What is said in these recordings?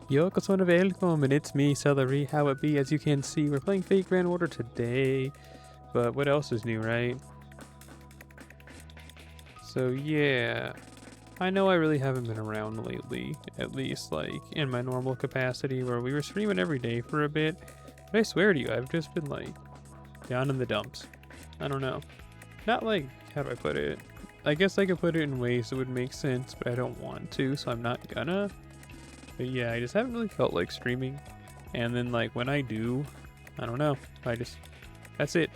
Yo, and welcome, and it's me, Celery. How it be? As you can see, we're playing Fate Grand Order today. But what else is new, right? So yeah, I know I really haven't been around lately, at least like in my normal capacity where we were streaming every day for a bit. But I swear to you, I've just been like down in the dumps. I don't know. Not like, how do I put it? I guess I could put it in ways that would make sense, but I don't want to, so I'm not gonna. But yeah, I just haven't really felt like streaming. And then like when I do, I don't know. That's it.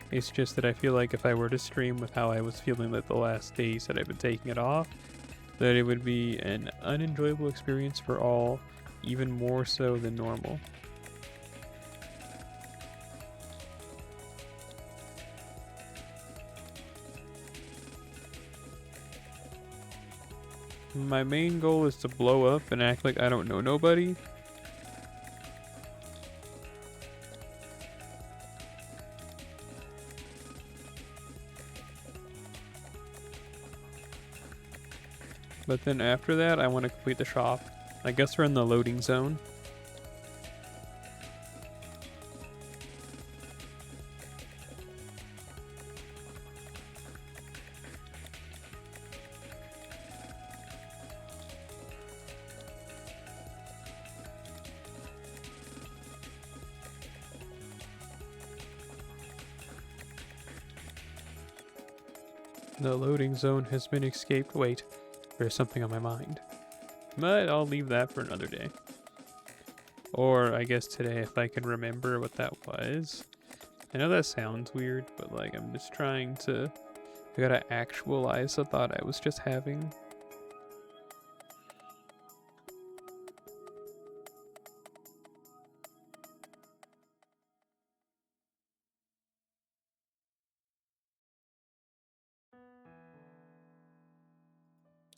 It's just that I feel like if I were to stream with how I was feeling like the last days that I've been taking it off, that it would be an unenjoyable experience for all, even more so than normal. My main goal is to blow up and act like I don't know nobody. But then after that, I want to complete the shop. I guess we're in the loading zone. The loading zone has been escaped. Wait, there's something on my mind. But I'll leave that for another day. Or I guess today if I can remember what that was. I know that sounds weird, but like I'm just trying to... I gotta actualize the thought I was just having.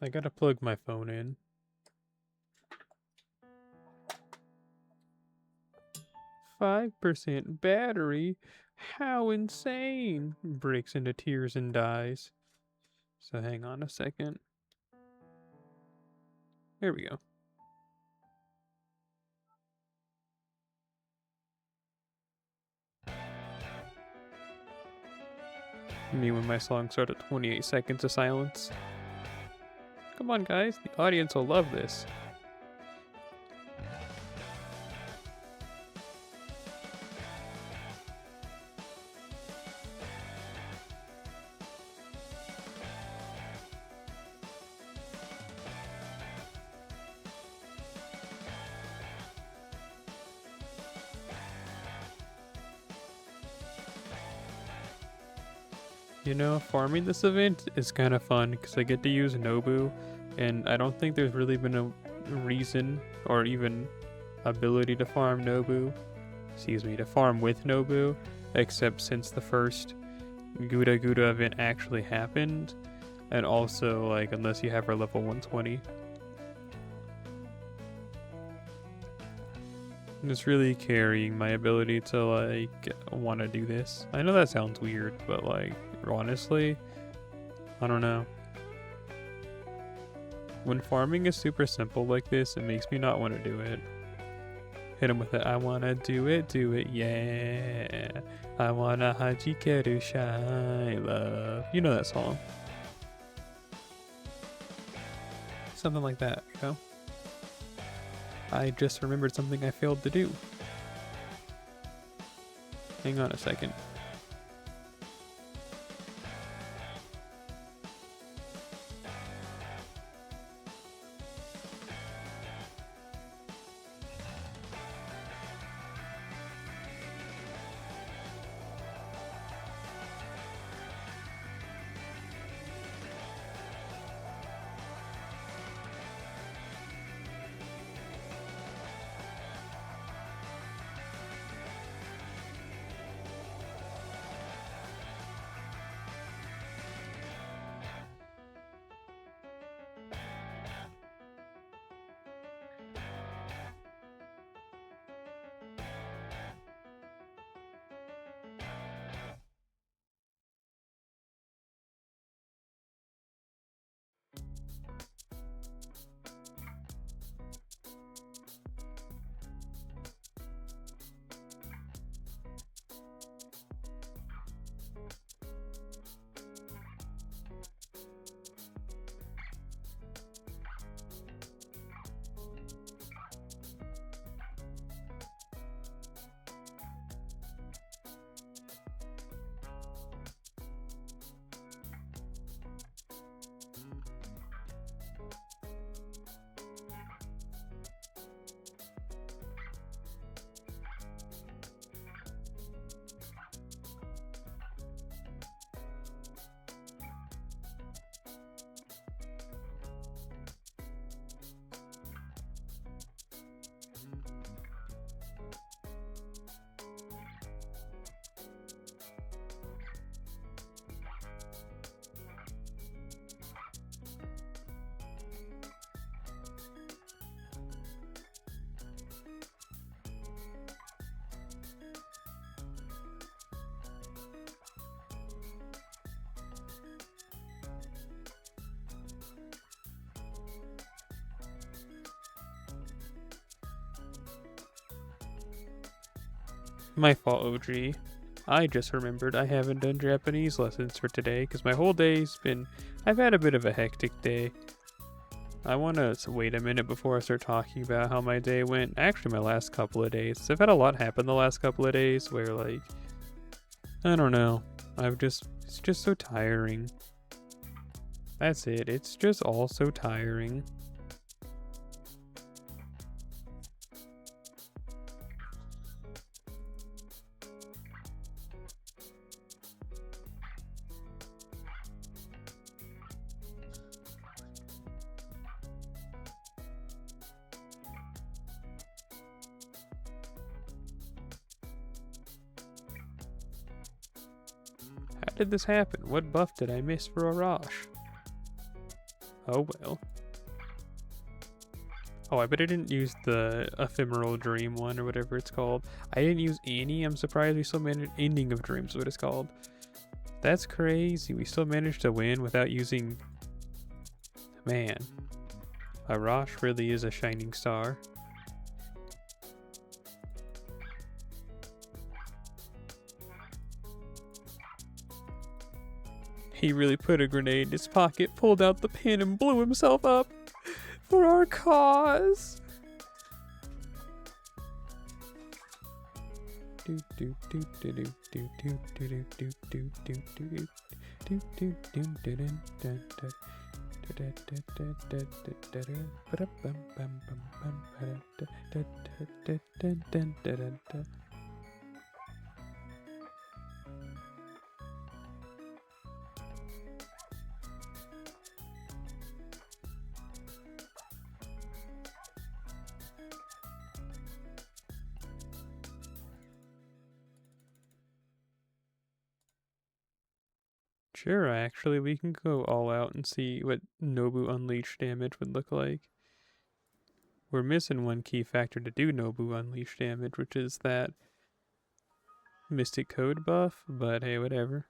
I gotta plug my phone in. 5% battery? How insane! Breaks into tears and dies. So hang on a second. There we go. Me when my song started 28 seconds of silence. Come on guys, the audience will love this. You know, farming this event is kind of fun because I get to use Nobu, and I don't think there's really been a reason or even ability to farm Nobu. Excuse me, to farm with Nobu, except since the first Gouda Gouda event actually happened, and also, like, unless you have her level 120. And it's really carrying my ability to, like, want to do this. I know that sounds weird, but, like, honestly, I don't know. When farming is super simple like this, it makes me not want to do it. Hit him with it. I wanna do it, yeah. I wanna hajikeru shy love. You know that song. Something like that, you know? I just remembered something I failed to do. Hang on a second. My fault, OG. I just remembered I haven't done Japanese lessons for today because my whole day's been... I've had a bit of a hectic day. I want to wait a minute before I start talking about how my day went. Actually, my last couple of days. I've had a lot happen the last couple of days where, like... I don't know. It's just so tiring. That's it. It's just all so tiring. How did this happen? What buff did I miss for Arash? Oh well. Oh, I bet I didn't use the Ephemeral Dream one or whatever it's called. I didn't use any. I'm surprised we still managed... Ending of Dreams is what it's called. That's crazy. We still managed to win without using... Man. Arash really is a shining star. He really put a grenade in his pocket, pulled out the pin, and blew himself up for our cause. Sure, actually, we can go all out and see what Nobu Unleashed damage would look like. We're missing one key factor to do Nobu Unleashed damage, which is that Mystic Code buff, but hey, whatever.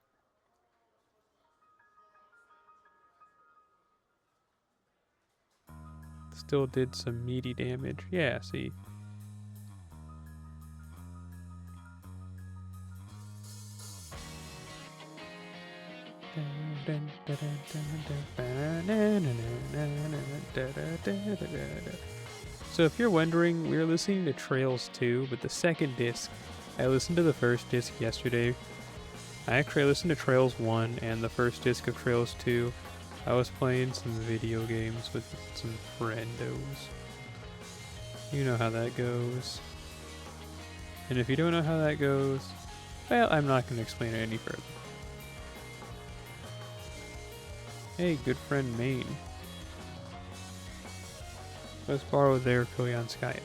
Still did some meaty damage. Yeah, see. So if you're wondering, we're listening to Trails 2, but the second disc. I listened to the first disc yesterday. I listened to Trails 1 and the first disc of Trails 2. I was playing some video games with some friendos. You know how that goes. And if you don't know how that goes, well, I'm not going to explain it any further. Hey, good friend Maine. Let's borrow their Koyanskaya.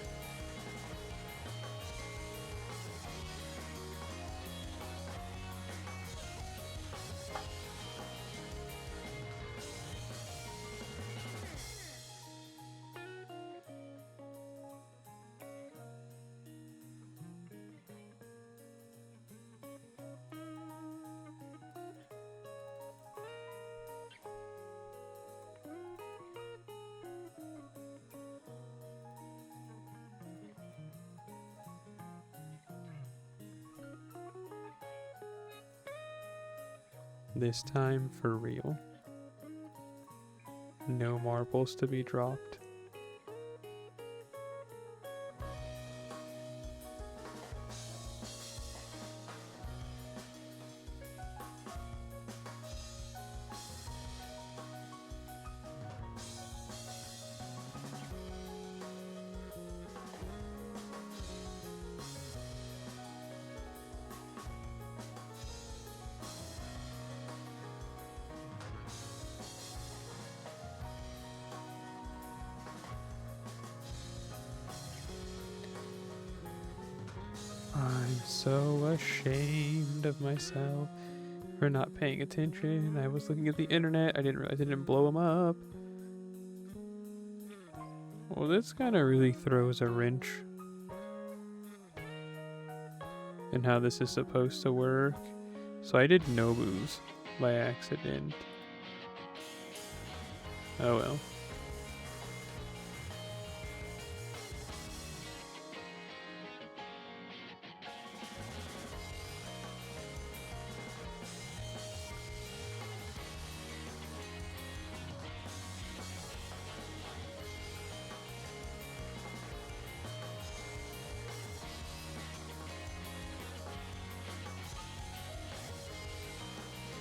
This time for real. No marbles to be dropped. I'm so ashamed of myself for not paying attention. I was looking at the internet. I didn't realize I didn't blow them up. Well, this kind of really throws a wrench in how this is supposed to work. So I did Nobu's by accident. Oh well.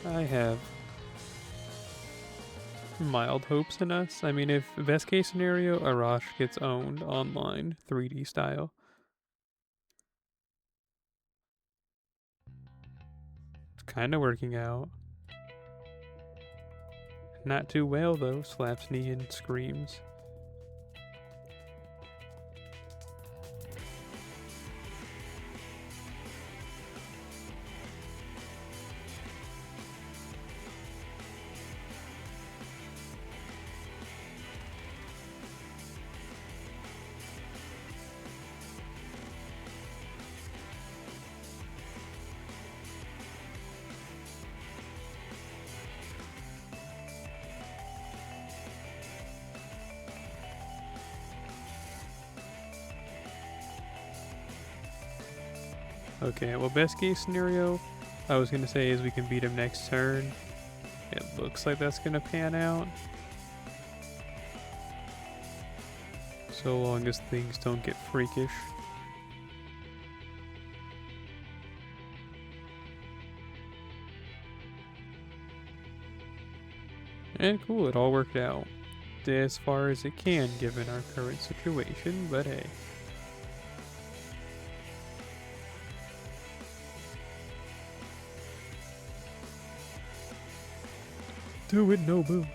I have mild hopes in us. I mean, if best case scenario, Arash gets owned online 3D style. It's kind of working out. Not too well though, slaps knee and screams. Okay, well, best case scenario, I was gonna say is we can beat him next turn. It looks like that's gonna pan out. So long as things don't get freakish. And cool, it all worked out. As far as it can given our current situation, but hey. Do it, Nobu.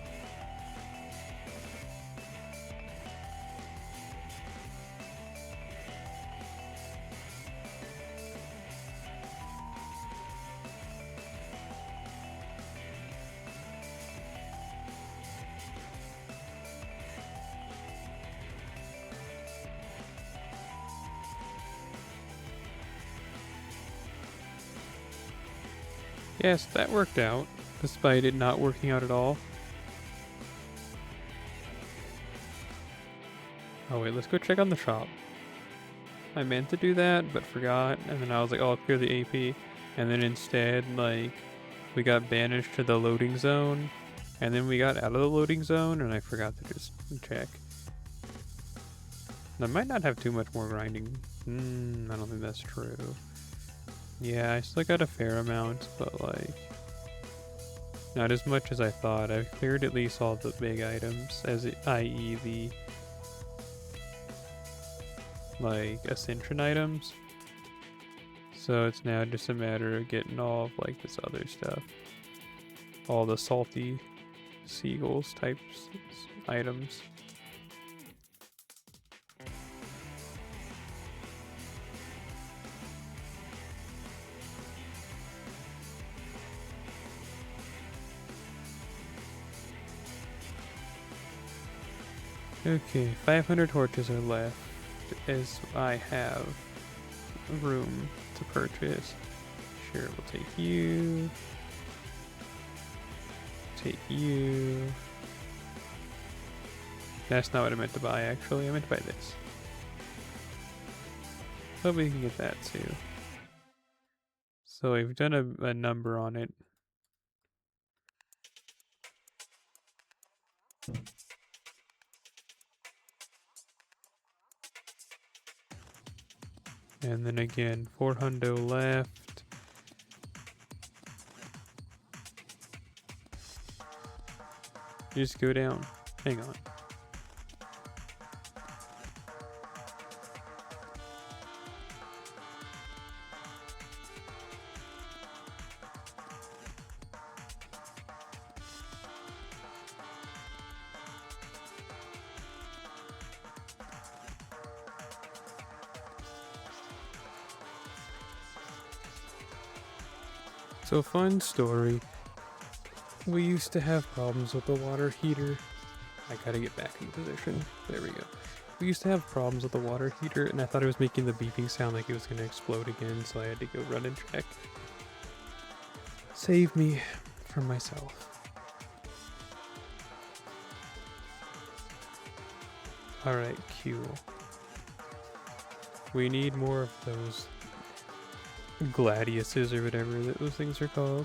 Yes, that worked out, despite it not working out at all. Oh wait, let's go check on the shop. I meant to do that, but forgot, and then I was like, oh, I'll clear the AP, and then instead, like, we got banished to the loading zone, and then we got out of the loading zone, and I forgot to just check. I might not have too much more grinding. I don't think that's true. Yeah, I still got a fair amount, but like, not as much as I thought. I've cleared at least all the big items, i.e. the like ascension items. So it's now just a matter of getting all of like this other stuff. All the salty seagulls types items. Okay, 500 torches are left as I have room to purchase. Sure, we'll take you. Take you. That's not what I meant to buy, actually. I meant to buy this. Hope we can get that too. So we've done a number on it. And then again, 400 left. Just go down. Hang on. So fun story. We used to have problems with the water heater. I gotta get back in position. There we go. We used to have problems with the water heater, and I thought it was making the beeping sound like it was gonna explode again, so I had to go run and check. Save me from myself. Alright, Q. We need more of those gladiuses or whatever those things are called.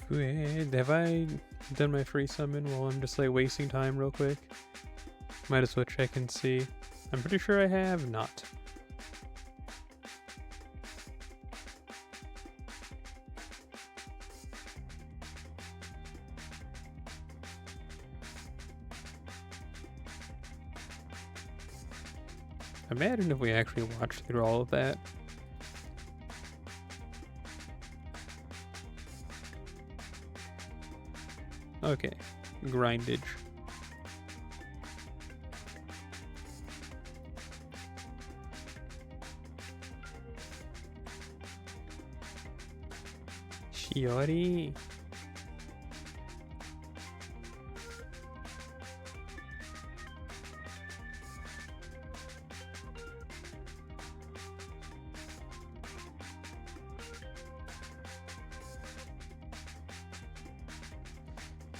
Wait, have I done my free summon while I'm just like wasting time real quick? Might as well check and see. I'm pretty sure I have not. Imagine if we actually watched through all of that. Okay, grindage. Shiori.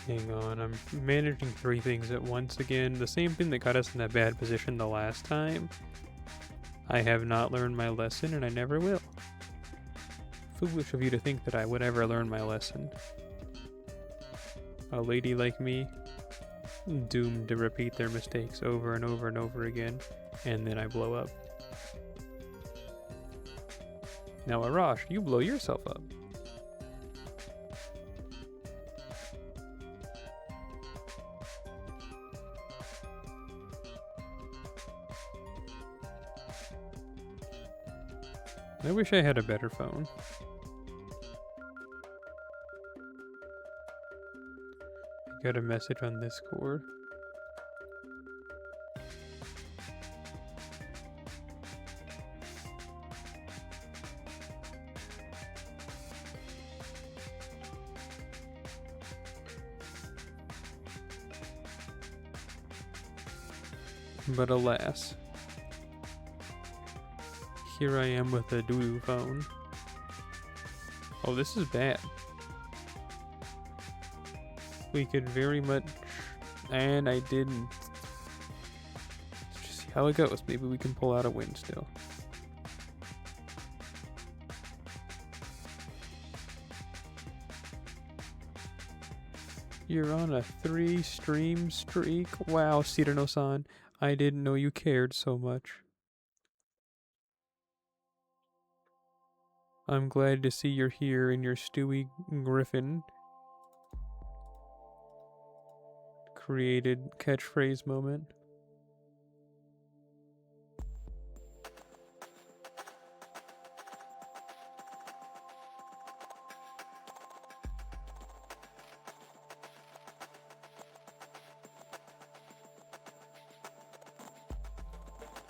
Hang on, I'm managing 3 things at once again. The same thing that got us in that bad position the last time. I have not learned my lesson and I never will. Foolish of you to think that I would ever learn my lesson. A lady like me, doomed to repeat their mistakes over and over and over again, and then I blow up. Now Arash, you blow yourself up. I wish I had a better phone. I got a message on Discord. But alas, here I am with a doo-doo phone. Oh, this is bad. We could very much, and I didn't. Let's just see how it goes. Maybe we can pull out a win still. You're on a 3-stream streak? Wow, Cyrano-san. I didn't know you cared so much. I'm glad to see you're here in your Stewie Griffin created catchphrase moment.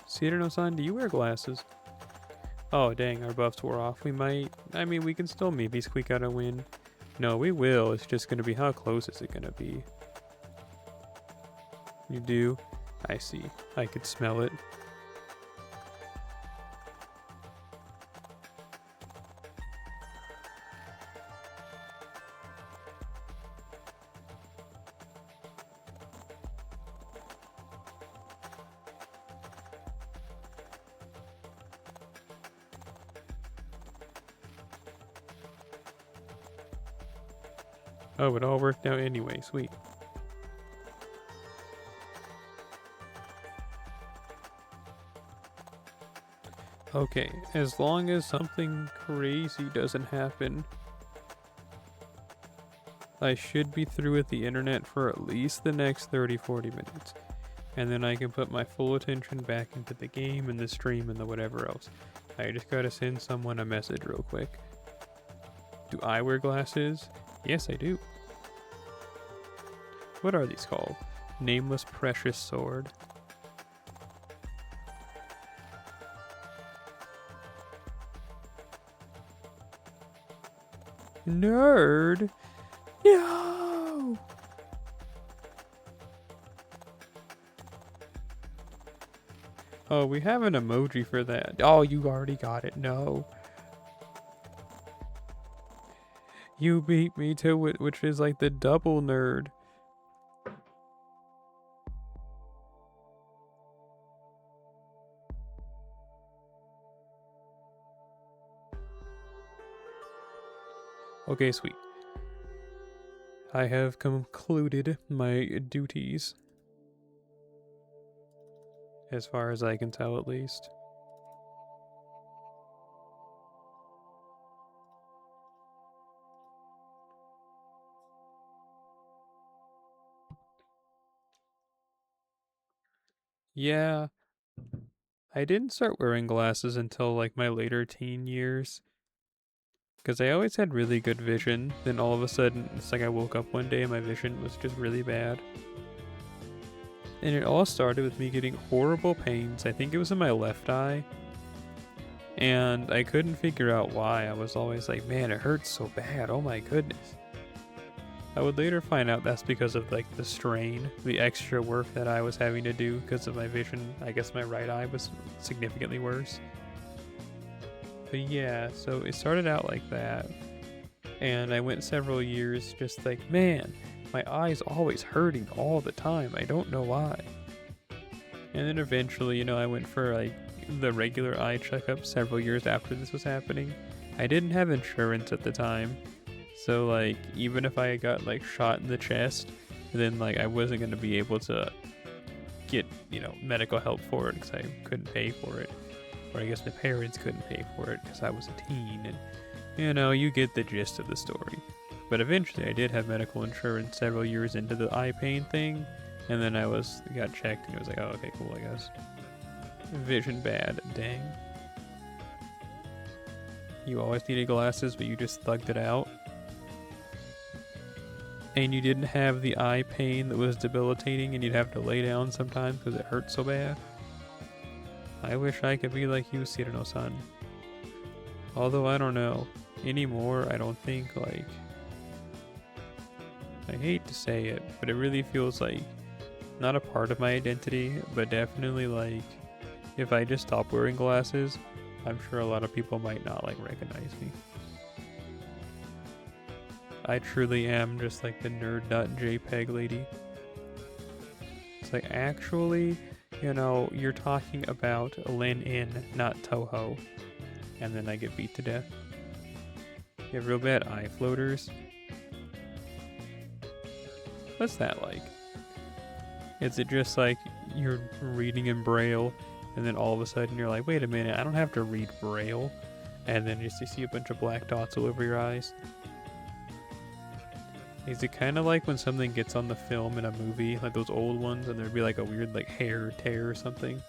Cyrano-san, do you wear glasses? Oh dang, our buffs wore off. We might, we can still maybe squeak out a win. No, we will. It's just gonna be, how close is it gonna be? You do? I see. I could smell it. Oh, it all worked out anyway. Sweet. Okay, as long as something crazy doesn't happen, I should be through with the internet for at least the next 30-40 minutes. And then I can put my full attention back into the game and the stream and the whatever else. I just gotta send someone a message real quick. Do I wear glasses? Yes, I do. What are these called? Nameless Precious Sword. Nerd? No! Oh, we have an emoji for that. Oh, you already got it. No. You beat me to it, which is like the double nerd. Okay, sweet. I have concluded my duties. As far as I can tell, at least. Yeah, I didn't start wearing glasses until like my later teen years. Because I always had really good vision. Then all of a sudden, it's like I woke up one day and my vision was just really bad. And it all started with me getting horrible pains. I think it was in my left eye. And I couldn't figure out why. I was always like, man, it hurts so bad. Oh my goodness. I would later find out that's because of like the strain, the extra work that I was having to do because of my vision. I guess my right eye was significantly worse. But yeah, so it started out like that. And I went several years just like, man, my eye's always hurting all the time. I don't know why. And then eventually, I went for like the regular eye checkup several years after this was happening. I didn't have insurance at the time. So like even if I got like shot in the chest, then like I wasn't going to be able to get, medical help for it because I couldn't pay for it. Or I guess my parents couldn't pay for it because I was a teen, and you get the gist of the story. But eventually I did have medical insurance several years into the eye pain thing, and then I got checked and it was like, oh, okay, cool, I guess. Vision bad, dang. You always needed glasses, but you just thugged it out. And you didn't have the eye pain that was debilitating and you'd have to lay down sometimes because it hurt so bad. I wish I could be like you, Cyrano-san. Although I don't know. Anymore, I don't think like... I hate to say it, but it really feels like not a part of my identity, but definitely like if I just stop wearing glasses, I'm sure a lot of people might not like recognize me. I truly am just like the nerd.jpg lady. It's like, actually, you're talking about Lin-In, not Toho. And then I get beat to death. You have real bad eye floaters. What's that like? Is it just like you're reading in Braille and then all of a sudden you're like, wait a minute, I don't have to read Braille. And then just you see a bunch of black dots all over your eyes. Is it kind of like when something gets on the film in a movie, like those old ones, and there'd be like a weird like hair tear or something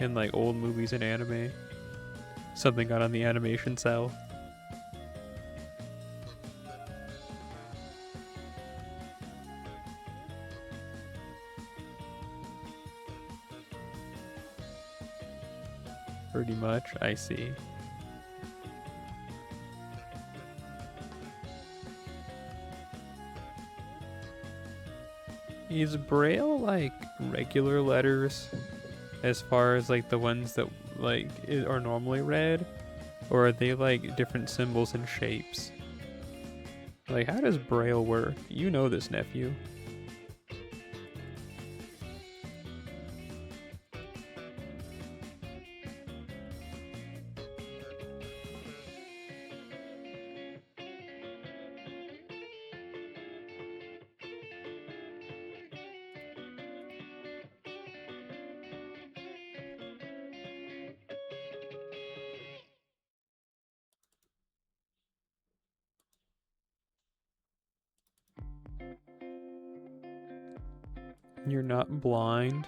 in like old movies and anime? Something got on the animation cell. Pretty much, I see. Is Braille like regular letters as far as like the ones that like are normally read? Or are they like different symbols and shapes? Like, how does Braille work? You know this, nephew. You're not blind?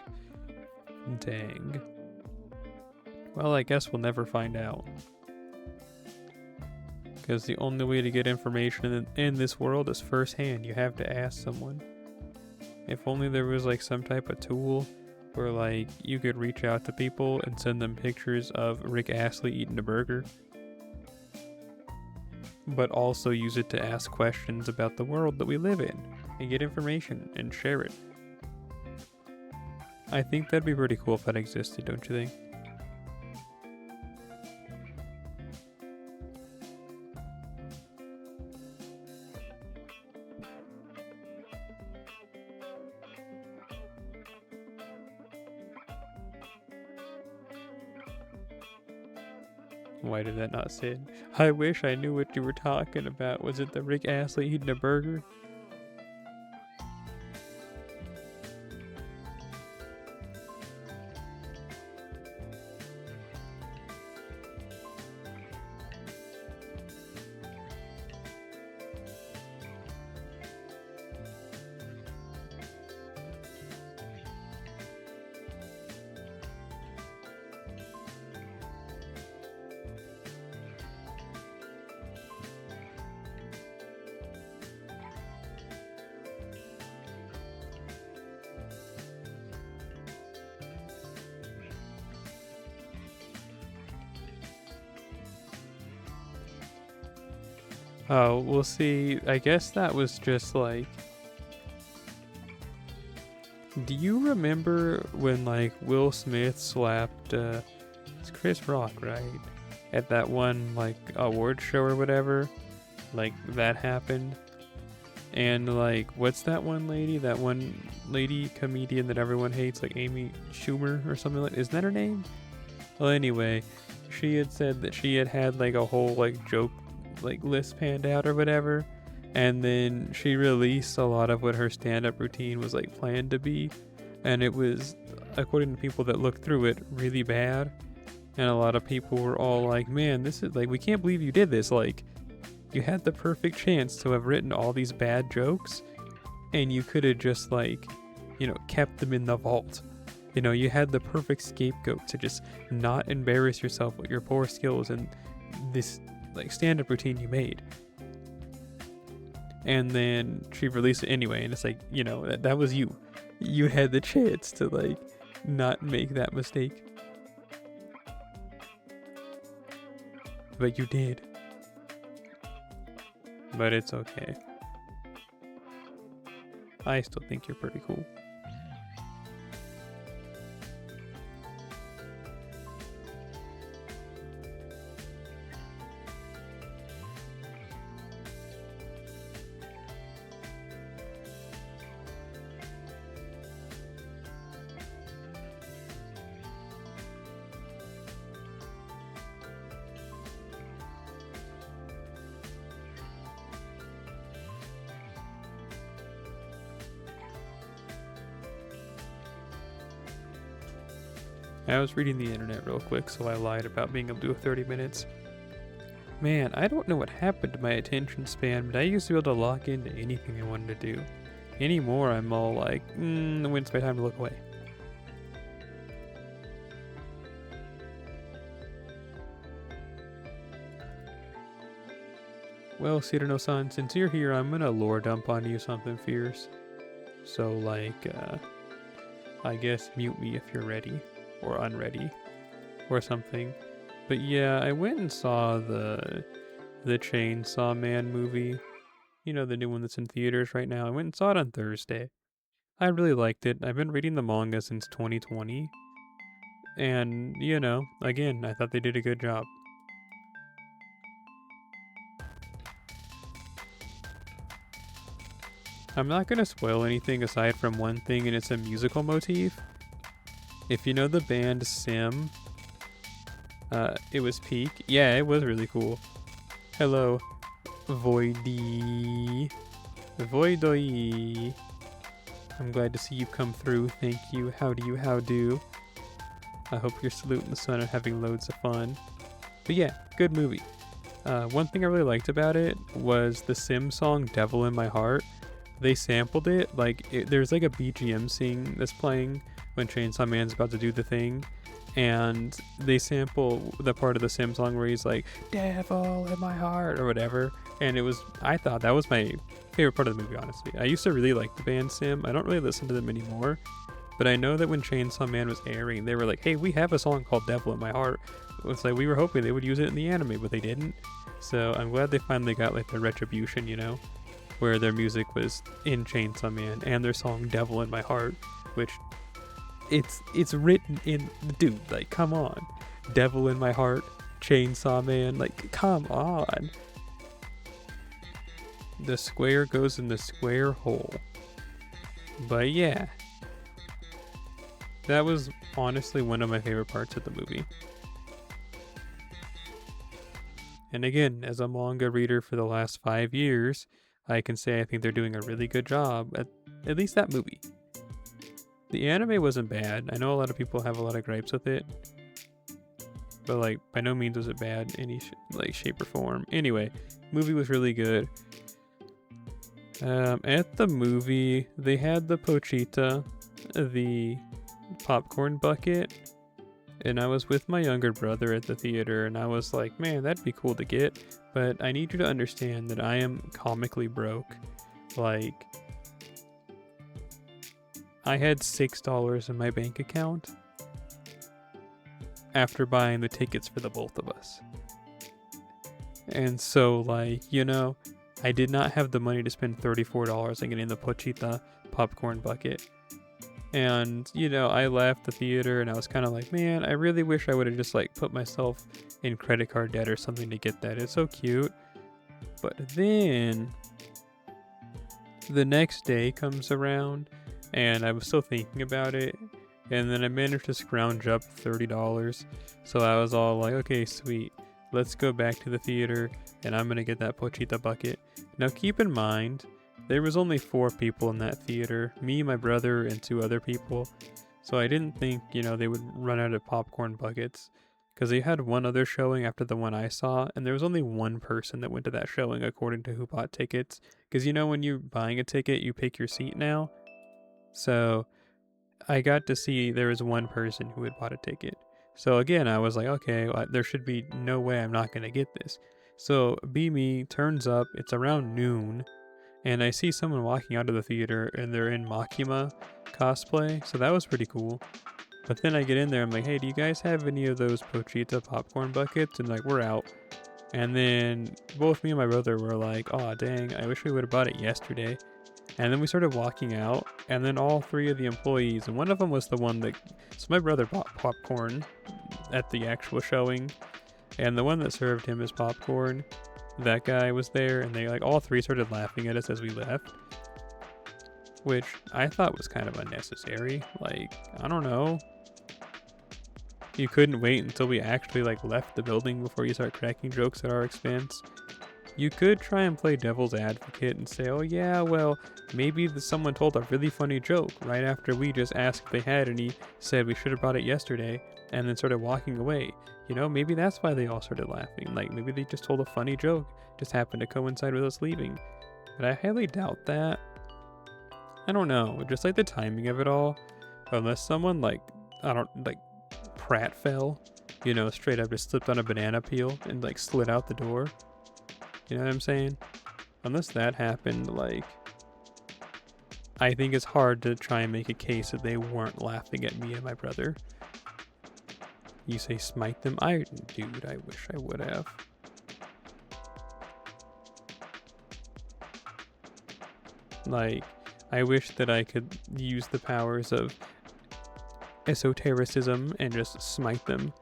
Dang. Well, I guess we'll never find out. Because the only way to get information in this world is firsthand. You have to ask someone. If only there was like some type of tool where like you could reach out to people and send them pictures of Rick Astley eating a burger. But also use it to ask questions about the world that we live in and get information and share it. I think that'd be pretty cool if that existed, don't you think? Why did that not say it? I wish I knew what you were talking about. Was it the Rick Astley eating a burger? Oh, we'll see. I guess that was just like. Do you remember when like Will Smith slapped it's Chris Rock, right? At that one like award show or whatever? Like that happened. And like what's that one lady? That one lady comedian that everyone hates, like Amy Schumer or something like, isn't that her name? Well, anyway, she had said that she had like a whole like joke like list panned out or whatever, and then she released a lot of what her stand-up routine was like planned to be, and it was, according to people that looked through it, really bad. And a lot of people were all like, man, this is like, we can't believe you did this. Like, you had the perfect chance to have written all these bad jokes, and you could have just like, kept them in the vault. You had the perfect scapegoat to just not embarrass yourself with your poor skills and this like stand-up routine you made. And then she released it anyway, and it's like, that was you. You had the chance to like not make that mistake. But you did. But it's okay. I still think you're pretty cool. I was reading the internet real quick, so I lied about being able to do 30 minutes. Man, I don't know what happened to my attention span, but I used to be able to lock into anything I wanted to do. Anymore, I'm all like, when it's my time to look away. Well, Cyrano-san, since you're here, I'm gonna lore dump on you something fierce. So, like, I guess mute me if you're ready. Or unready. Or something. But yeah, I went and saw the Chainsaw Man movie. The new one that's in theaters right now. I went and saw it on Thursday. I really liked it. I've been reading the manga since 2020. And, again, I thought they did a good job. I'm not going to spoil anything aside from one thing, and it's a musical motif. If you know the band Sim, it was Peak. Yeah, it was really cool. Hello, Voidy. Voidoi. I'm glad to see you come through. Thank you. How do? I hope you're saluting the sun and having loads of fun. But yeah, good movie. One thing I really liked about it was the Sim song Devil in My Heart. They sampled it. There's like a BGM scene that's playing when Chainsaw Man's about to do the thing. And they sample the part of the Sim song where he's like, Devil in my heart, or whatever. And I thought that was my favorite part of the movie, honestly. I used to really like the band Sim. I don't really listen to them anymore. But I know that when Chainsaw Man was airing, they were like, hey, we have a song called Devil in My Heart. It's like, we were hoping they would use it in the anime, but they didn't. So I'm glad they finally got like the retribution, where their music was in Chainsaw Man and their song Devil in My Heart, which it's written in, dude, like, come on. Devil in My Heart, Chainsaw Man, like, come on. The square goes in the square hole. But yeah, that was honestly one of my favorite parts of the movie. And again, as a manga reader for the last 5 years, I can say I think they're doing a really good job at least that movie. The anime wasn't bad. I know a lot of people have a lot of gripes with it, but like by no means was it bad in any shape or form. Anyway, movie was really good. At the movie, they had the pochita, the popcorn bucket, and I was with my younger brother at the theater, and I was like, man, that'd be cool to get, but I need you to understand that I am comically broke. Like, I had $6 in my bank account after buying the tickets for the both of us. And so, like, I did not have the money to spend $34 on getting the pochita popcorn bucket. And, I left the theater and I was kind of like, man, I really wish I would have just like put myself in credit card debt or something to get that. It's so cute. But then the next day comes around and I was still thinking about it. And then I managed to scrounge up $30. So I was all like, okay, sweet. Let's go back to the theater and I'm going to get that pochita bucket. Now keep in mind, there was only 4 people in that theater, me, my brother, and 2 other people. So I didn't think, they would run out of popcorn buckets. Because they had one other showing after the one I saw, and there was only one person that went to that showing according to who bought tickets. Because when you're buying a ticket, you pick your seat now. So I got to see there was one person who had bought a ticket. So again, I was like, okay, well, there should be no way I'm not going to get this. So Me turns up, it's around noon, and I see someone walking out of the theater and they're in Makima cosplay. So that was pretty cool. But then I get in there, I'm like, hey, do you guys have any of those Pochita popcorn buckets? And like, we're out. And then both me and my brother were like, oh, dang, I wish we would have bought it yesterday. And then we started walking out, and then all 3 of the employees, and one of them was the one that, so my brother bought popcorn at the actual showing, and the one that served him his popcorn, that guy was there, and they like all 3 started laughing at us as we left, which I thought was kind of unnecessary. Like, I don't know. You couldn't wait until we actually like left the building before you start cracking jokes at our expense. You could try and play devil's advocate and say, oh yeah, well, maybe someone told a really funny joke right after we just asked if they had and he said we should have brought it yesterday and then started walking away. Maybe that's why they all started laughing. Like, maybe they just told a funny joke, just happened to coincide with us leaving. But I highly doubt that. I don't know, just like the timing of it all. Unless someone Pratt fell, straight up just slipped on a banana peel and like slid out the door. You know what I'm saying? Unless that happened, like, I think it's hard to try and make a case that they weren't laughing at me and my brother. You say smite them? Dude, I wish I would have. Like, I wish that I could use the powers of esotericism and just smite them.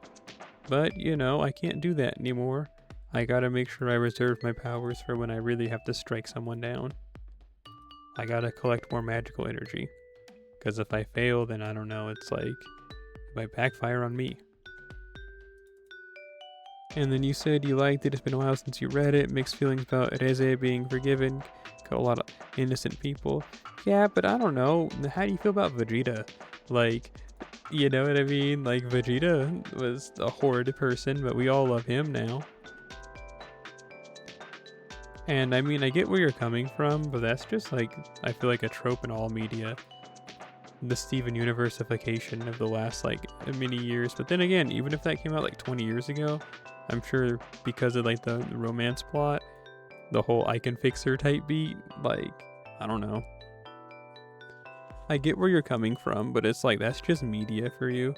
But, I can't do that anymore. I gotta make sure I reserve my powers for when I really have to strike someone down. I gotta collect more magical energy. Because if I fail, then I don't know, it's like, it might backfire on me. And then you said you liked it, it's been a while since you read it, mixed feelings about Reze being forgiven, got a lot of innocent people. Yeah, but I don't know, how do you feel about Vegeta? Like, you know what I mean? Like, Vegeta was a horrid person, but we all love him now. And I mean, I get where you're coming from, but that's just like, I feel like a trope in all media. The Steven Universification of the last like many years. But then again, even if that came out like 20 years ago, I'm sure because of like the romance plot, the whole I can fix her type beat, like, I don't know. I get where you're coming from, but it's like, that's just media for you.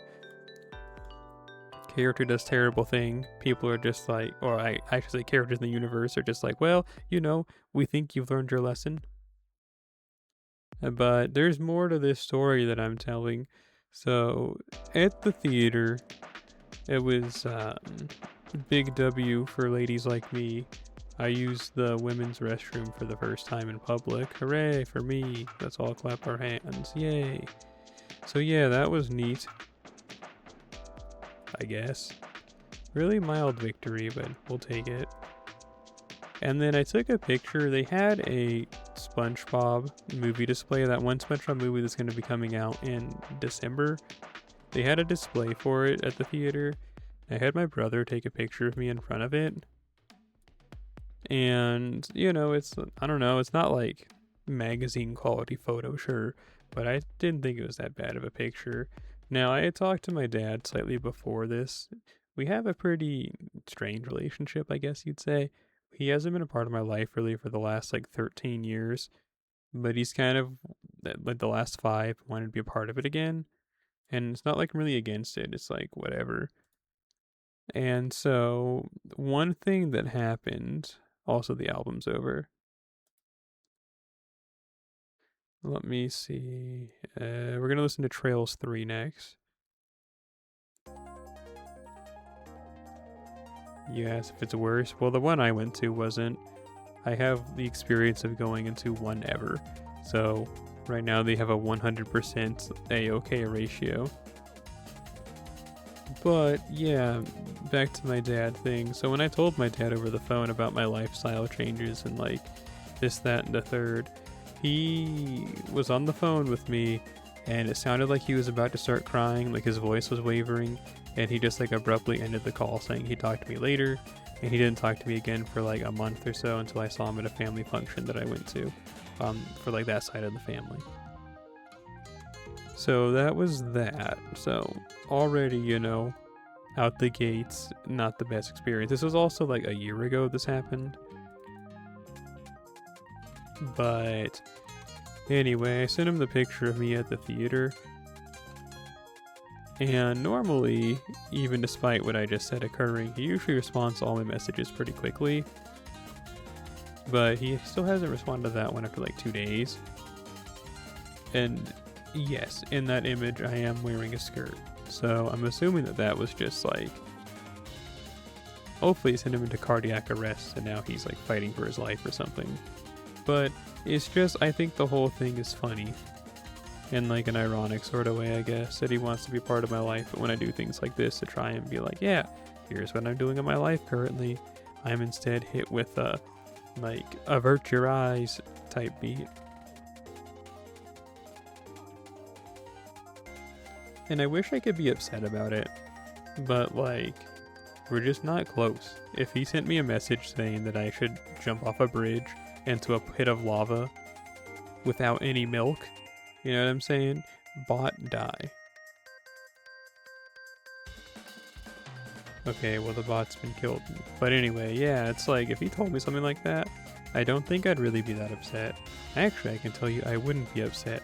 Character does terrible thing, people are just like, or I should say characters in the universe are just like, well, we think you've learned your lesson. But there's more to this story that I'm telling. So at the theater, it was big W for ladies like me. I used the women's restroom for the first time in public. Hooray for me. Let's all clap our hands. Yay. So yeah, that was neat. I guess. Really mild victory, but we'll take it. And then I took a picture. They had a SpongeBob movie display, that one SpongeBob movie that's going to be coming out in December. They had a display for it at the theater. I had my brother take a picture of me in front of it. And, I don't know, it's not like magazine quality photo, sure, but I didn't think it was that bad of a picture. Now, I had talked to my dad slightly before this. We have a pretty strange relationship, I guess you'd say. He hasn't been a part of my life really for the last like 13 years, but he's kind of like the last 5 wanted to be a part of it again. And it's not like I'm really against it. It's like whatever. And so one thing that happened, also the album's over. Let me see. We're gonna listen to Trails 3 next. You asked if it's worse. Well, the one I went to wasn't. I have the experience of going into one ever. So right now they have a 100% A-OK ratio. But yeah, back to my dad thing. So when I told my dad over the phone about my lifestyle changes and like this, that, and the third, he was on the phone with me and it sounded like he was about to start crying, like his voice was wavering, and he just like abruptly ended the call saying he'd talk to me later, and he didn't talk to me again for like a month or so until I saw him at a family function that I went to, for like that side of the family. So that was that. So already, out the gates, not the best experience. This was also like a year ago this happened. But anyway, I sent him the picture of me at the theater. And normally, even despite what I just said occurring, he usually responds to all my messages pretty quickly. But he still hasn't responded to that one after like 2 days. And yes, in that image, I am wearing a skirt. So I'm assuming that that was just like, hopefully it sent him into cardiac arrest and now he's like fighting for his life or something. But it's just, I think the whole thing is funny. In like an ironic sort of way, I guess, that he wants to be part of my life. But when I do things like this to try and be like, yeah, here's what I'm doing in my life currently, I'm instead hit with a, like, avert your eyes type beat. And I wish I could be upset about it, but like, we're just not close. If he sent me a message saying that I should jump off a bridge into a pit of lava without any milk, you know what I'm saying? Bot die. Okay, well the bot's been killed. But anyway, yeah, it's like, if he told me something like that, I don't think I'd really be that upset. Actually, I can tell you I wouldn't be upset.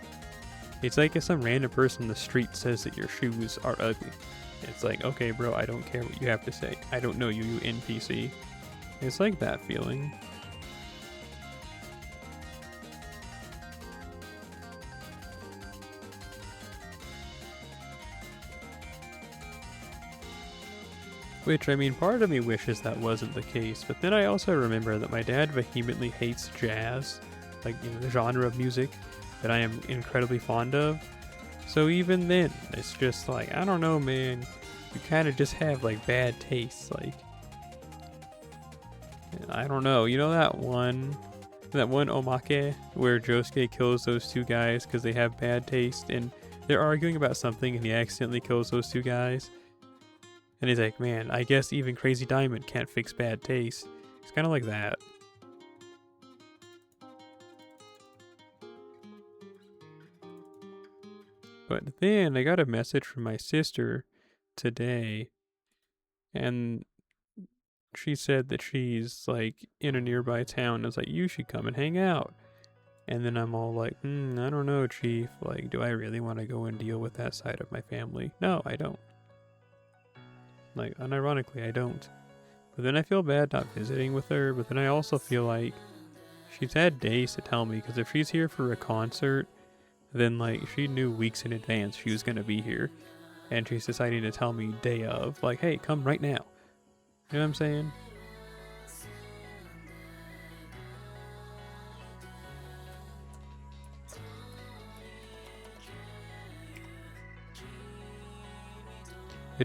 It's like if some random person in the street says that your shoes are ugly. It's like, okay, bro, I don't care what you have to say. I don't know you, you NPC. It's like that feeling. Which, I mean, part of me wishes that wasn't the case, but then I also remember that my dad vehemently hates jazz, like, the genre of music that I am incredibly fond of. So even then, it's just like, I don't know, man, you kind of just have, like, bad taste, like, I don't know, you know that one omake where Josuke kills those two guys because they have bad taste, and they're arguing about something and he accidentally kills those two guys? And he's like, man, I guess even Crazy Diamond can't fix bad taste. It's kind of like that. But then I got a message from my sister today, and she said that she's like in a nearby town. I was like, you should come and hang out. And then I'm all like, I don't know, Chief. Like, do I really want to go and deal with that side of my family? No, I don't. Like, unironically, I don't. But then I feel bad not visiting with her, but then I also feel like she's had days to tell me, because if she's here for a concert, then like she knew weeks in advance she was going to be here, and she's deciding to tell me day of, like, hey, come right now. You know what I'm saying?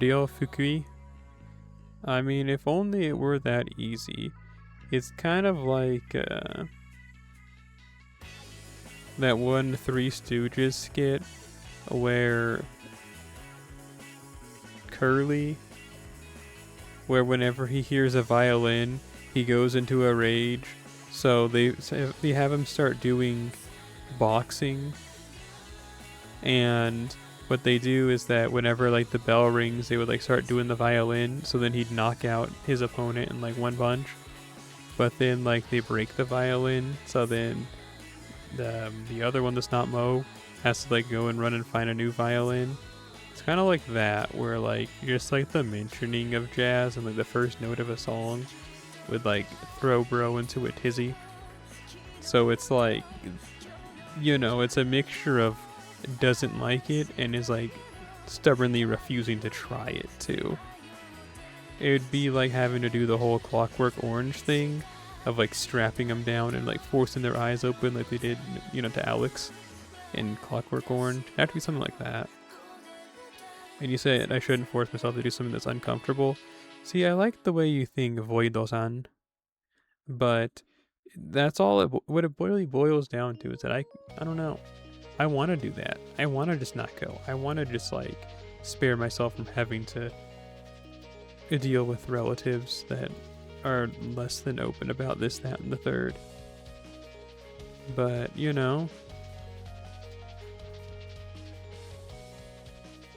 Ryo Fukui? I mean, if only it were that easy. It's kind of like that one Three Stooges skit where Curly, where whenever he hears a violin, he goes into a rage. So they have him start doing boxing, and what they do is that whenever like the bell rings, they would like start doing the violin, so then he'd knock out his opponent in like one punch. But then like they break the violin, so then the other one that's not Mo has to like go and run and find a new violin. It's kind of like that, where like just like the mentioning of jazz and like the first note of a song would like throw bro into a tizzy. So it's like, you know, it's a mixture of doesn't like it and is like stubbornly refusing to try it too. It would be like having to do the whole Clockwork Orange thing of like strapping them down and like forcing their eyes open like they did, you know, to Alex in Clockwork Orange. It'd have to be something like that. And you say I shouldn't force myself to do something that's uncomfortable. See, I like the way you think, Voido-san, but that's all what it really boils down to is that I don't know. I want to do that. I want to just not go. I want to just like spare myself from having to deal with relatives that are less than open about this, that, and the third. But, you know.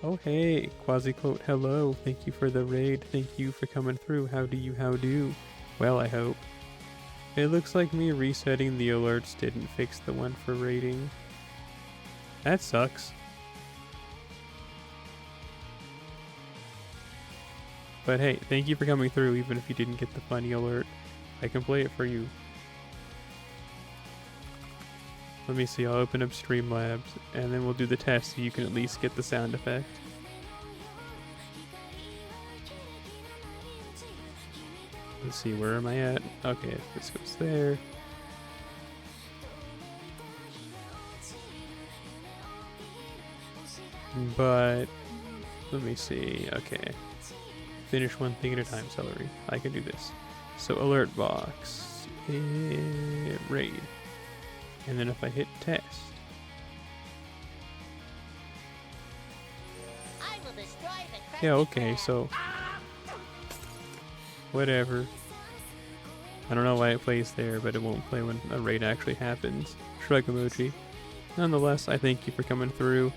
Oh, hey, quasi-quote, hello. Thank you for the raid. Thank you for coming through. How do? Well, I hope. It looks like me resetting the alerts didn't fix the one for raiding. That sucks. But hey, thank you for coming through even if you didn't get the funny alert. I can play it for you. Let me see, I'll open up Streamlabs and then we'll do the test so you can at least get the sound effect. Let's see, where am I at? Okay, this goes there. But, let me see, okay. Finish one thing at a time, Celery. I can do this. So alert box, raid. And then if I hit test. Yeah, okay, so. Whatever. I don't know why it plays there, but it won't play when a raid actually happens. Shrug emoji. Nonetheless, I thank you for coming through.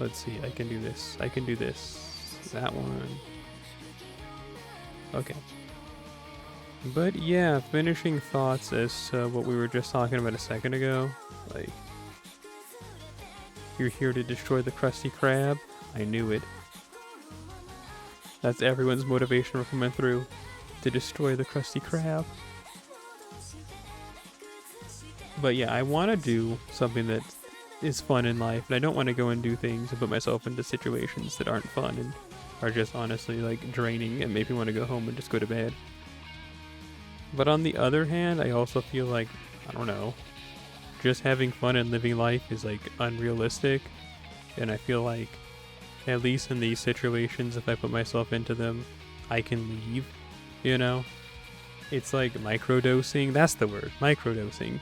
Let's see, I can do this. I can do this. That one. Okay. But yeah, finishing thoughts as to what we were just talking about a second ago. Like, you're here to destroy the Krusty Krab? I knew it. That's everyone's motivation for coming through. To destroy the Krusty Krab. But yeah, I want to do something that is fun in life, and I don't want to go and do things and put myself into situations that aren't fun and are just honestly like draining and make me want to go home and just go to bed. But on the other hand, I also feel like, I don't know, just having fun and living life is like unrealistic, and I feel like at least in these situations, if I put myself into them, I can leave, you know? It's like microdosing, that's the word, microdosing.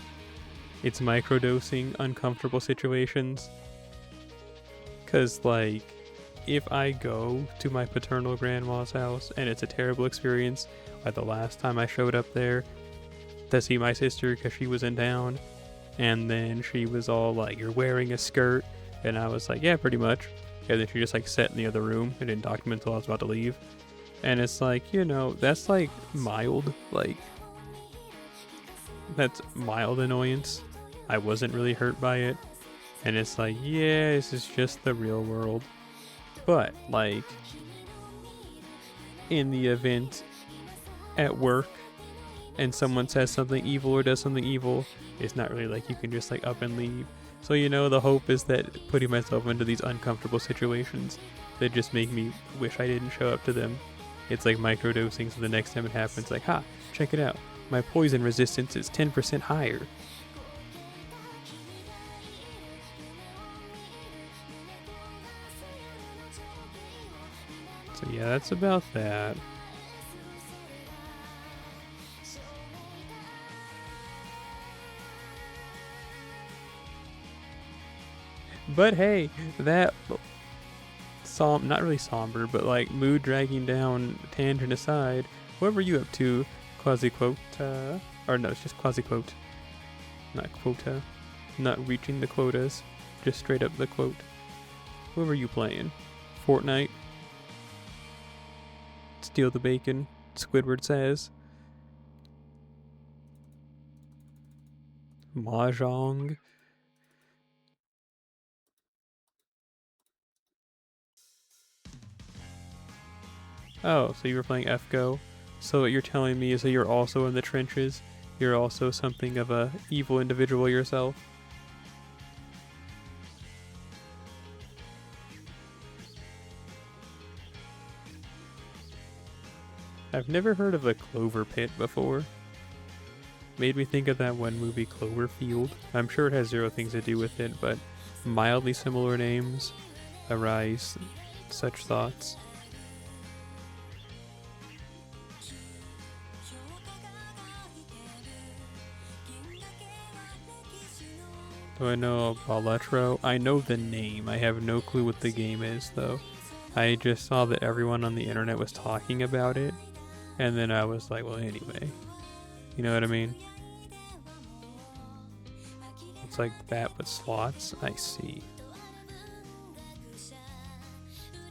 It's microdosing uncomfortable situations. Cause like, if I go to my paternal grandma's house and it's a terrible experience, like the last time I showed up there to see my sister because she was in town, and then she was all like, "You're wearing a skirt," and I was like, "Yeah, pretty much." And then she just like sat in the other room and didn't talk to me until I was about to leave. And it's like, you know, that's like mild, like, that's mild annoyance. I wasn't really hurt by it. And it's like, yeah, this is just the real world. But, like, in the event at work and someone says something evil or does something evil, it's not really like you can just, like, up and leave. So, you know, the hope is that putting myself into these uncomfortable situations that just make me wish I didn't show up to them. It's like microdosing, so the next time it happens, like, ha, check it out. My poison resistance is 10% higher. So yeah, that's about that. But hey, that not really somber, but like mood dragging down tangent aside, what were you up to, quasi-quota? Or no, it's just quasi-quote. Not quota. Not reaching the quotas. Just straight up the quote. What were you playing? Fortnite? Steal the bacon, Squidward says. Mahjong. Oh, so you were playing FGO. So what you're telling me is that you're also in the trenches. You're also something of a evil individual yourself. I've never heard of a Clover Pit before. Made me think of that one movie Cloverfield. I'm sure it has zero things to do with it, but mildly similar names arise such thoughts. Do I know Balatro? I know the name. I have no clue what the game is, though. I just saw that everyone on the internet was talking about it, and then I was like, well, anyway. You know what I mean? It's like that with slots. I see.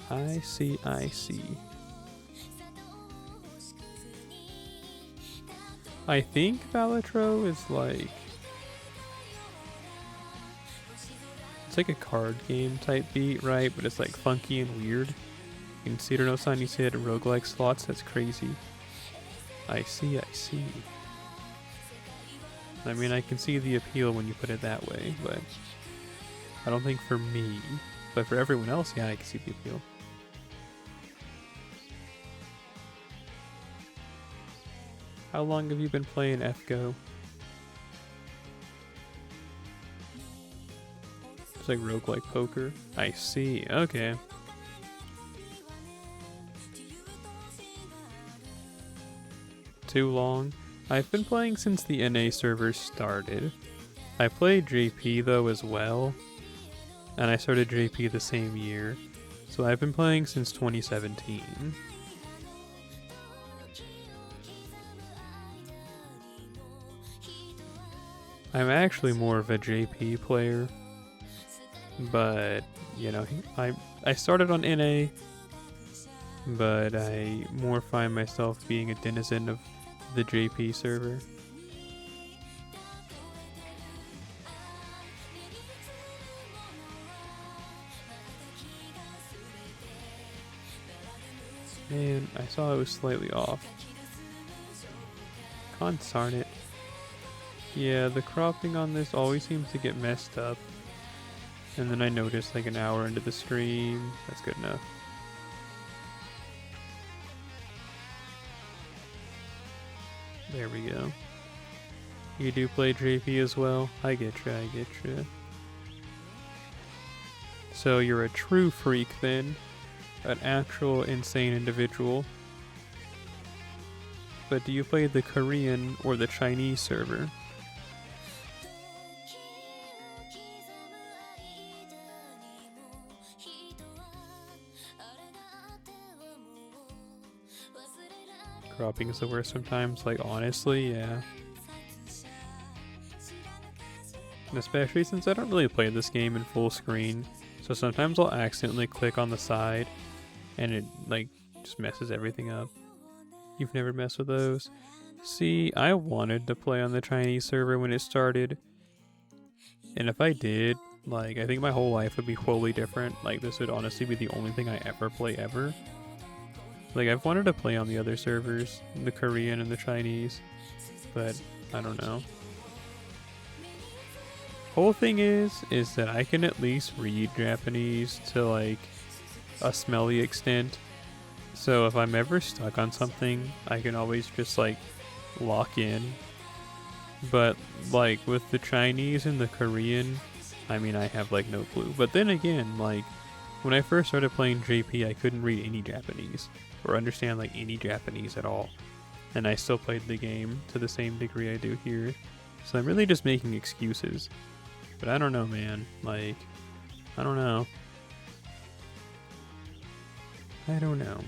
I see, I see. I think Balatro is like... It's like a card game type beat, right? But it's like funky and weird. In Cedar no San, you said roguelike slots. That's crazy. I see, I see. I mean, I can see the appeal when you put it that way, but I don't think for me. But for everyone else, yeah, I can see the appeal. How long have you been playing FGO? It's like roguelike poker. I see, okay. Too long? I've been playing since the NA server started. I played JP though as well, and I started JP the same year, so I've been playing since 2017. I'm actually more of a JP player, but you know, I started on NA, but I more find myself being a denizen of the JP server. Man, I saw it was slightly off. Consarn it. Yeah, the cropping on this always seems to get messed up. And then I noticed like an hour into the stream. That's good enough. There we go. You do play JP as well? I get you, I get you. So you're a true freak then. An actual insane individual. But do you play the Korean or the Chinese server? Cropping is the worst sometimes, like honestly, yeah. And especially since I don't really play this game in full screen, so sometimes I'll accidentally click on the side and it like just messes everything up. You've never messed with those? See, I wanted to play on the Chinese server when it started, and if I did, like, I think my whole life would be wholly different. Like, this would honestly be the only thing I ever play ever. Like, I've wanted to play on the other servers, the Korean and the Chinese, but I don't know. Whole thing is that I can at least read Japanese to like a smelly extent. So if I'm ever stuck on something, I can always just like lock in. But like with the Chinese and the Korean, I mean, I have like no clue. But then again, like when I first started playing JP, I couldn't read any Japanese or understand like any Japanese at all. And I still played the game to the same degree I do here. So I'm really just making excuses. But I don't know, man. Like, I don't know. I don't know.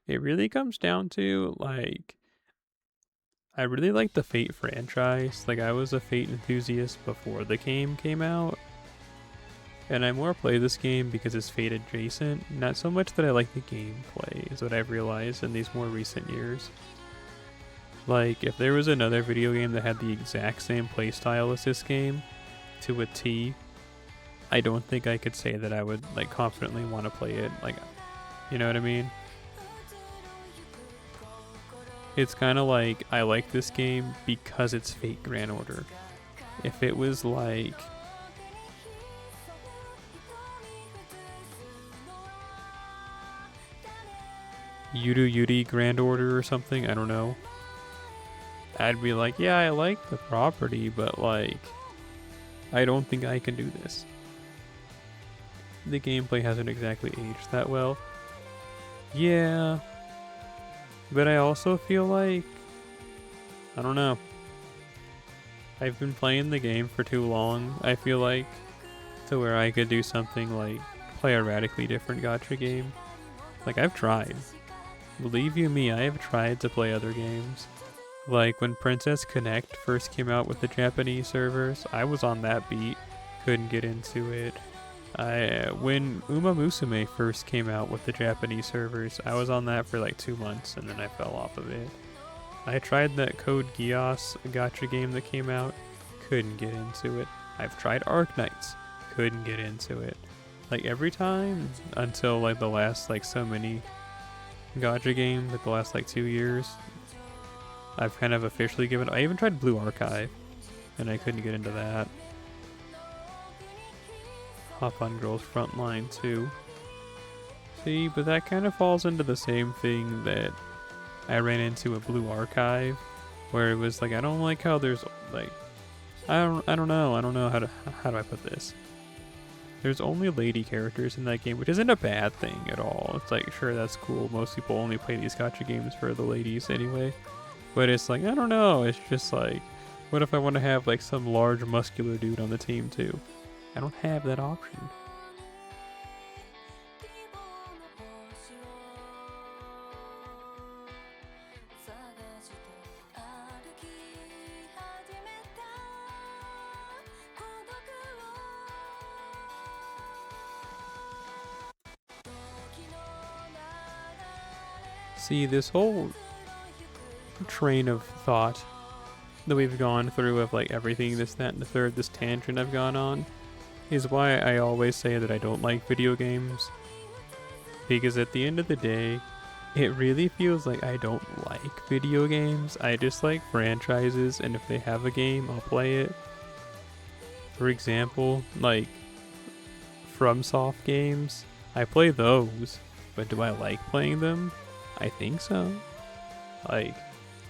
It really comes down to, like, I really like the Fate franchise. Like, I was a Fate enthusiast before the game came out. And I more play this game because it's Fate adjacent, not so much that I like the gameplay, is what I've realized in these more recent years. Like, if there was another video game that had the exact same playstyle as this game, to a T, I don't think I could say that I would, like, confidently want to play it. Like, you know what I mean? It's kind of like, I like this game because it's Fate Grand Order. If it was like... Yuri Grand Order or something, I don't know. I'd be like, yeah, I like the property, but like, I don't think I can do this. The gameplay hasn't exactly aged that well. Yeah. But I also feel like, I don't know. I've been playing the game for too long, I feel like, to where I could do something like play a radically different gacha game. Like, I've tried. Believe you me, I have tried to play other games. Like, when Princess Connect first came out with the Japanese servers, I was on that beat, couldn't get into it. When Uma Musume first came out with the Japanese servers, I was on that for like 2 months, and then I fell off of it. I tried that Code Geass gacha game that came out, couldn't get into it. I've tried Arknights, couldn't get into it. Like, every time, until like the last like so many gacha games, like the last like 2 years, I've kind of officially given. I even tried Blue Archive, and I couldn't get into that. Hop on Girls Frontline too. See, but that kind of falls into the same thing that I ran into at Blue Archive, where it was like, I don't like how there's like, I don't know how do I put this? There's only lady characters in that game, which isn't a bad thing at all. It's like, sure, that's cool. Most people only play these gacha games for the ladies anyway. But it's like, I don't know. It's just like, what if I want to have like some large muscular dude on the team too? I don't have that option. See, this whole train of thought that we've gone through of like everything, this, that, and the third, this tangent I've gone on, is why I always say that I don't like video games. Because at the end of the day, it really feels like I don't like video games. I just like franchises, and if they have a game, I'll play it. For example, like FromSoft games, I play those, but do I like playing them? I think so. Like,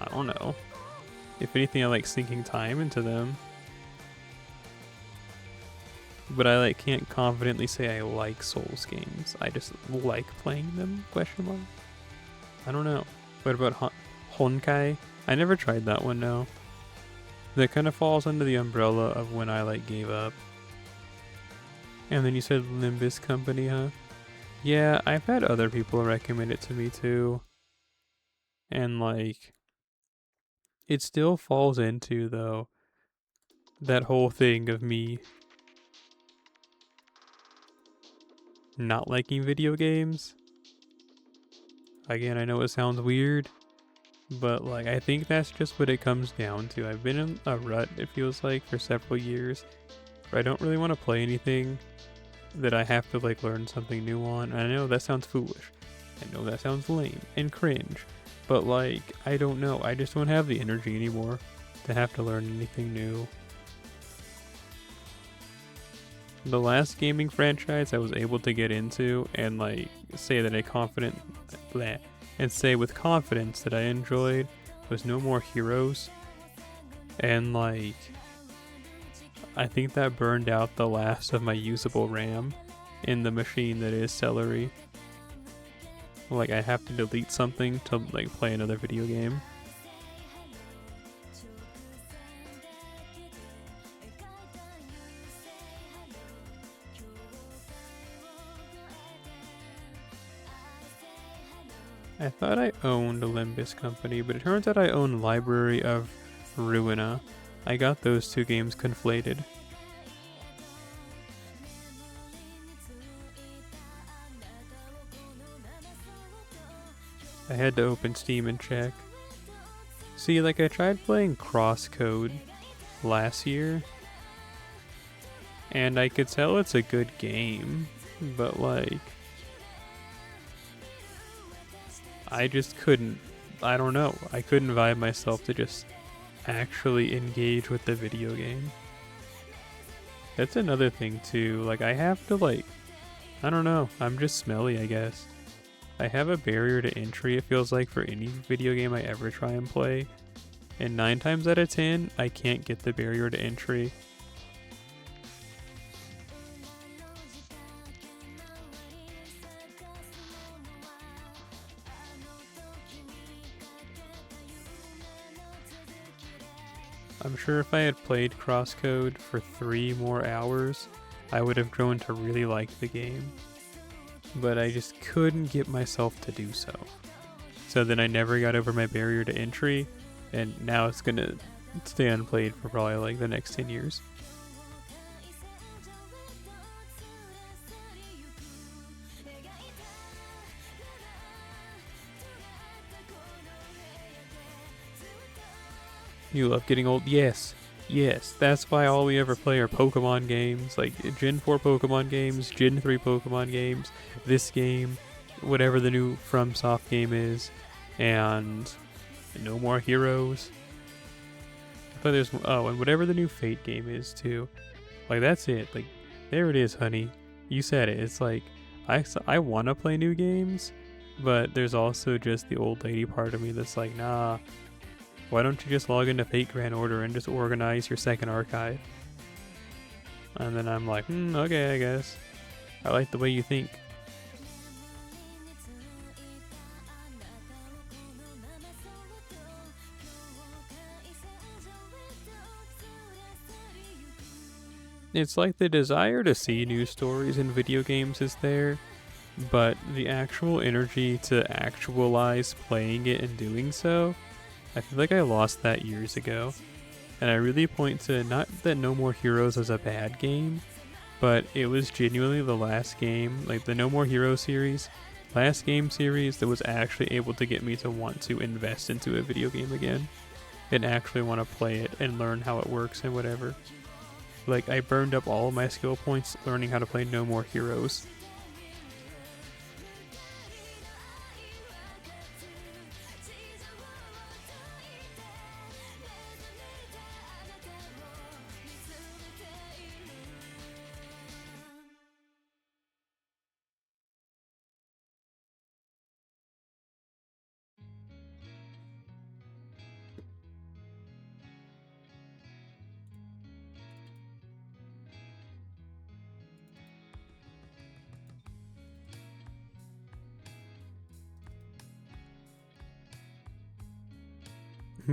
I don't know. If anything, I like sinking time into them. But I like can't confidently say I like Souls games. I just like playing them, question mark. I don't know. What about Honkai? I never tried that one, no. That kind of falls under the umbrella of when I like gave up. And then you said Limbus Company, huh? Yeah, I've had other people recommend it to me too. And like, it still falls into, though, that whole thing of me not liking video games. Again, I know it sounds weird, but like, I think that's just what it comes down to. I've been in a rut, it feels like, for several years, where I don't really want to play anything that I have to like learn something new on. And I know that sounds foolish. I know that sounds lame and cringe. But like, I don't know. I just don't have the energy anymore to have to learn anything new. The last gaming franchise I was able to get into and like say that and say with confidence that I enjoyed was No More Heroes. And like, I think that burned out the last of my usable RAM in the machine that is Celery. Like, I have to delete something to like play another video game. I thought I owned a Limbus Company, but it turns out I own Library of Ruina. I got those two games conflated. I had to open Steam and check. See, like I tried playing Crosscode last year, and I could tell it's a good game, but like I just couldn't, I don't know, I couldn't vibe myself to just actually engage with the video game. That's another thing too, like I have to like, I don't know, I'm just smelly I guess. I have a barrier to entry it feels like for any video game I ever try and play, and 9 times out of 10 I can't get the barrier to entry. I'm sure if I had played Crosscode for 3 more hours, I would have grown to really like the game. But I just couldn't get myself to do so. So then I never got over my barrier to entry, and now it's gonna stay unplayed for probably like the next 10 years. You love getting old? Yes. Yes, that's why all we ever play are Pokemon games, like Gen 4 Pokemon games, Gen 3 Pokemon games, this game, whatever the new FromSoft game is, and No More Heroes. But there's, oh, and whatever the new Fate game is too. Like that's it, like there it is, honey. You said it. It's like, I want to play new games, but there's also just the old lady part of me that's like, nah. Why don't you just log into Fate Grand Order and just organize your second archive? And then I'm like, okay, I guess. I like the way you think. It's like the desire to see new stories in video games is there, but the actual energy to actualize playing it and doing so, I feel like I lost that years ago. And I really point to, not that No More Heroes is a bad game, but it was genuinely the last game, like the No More Heroes series, last game series that was actually able to get me to want to invest into a video game again and actually want to play it and learn how it works and whatever. Like I burned up all of my skill points learning how to play No More Heroes.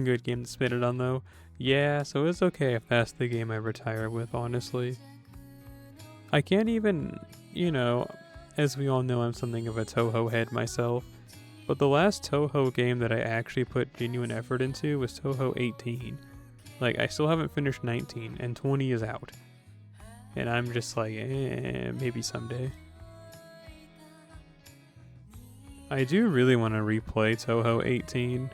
Good game to spin it on though. Yeah, so it's okay if that's the game I retire with, honestly. I can't even, you know, as we all know, I'm something of a Toho head myself, but the last Toho game that I actually put genuine effort into was Toho 18. Like, I still haven't finished 19, and 20 is out. And I'm just like, maybe someday. I do really want to replay Toho 18.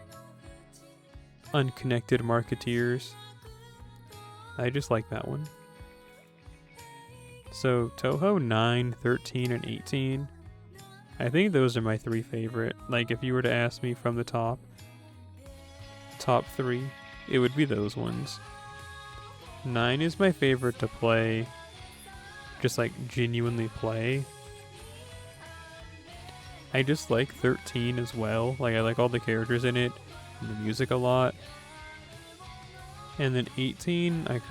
Unconnected Marketeers. I just like that one. So Toho 9, 13, and 18. I think those are my 3 favorite. Like if you were to ask me from the top 3, it would be those ones. 9 is my favorite to play. Just like genuinely play. I just like 13 as well. Like I like all the characters in it. The music a lot. And then 18, I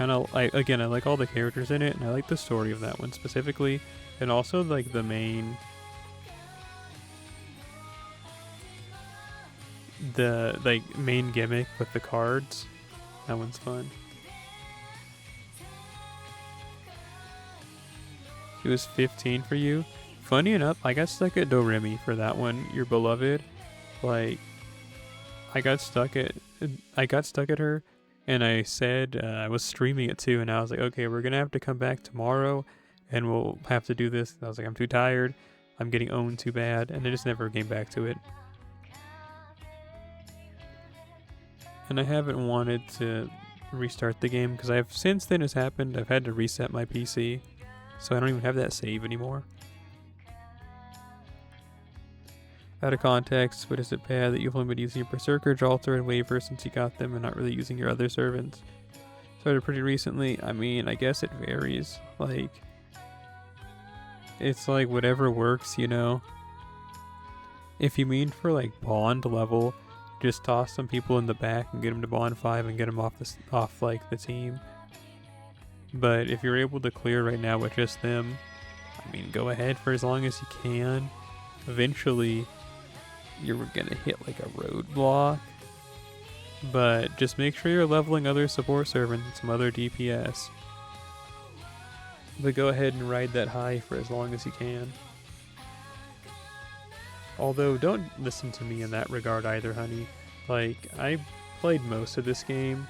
like all the characters in it, and I like the story of that one specifically, and also like the main gimmick with the cards. That one's fun. It was 15 for you. Funny enough, I got stuck at Doremi for that one, Your Beloved. Like I got stuck at her, and I said I was streaming it too, and I was like, okay, we're gonna have to come back tomorrow, and we'll have to do this. And I was like, I'm too tired, I'm getting owned too bad, and I just never came back to it. and I haven't wanted to restart the game because since then has happened, I've had to reset my PC, so I don't even have that save anymore. Out of context, but is it bad that you've only been using Berserker, Jalter, and Waver since you got them and not really using your other servants? Started pretty recently. I mean, I guess it varies. Like, it's like whatever works, you know? If you mean for like bond level, just toss some people in the back and get them to bond 5 and get them off like the team. But if you're able to clear right now with just them, I mean, go ahead for as long as you can. Eventually, you're gonna hit like a roadblock. But just make sure you're leveling other support servants and some other DPS. But go ahead and ride that high for as long as you can. Although, don't listen to me in that regard either, honey. Like, I played most of this game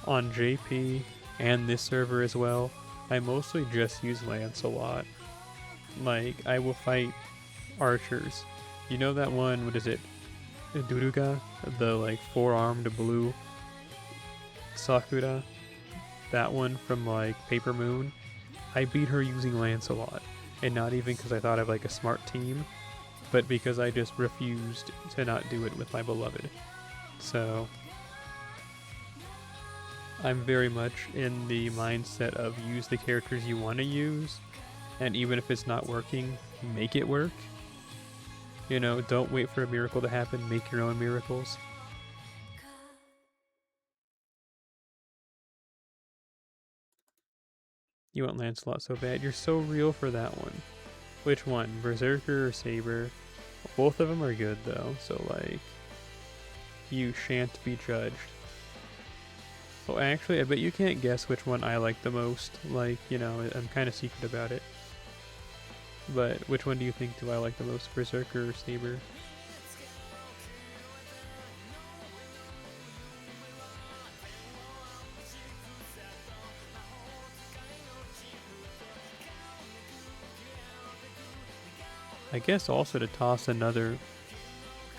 on JP and this server as well. I mostly just use Lance a lot. Like, I will fight archers. You know that one, what is it? Duruga? The, like, 4-armed blue Sakura? That one from, like, Paper Moon? I beat her using Lance a lot. And not even because I thought I had, like, a smart team, but because I just refused to not do it with my beloved. So, I'm very much in the mindset of use the characters you want to use, and even if it's not working, make it work. You know, don't wait for a miracle to happen, make your own miracles. You want Lancelot so bad. You're so real for that one. Which one? Berserker or Saber? Both of them are good though, so like, you shan't be judged. Oh, actually, I bet you can't guess which one I like the most. Like, you know, I'm kind of secret about it. But which one do you think do I like the most, Berserker or Saber? I guess also to toss another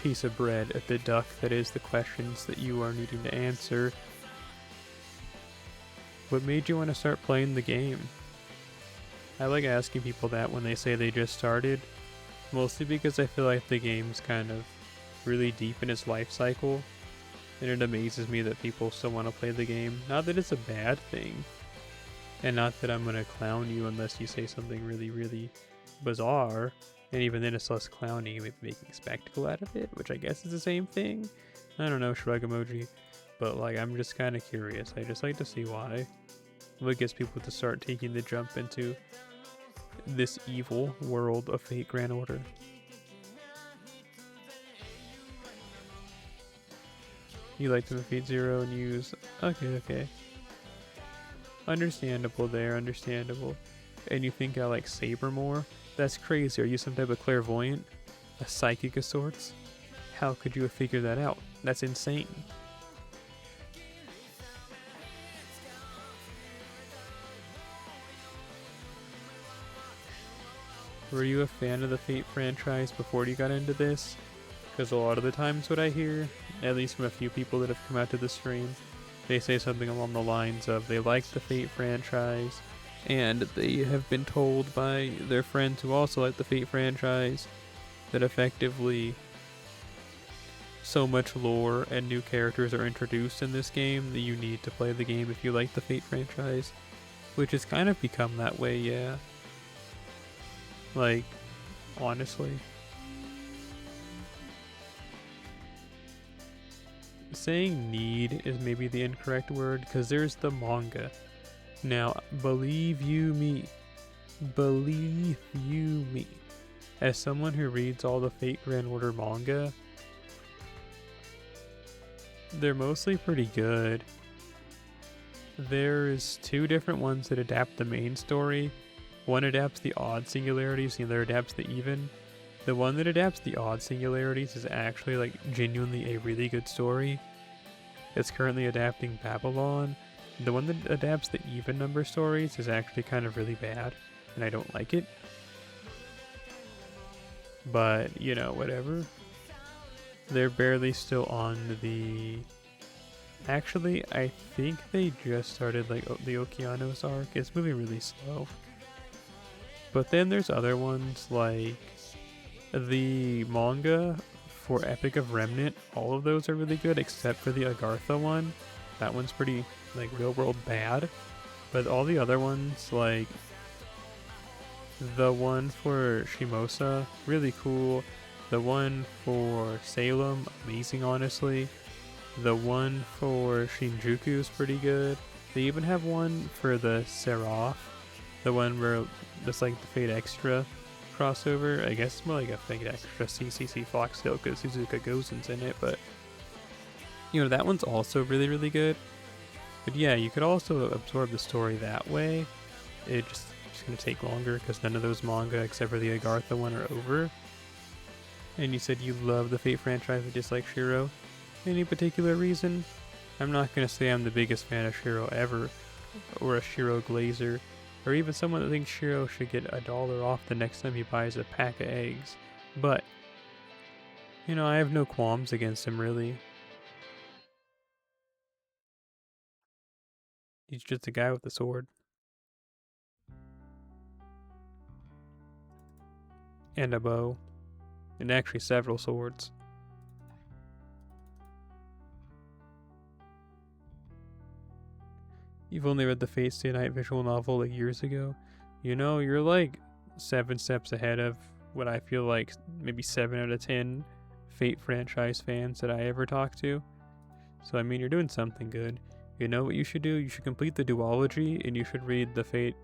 piece of bread at the duck that is the questions that you are needing to answer. What made you want to start playing the game? I like asking people that when they say they just started, mostly because I feel like the game's kind of really deep in its life cycle, and it amazes me that people still want to play the game. Not that it's a bad thing, and not that I'm going to clown you unless you say something really, really bizarre. And even then it's less clowny, maybe making a spectacle out of it, which I guess is the same thing. I don't know, shrug emoji. But like, I'm just kind of curious. I just like to see why. What gets people to start taking the jump into this evil world of Fate Grand Order. You like to defeat Zero and use... Okay. Understandable there, understandable. And you think I like Saber more? That's crazy. Are you some type of clairvoyant? A psychic of sorts? How could you have figured that out? That's insane. Were you a fan of the Fate franchise before you got into this? Because a lot of the times what I hear, at least from a few people that have come out to the stream, they say something along the lines of they like the Fate franchise, and they have been told by their friends who also like the Fate franchise that effectively so much lore and new characters are introduced in this game that you need to play the game if you like the Fate franchise. Which has kind of become that way, yeah. Like, honestly. Saying need is maybe the incorrect word, because there's the manga. Now, believe you me, as someone who reads all the Fate Grand Order manga, they're mostly pretty good. There's two different ones that adapt the main story. One adapts the odd singularities, the other adapts the even. The one that adapts the odd singularities is actually like genuinely a really good story. It's currently adapting Babylon. The one that adapts the even number stories is actually kind of really bad, and I don't like it. But, you know, whatever. They're barely still on the Actually, I think they just started like the Okeanos arc. It's moving really slow. But then there's other ones like the manga for Epic of Remnant. All of those are really good except for the Agartha one. That one's pretty like real world bad. But all the other ones, like the one for Shimosa, really cool. The one for Salem, amazing honestly. The one for Shinjuku is pretty good. They even have one for the Seraph, the one where it's like the Fate Extra crossover. I guess it's more like a Fate Extra CCC Foxtail because Suzuka Gozen's in it, but that one's also really, really good. But yeah, you could also absorb the story that way. It's just gonna take longer because none of those manga except for the Agartha one are over. And you said you love the Fate franchise but dislike Shiro. Any particular reason? I'm not gonna say I'm the biggest fan of Shiro ever, or a Shiro glazer, or even someone that thinks Shiro should get $1 off the next time he buys a pack of eggs. But, I have no qualms against him really. He's just a guy with a sword. And a bow. And actually several swords. You've only read the Fate Stay Night visual novel like years ago. You're like 7 steps ahead of what I feel like maybe 7 out of 10 Fate franchise fans that I ever talk to. So you're doing something good. You know what you should do? You should complete the duology and you should read the Fate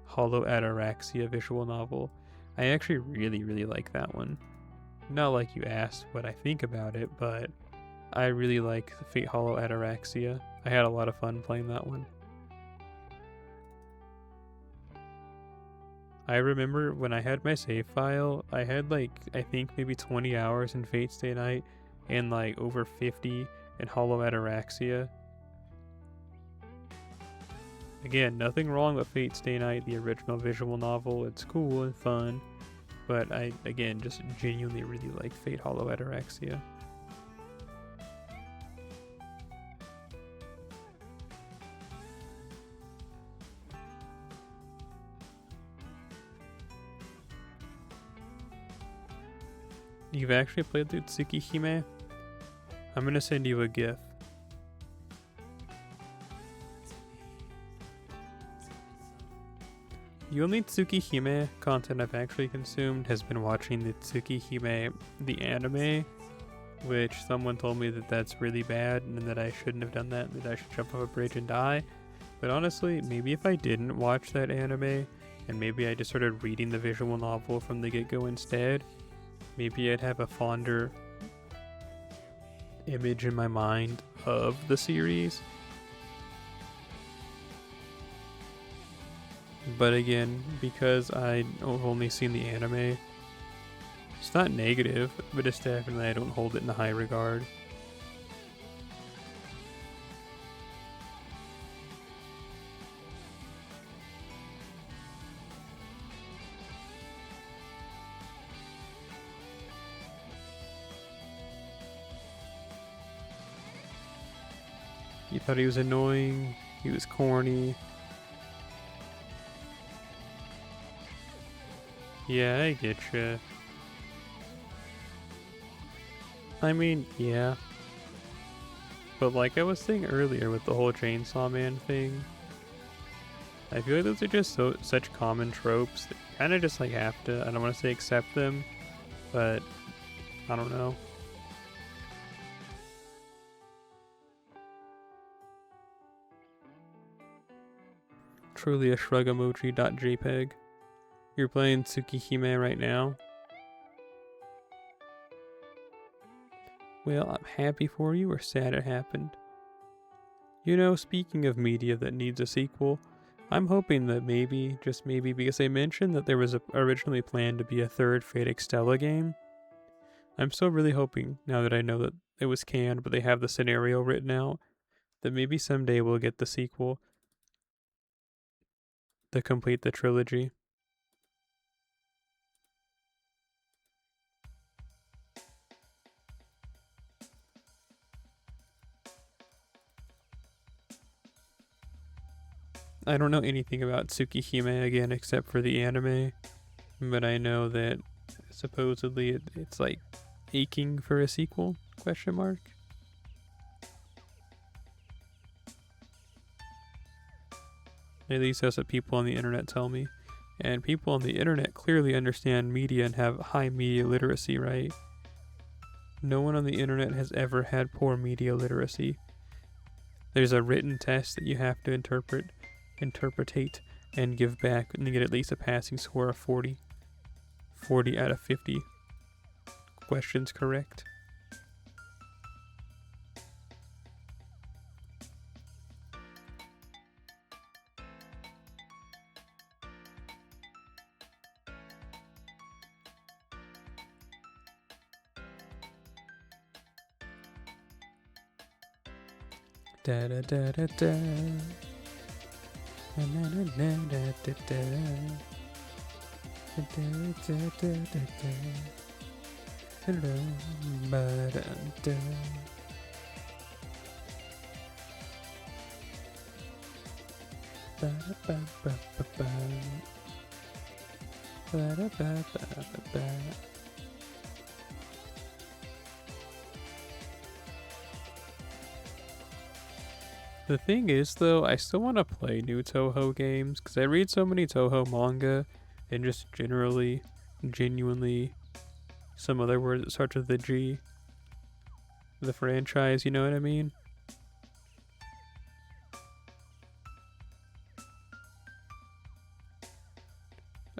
Hollow Ataraxia visual novel. I actually really, really like that one. Not like you asked what I think about it, but I really like Fate Hollow Ataraxia. I had a lot of fun playing that one. I remember when I had my save file, I had I think maybe 20 hours in Fate Stay Night and over 50 in Hollow Ataraxia. Again, nothing wrong with Fate Stay Night, the original visual novel. It's cool and fun, but I, again, just genuinely really like Fate Hollow Ataraxia. You've actually played through Tsukihime? I'm gonna send you a GIF. The only Tsukihime content I've actually consumed has been watching the Tsukihime, the anime, which someone told me that that's really bad and that I shouldn't have done that, that I should jump off a bridge and die. But honestly, maybe if I didn't watch that anime, and maybe I just started reading the visual novel from the get-go instead, maybe I'd have a fonder image in my mind of the series. But again, because I've only seen the anime, it's not negative, but it's definitely I don't hold it in high regard. You thought he was annoying, he was corny. Yeah, I get you. Yeah. But like I was saying earlier with the whole Chainsaw Man thing, I feel like those are just such common tropes that you kind of just have to, I don't want to say accept them, but I don't know. Truly a shrug emoji.jpg. You're playing Tsukihime right now? Well, I'm happy for you or sad it happened. Speaking of media that needs a sequel, I'm hoping that maybe, just maybe, because they mentioned that there was originally planned to be a third Fate Extella game. I'm still really hoping, now that I know that it was canned but they have the scenario written out, that maybe someday we'll get the sequel to complete the trilogy. I don't know anything about Tsukihime again except for the anime, but I know that supposedly it's like aching for a sequel? Question mark. At least that's what people on the internet tell me. And people on the internet clearly understand media and have high media literacy, right? No one on the internet has ever had poor media literacy. There's a written test that you have to interpretate, and give back, and you get at least a passing score of 40. 40 out of 50 questions correct. Da da da da da. Na na na na da da da. Da da da da da da. Hello, ba da da. Ba da ba ba ba ba. Ba da ba ba ba ba. The thing is, though, I still want to play new Toho games, because I read so many Toho manga, and just genuinely, some other words that start with the G. The franchise, you know what I mean?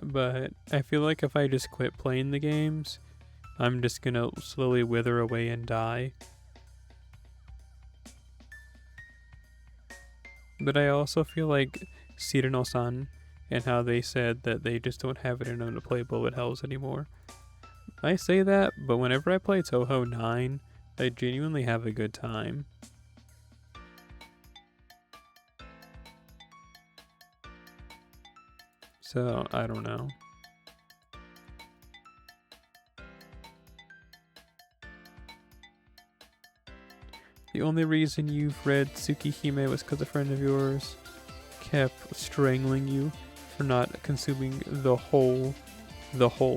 But I feel like if I just quit playing the games, I'm just gonna slowly wither away and die. But I also feel like Cyrano-san and how they said that they just don't have it in them to play bullet hells anymore. I say that, but whenever I play Toho 9, I genuinely have a good time. So, I don't know. The only reason you've read Tsukihime was because a friend of yours kept strangling you for not consuming the whole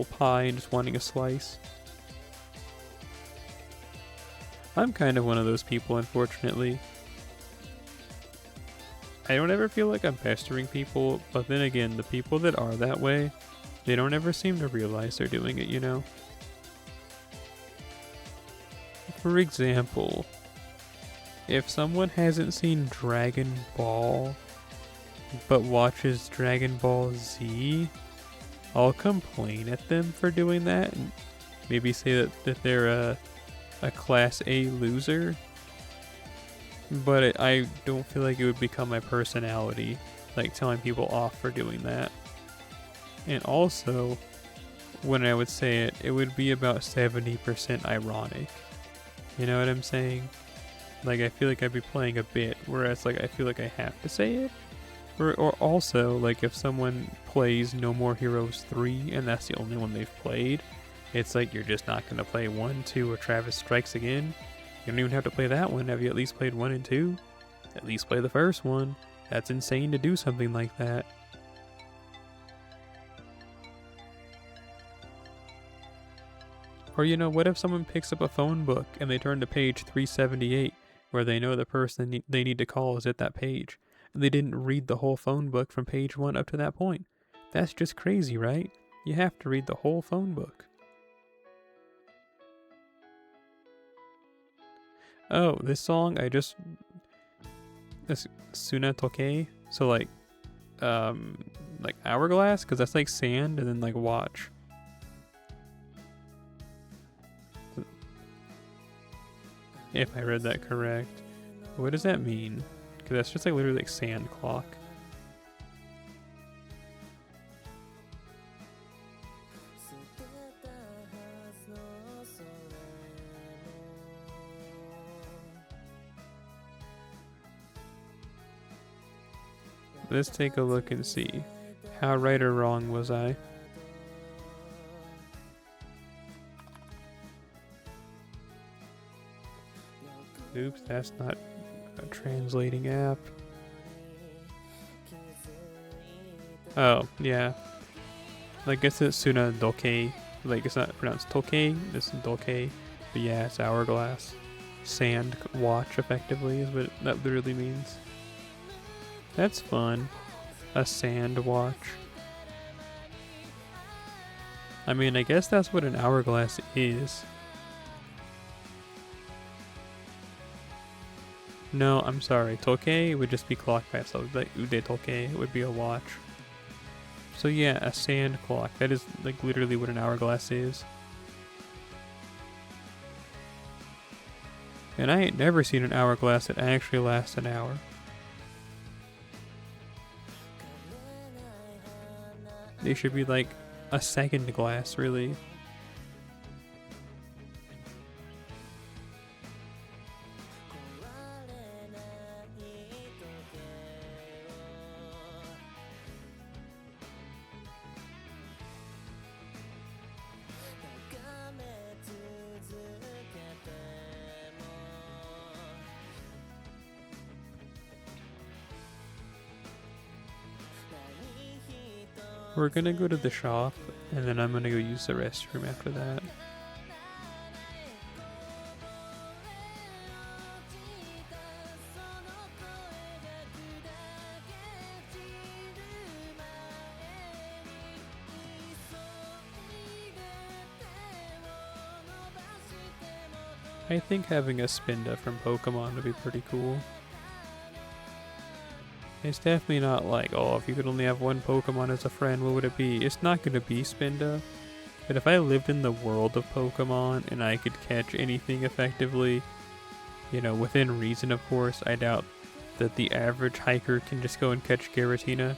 pie and just wanting a slice. I'm kind of one of those people, unfortunately. I don't ever feel like I'm pestering people, but then again, the people that are that way, they don't ever seem to realize they're doing it, you know? For example, if someone hasn't seen Dragon Ball, but watches Dragon Ball Z, I'll complain at them for doing that, and maybe say that they're a Class A loser. But I don't feel like it would become my personality, like telling people off for doing that. And also, when I would say it, it would be about 70% ironic. You know what I'm saying? Like, I feel like I'd be playing a bit, whereas, like, I feel like I have to say it. Or also, like, if someone plays No More Heroes 3, and that's the only one they've played, it's like, you're just not going to play 1, 2, or Travis Strikes Again. You don't even have to play that one. Have you at least played 1 and 2? At least play the first one. That's insane to do something like that. Or, you know, what if someone picks up a phone book and they turn to page 378, where they know the person they need to call is at that page, and they didn't read the whole phone book from page 1 up to that point? That's just crazy, right? You have to read the whole phone book. Oh, this song, this Suna Toke, so like hourglass, because that's like sand, and then like watch. If I read that correct. What does that mean? Because that's just like literally like sand clock. Let's take a look and see. How right or wrong was I? Oops, that's not a translating app. Oh, yeah. I guess it's Suna Doke. Like, it's not pronounced Toke, this is Doke. But yeah, it's hourglass. Sand watch, effectively, is what that literally means. That's fun. A sand watch. I mean, I guess that's what an hourglass is. No, I'm sorry. Toke would just be clock by itself. Like Ude Toke would be a watch. So yeah, a sand clock. That is like literally what an hourglass is. And I ain't never seen an hourglass that actually lasts an hour. They should be like a second glass, really. We're gonna go to the shop, and then I'm gonna go use the restroom after that. I think having a Spinda from Pokemon would be pretty cool. It's definitely not like, oh, if you could only have one Pokemon as a friend, what would it be? It's not going to be Spinda. But if I lived in the world of Pokemon and I could catch anything effectively, you know, within reason, of course, I doubt that the average hiker can just go and catch Giratina.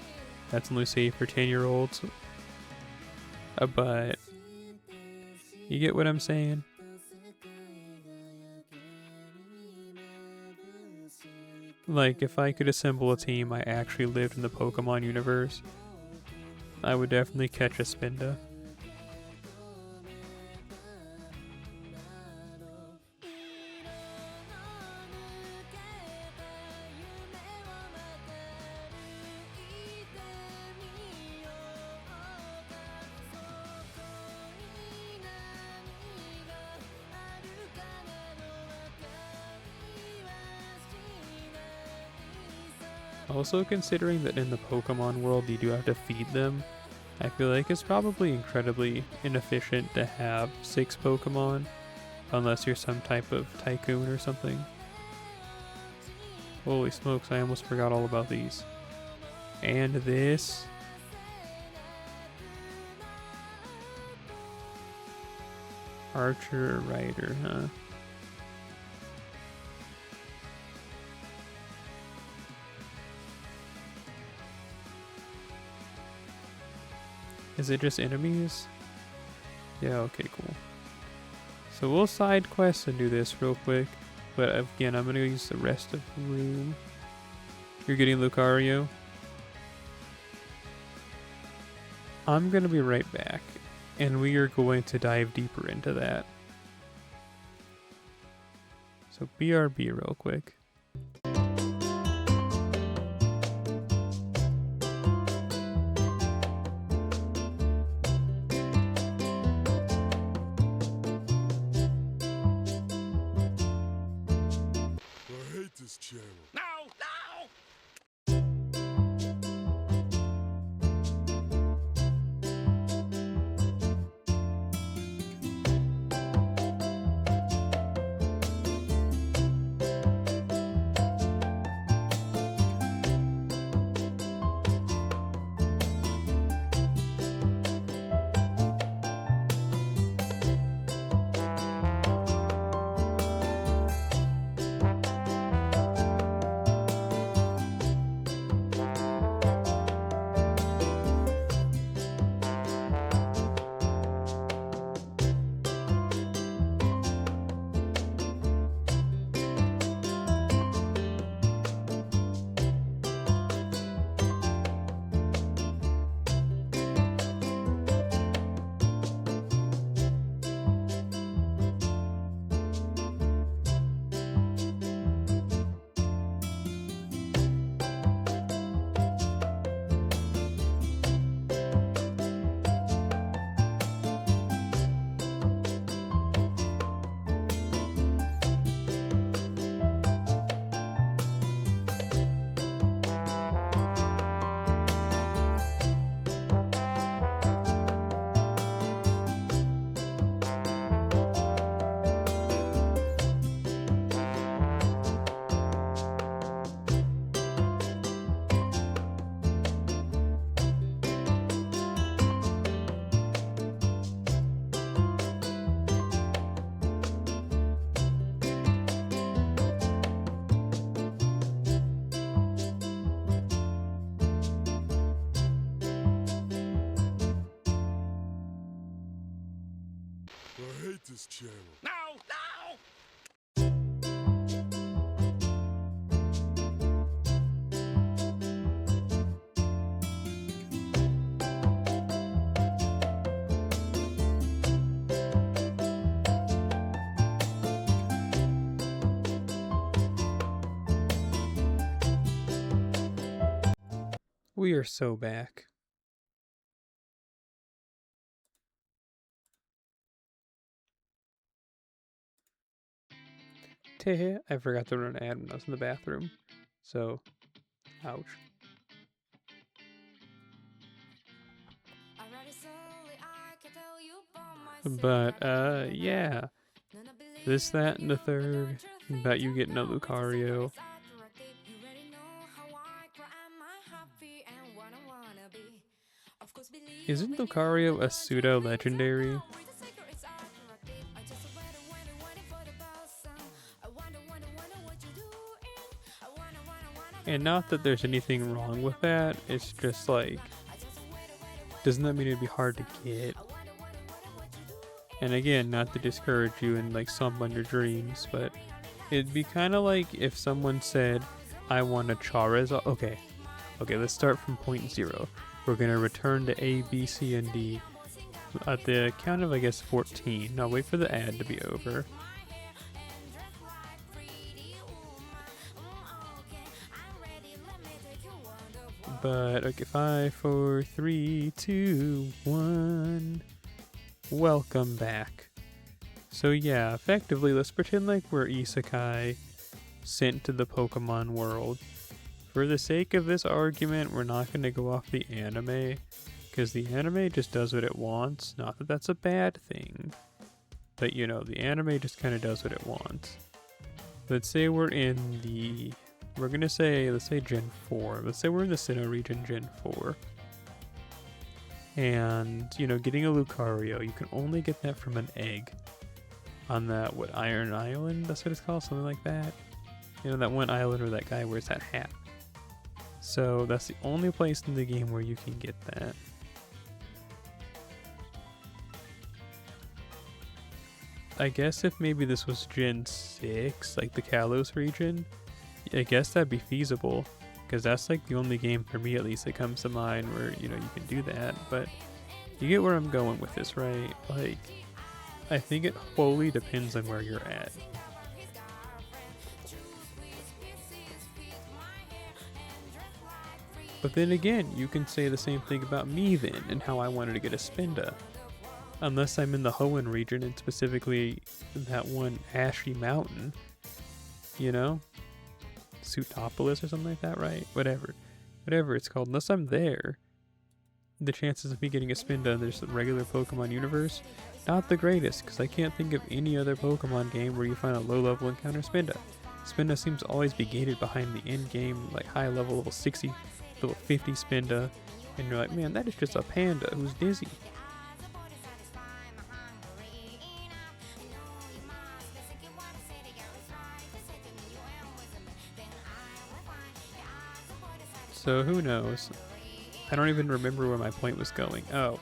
That's only safe for 10-year-olds. But you get what I'm saying? Like, if I could assemble a team I actually lived in the Pokemon universe, I would definitely catch a Spinda. Also, considering that in the Pokemon world you do have to feed them, I feel like it's probably incredibly inefficient to have 6 Pokemon, unless you're some type of tycoon or something. Holy smokes, I almost forgot all about these. And this. Archer Rider, huh? Is it just enemies? Yeah, okay, cool. So we'll side quest and do this real quick. But again, I'm gonna use the rest of the room. You're getting Lucario. I'm gonna be right back. And we are going to dive deeper into that. So BRB real quick. this channel. No! No! We are so back. Teh, I forgot to run an ad when I was in the bathroom. So, ouch. But, yeah. This, that, and the third. About you getting a Lucario. Isn't Lucario a pseudo-legendary? And not that there's anything wrong with that, it's just like, doesn't that mean it'd be hard to get? And again, not to discourage you and like summon your dreams, but it'd be kind of like if someone said, I want a Charizard. Okay, let's start from point zero. We're gonna return to A, B, C, and D at the count of, I guess, 14. I'll wait for the ad to be over. But, okay, 5, 4, 3, 2, 1. Welcome back. So yeah, effectively, let's pretend like we're isekai sent to the Pokemon world. For the sake of this argument, we're not going to go off the anime, because the anime just does what it wants. Not that that's a bad thing, but you know, the anime just kind of does what it wants. Let's say we're in the... let's say Gen 4. Let's say we're in the Sinnoh region, Gen 4. And, you know, getting a Lucario, you can only get that from an egg. On that, Iron Island? That's what it's called? Something like that? You know, that one island where that guy wears that hat. So, that's the only place in the game where you can get that. I guess if maybe this was Gen 6, like the Kalos region, I guess that'd be feasible, because that's like the only game for me at least that comes to mind where, you know, you can do that. But you get where I'm going with this, right? Like, I think it wholly depends on where you're at. But then again, you can say the same thing about me then, and how I wanted to get a Spinda. Unless I'm in the Hoenn region, and specifically that one Ashy Mountain, you know? Sutopolis or something like that, right? Whatever it's called. Unless I'm there, the chances of me getting a Spinda in this regular Pokemon universe, not the greatest, because I can't think of any other Pokemon game where you find a low-level encounter Spinda. Spinda seems to always be gated behind the end game, like level 60, level 50 Spinda, and you're like, man, that is just a panda who's dizzy. So who knows? I don't even remember where my point was going. Oh,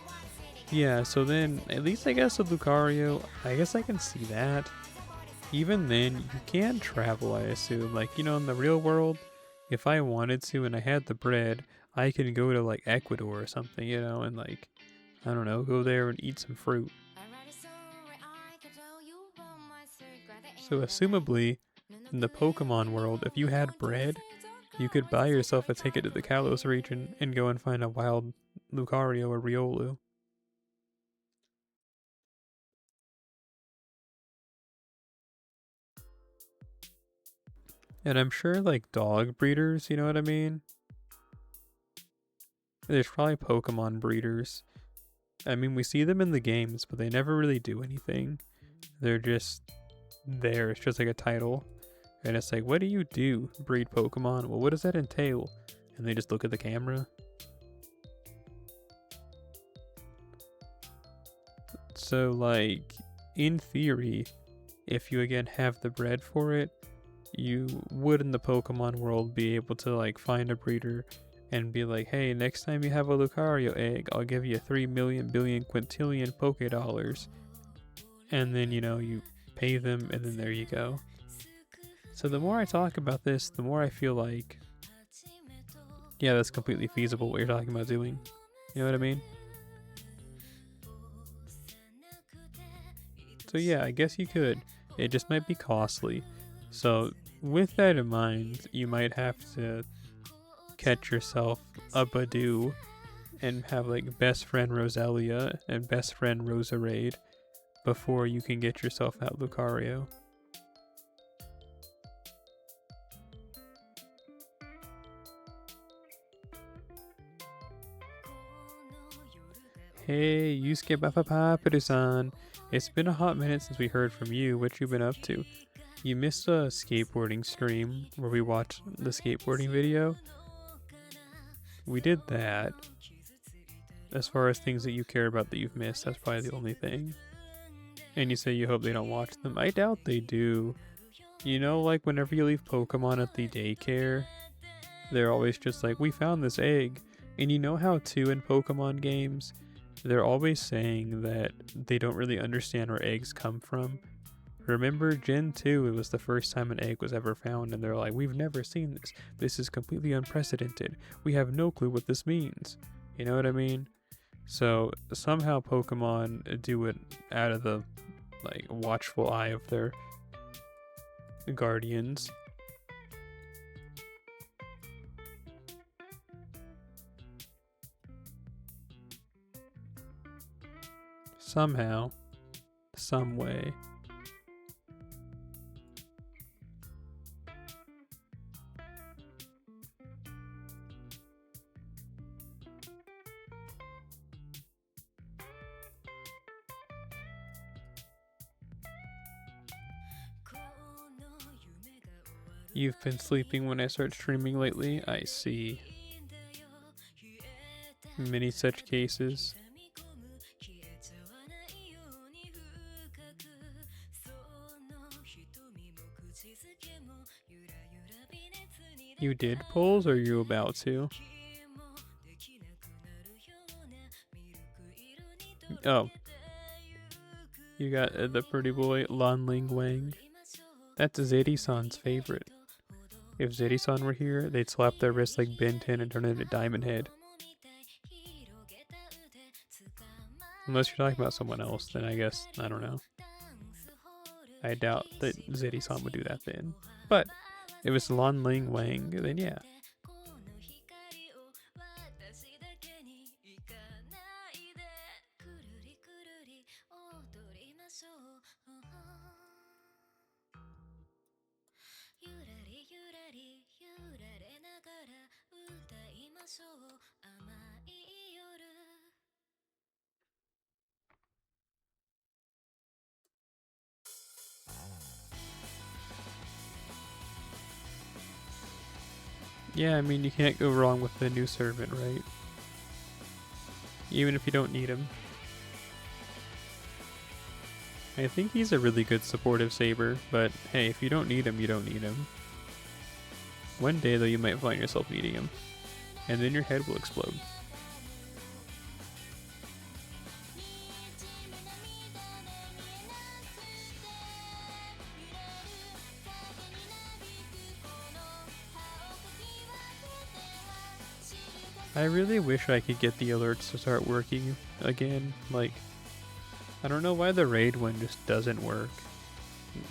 yeah, so then, at least I guess with Lucario, I guess I can see that. Even then, you can travel, I assume. Like, you know, in the real world, if I wanted to and I had the bread, I can go to, like, Ecuador or something, you know, and, like, I don't know, go there and eat some fruit. So, assumably, in the Pokemon world, if you had bread, you could buy yourself a ticket to the Kalos region and go and find a wild Lucario or Riolu. And I'm sure, like, dog breeders, you know what I mean? There's probably Pokemon breeders. I mean, we see them in the games, but they never really do anything. They're just there. It's just like a title. And it's like, what do you do? Breed Pokemon? Well, what does that entail? And they just look at the camera. So, like, in theory, if you again have the bread for it, you would in the Pokemon world be able to like find a breeder and be like, hey, next time you have a Lucario egg, I'll give you 3 million billion quintillion Poké Dollars. and then, you know, you pay them, and then there you go. So the more I talk about this, the more I feel like, yeah, that's completely feasible what you're talking about doing. You know what I mean? So yeah, I guess you could. It just might be costly. So with that in mind, you might have to catch yourself a Badoo and have like best friend Roselia and best friend Roserade before you can get yourself out Lucario. Hey, Yusuke Bafapapuru-san. It's been a hot minute since we heard from you. What you been up to? You missed a skateboarding stream where we watched the skateboarding video. We did that. As far as things that you care about that you've missed, that's probably the only thing. And you say you hope they don't watch them. I doubt they do. You know, like whenever you leave Pokemon at the daycare, they're always just like, we found this egg. And you know how too in Pokemon games, they're always saying that they don't really understand where eggs come from. Remember Gen 2, it was the first time an egg was ever found, and they're like, we've never seen this. This is completely unprecedented. We have no clue what this means. You know what I mean? So somehow Pokemon do it out of the like watchful eye of their guardians. Somehow, some way. You've been sleeping when I start streaming lately? I see. Many such cases. You did polls, or are you about to? Oh. You got the pretty boy, Lan Ling Wang. That's Zeddy-san's favorite. If Zeddy-san were here, they'd slap their wrist like Ben 10 and turn it into Diamond Head. Unless you're talking about someone else, then I guess, I don't know. I doubt that Zeddy-san would do that then. But if it's Lan Ling Wang, then yeah. Yeah, I mean, you can't go wrong with the new servant, right? Even if you don't need him. I think he's a really good supportive saber, but hey, if you don't need him, you don't need him. One day, though, you might find yourself needing him, and then your head will explode. I really wish I could get the alerts to start working again. Like, I don't know why the raid one just doesn't work.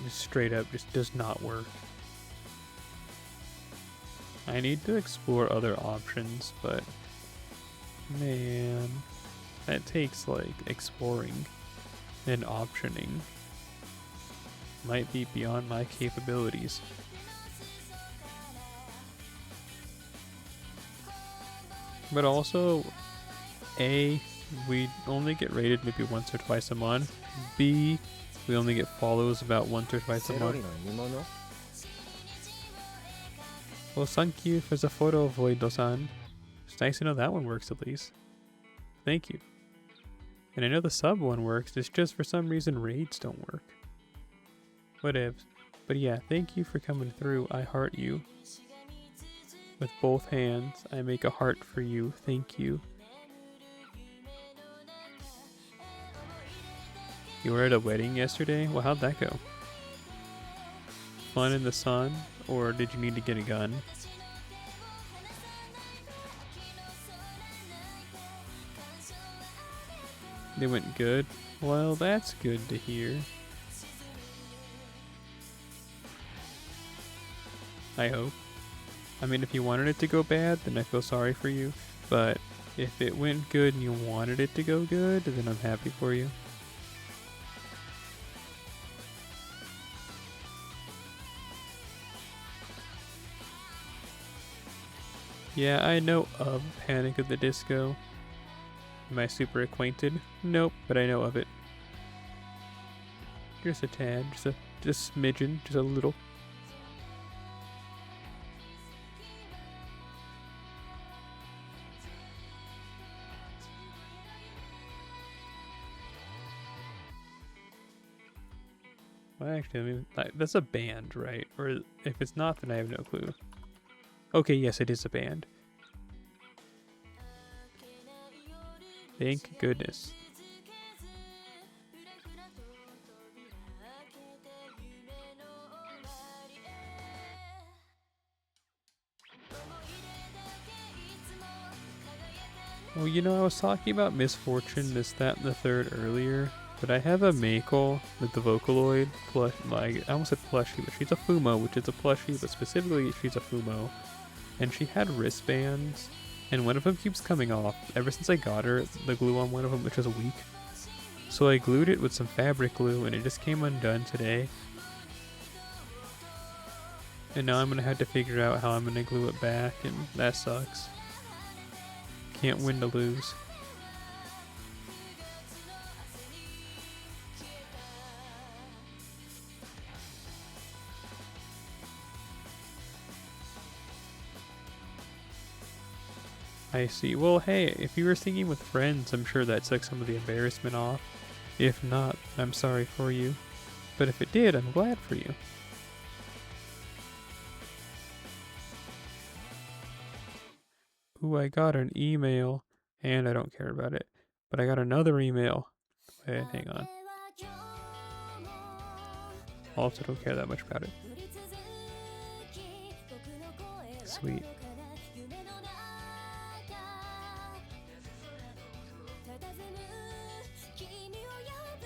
Just straight up just does not work. I need to explore other options, but man, that takes like exploring and optioning. Might be beyond my capabilities. But also, A, we only get rated maybe once or twice a month. B, we only get follows about once or twice a month. Well, thank you for the photo, Voido-san. It's nice to know that one works at least. Thank you. And I know the sub one works, it's just for some reason raids don't work. Whatevs. But yeah, thank you for coming through. I heart you. With both hands, I make a heart for you. Thank you. You were at a wedding yesterday? Well, how'd that go? Fun in the sun? Or did you need to get a gun? They went good? Well, that's good to hear. I hope. I mean, if you wanted it to go bad, then I feel sorry for you. But if it went good and you wanted it to go good, then I'm happy for you. Yeah, I know of Panic at the Disco. Am I super acquainted? Nope, but I know of it. Just a tad, just a smidgen, just a little. Well, actually, I mean, that's a band, right? Or if it's not, then I have no clue. Okay, yes, it is a band. Thank goodness. Well, you know, I was talking about Misfortune, this, that, and the third earlier, but I have a Mako with the Vocaloid plush. Like, I almost said plushie, but she's a Fumo, which is a plushie, but specifically she's a Fumo. And she had wristbands, and one of them keeps coming off. Ever since I got her, the glue on one of them, which was weak. So I glued it with some fabric glue, and it just came undone today. And now I'm gonna have to figure out how I'm gonna glue it back, and that sucks. Can't win to lose. I see. Well, hey, if you were singing with friends, I'm sure that took some of the embarrassment off. If not, I'm sorry for you. But if it did, I'm glad for you. Ooh, I got an email, and I don't care about it. But I got another email. Wait, hang on. Also don't care that much about it. Sweet.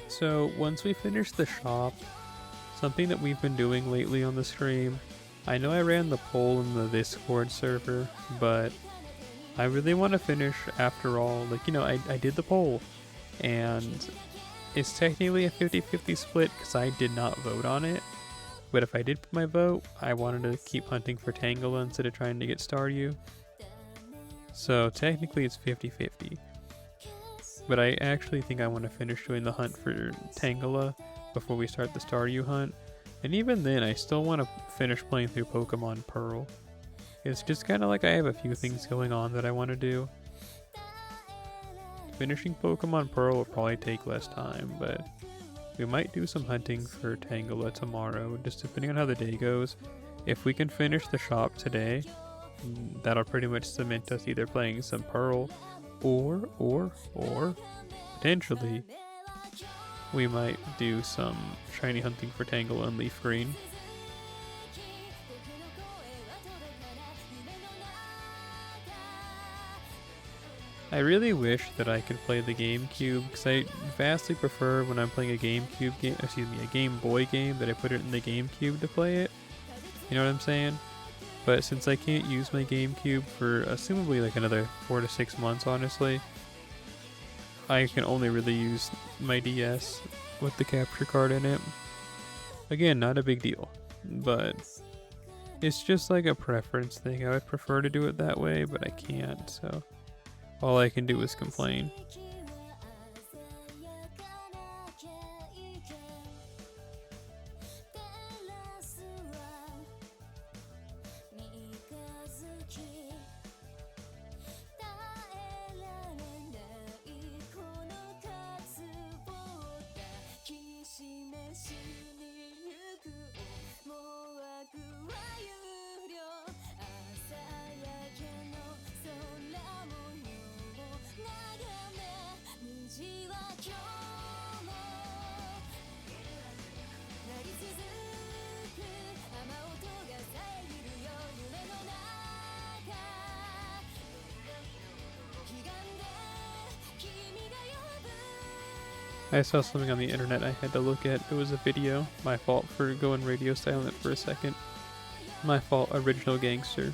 So once we finish the shop, something that we've been doing lately on the stream, I know I ran the poll in the Discord server, but I really want to finish after all. Like, you know, I did the poll, and it's technically a 50-50 split because I did not vote on it. But if I did put my vote, I wanted to keep hunting for Tangela instead of trying to get Staryu. So technically it's 50-50. But I actually think I want to finish doing the hunt for Tangela before we start the Staryu hunt. And even then, I still want to finish playing through Pokemon Pearl. It's just kind of like I have a few things going on that I want to do. Finishing Pokemon Pearl will probably take less time, but we might do some hunting for Tangela tomorrow, just depending on how the day goes. If we can finish the shop today, that'll pretty much cement us either playing some Pearl or potentially we might do some shiny hunting for Tangela and Leaf Green. I really wish that I could play the GameCube, because I vastly prefer when I'm playing a GameCube game, a Game Boy game, that I put it in the GameCube to play it. You know what I'm saying? But since I can't use my GameCube for assumably like another 4 to 6 months, honestly, I can only really use my DS with the capture card in it. Again, not a big deal, but it's just like a preference thing. I would prefer to do it that way, but I can't, so all I can do is complain. I saw something on the internet I had to look at. It was a video. My fault for going radio silent for a second. My fault, original gangster.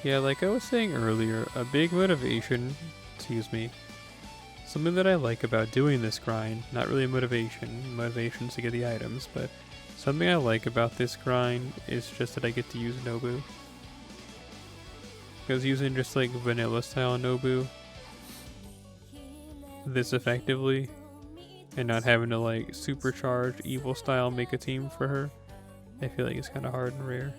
Yeah, like I was saying earlier, a big motivation, something that I like about doing this grind, not really motivation's to get the items, but something I like about this grind is just that I get to use Nobu. Because using just like vanilla style Nobu this effectively, and not having to like supercharge evil style make a team for her, I feel like it's kind of hard and rare.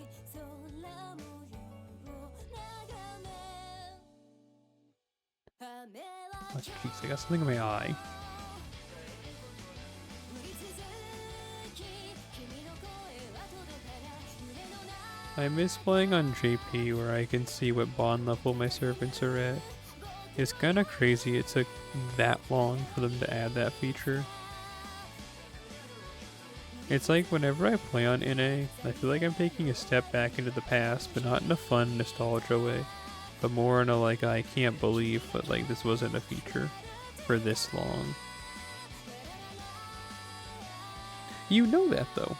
Oh jeez, I got something in my eye. I miss playing on JP where I can see what bond level my servants are at. It's kinda crazy it took that long for them to add that feature. It's like whenever I play on NA, I feel like I'm taking a step back into the past, but not in a fun nostalgia way, but more in a like I can't believe that like this wasn't a feature for this long. You know that though.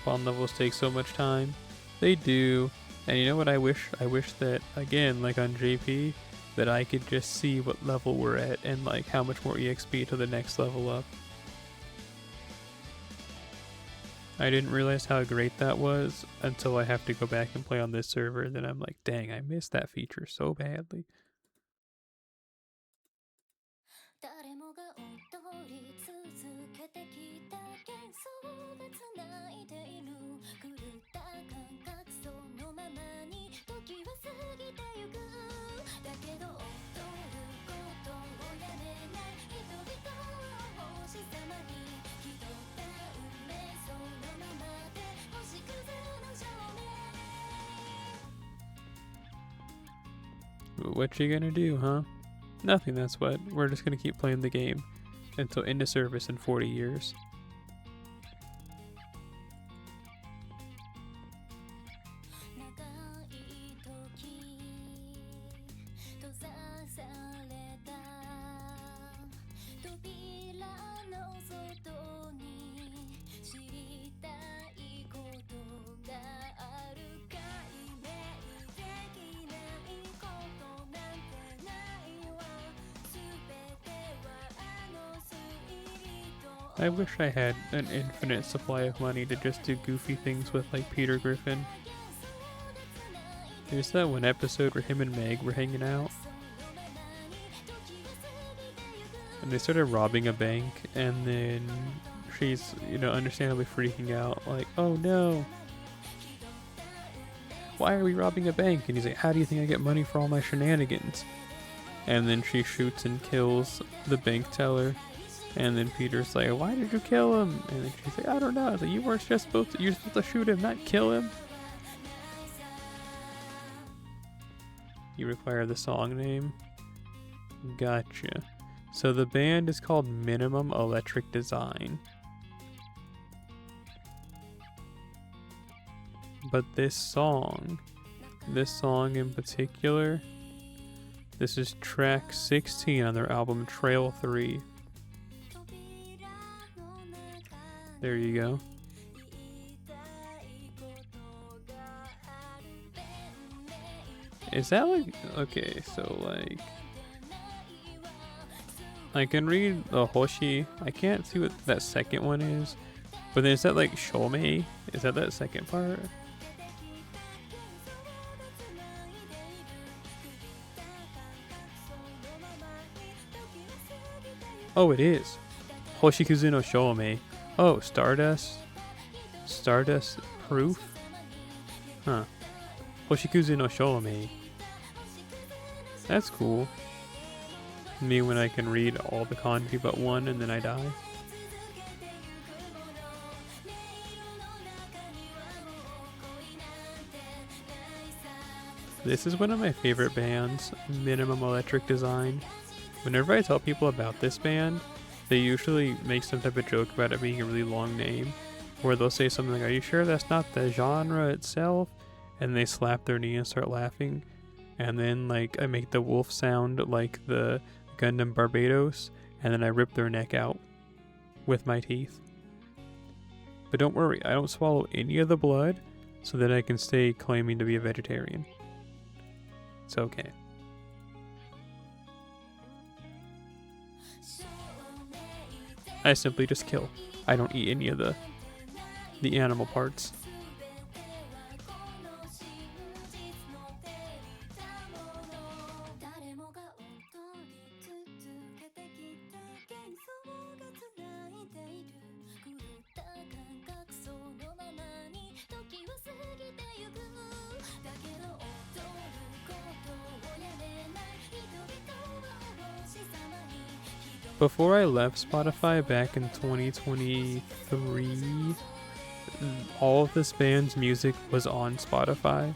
Bond levels take so much time. They do. And you know what I wish? I wish that, again, like on JP, that I could just see what level we're at and like how much more EXP to the next level up. I didn't realize how great that was until I have to go back and play on this server, and then I'm like, dang, I missed that feature so badly. What you gonna do, huh? Nothing, that's what. We're just gonna keep playing the game until into service in 40 years. I wish I had an infinite supply of money to just do goofy things with like Peter Griffin. There's that one episode where him and Meg were hanging out. And they started robbing a bank, and then she's, understandably freaking out, like, oh no. Why are we robbing a bank? And he's like, how do you think I get money for all my shenanigans? And then she shoots and kills the bank teller. And then Peter's like, why did you kill him? And then she's like, I don't know. Like, you're supposed to shoot him, not kill him. You require the song name? Gotcha. So the band is called Minimum Electric Design. But this song in particular, this is track 16 on their album Trail 3. There you go. Is that like, okay, so like, I can read the Hoshi. I can't see what that second one is. But then is that like Shomei? Is that second part? Oh, it is. Hoshikuzu no Shomei. Oh, Stardust? Stardust Proof? Huh. Hoshikuzu no Shomei. That's cool. Me when I can read all the kanji but one and then I die. This is one of my favorite bands, Minimum Electric Design. Whenever I tell people about this band, they usually make some type of joke about it being a really long name, where they'll say something like, "Are you sure that's not the genre itself?" And they slap their knee and start laughing. And then like I make the wolf sound like the Gundam Barbados, and then I rip their neck out with my teeth. But don't worry, I don't swallow any of the blood so that I can stay claiming to be a vegetarian. It's okay. I simply just kill. I don't eat any of the animal parts. Before I left Spotify back in 2023, all of this band's music was on Spotify.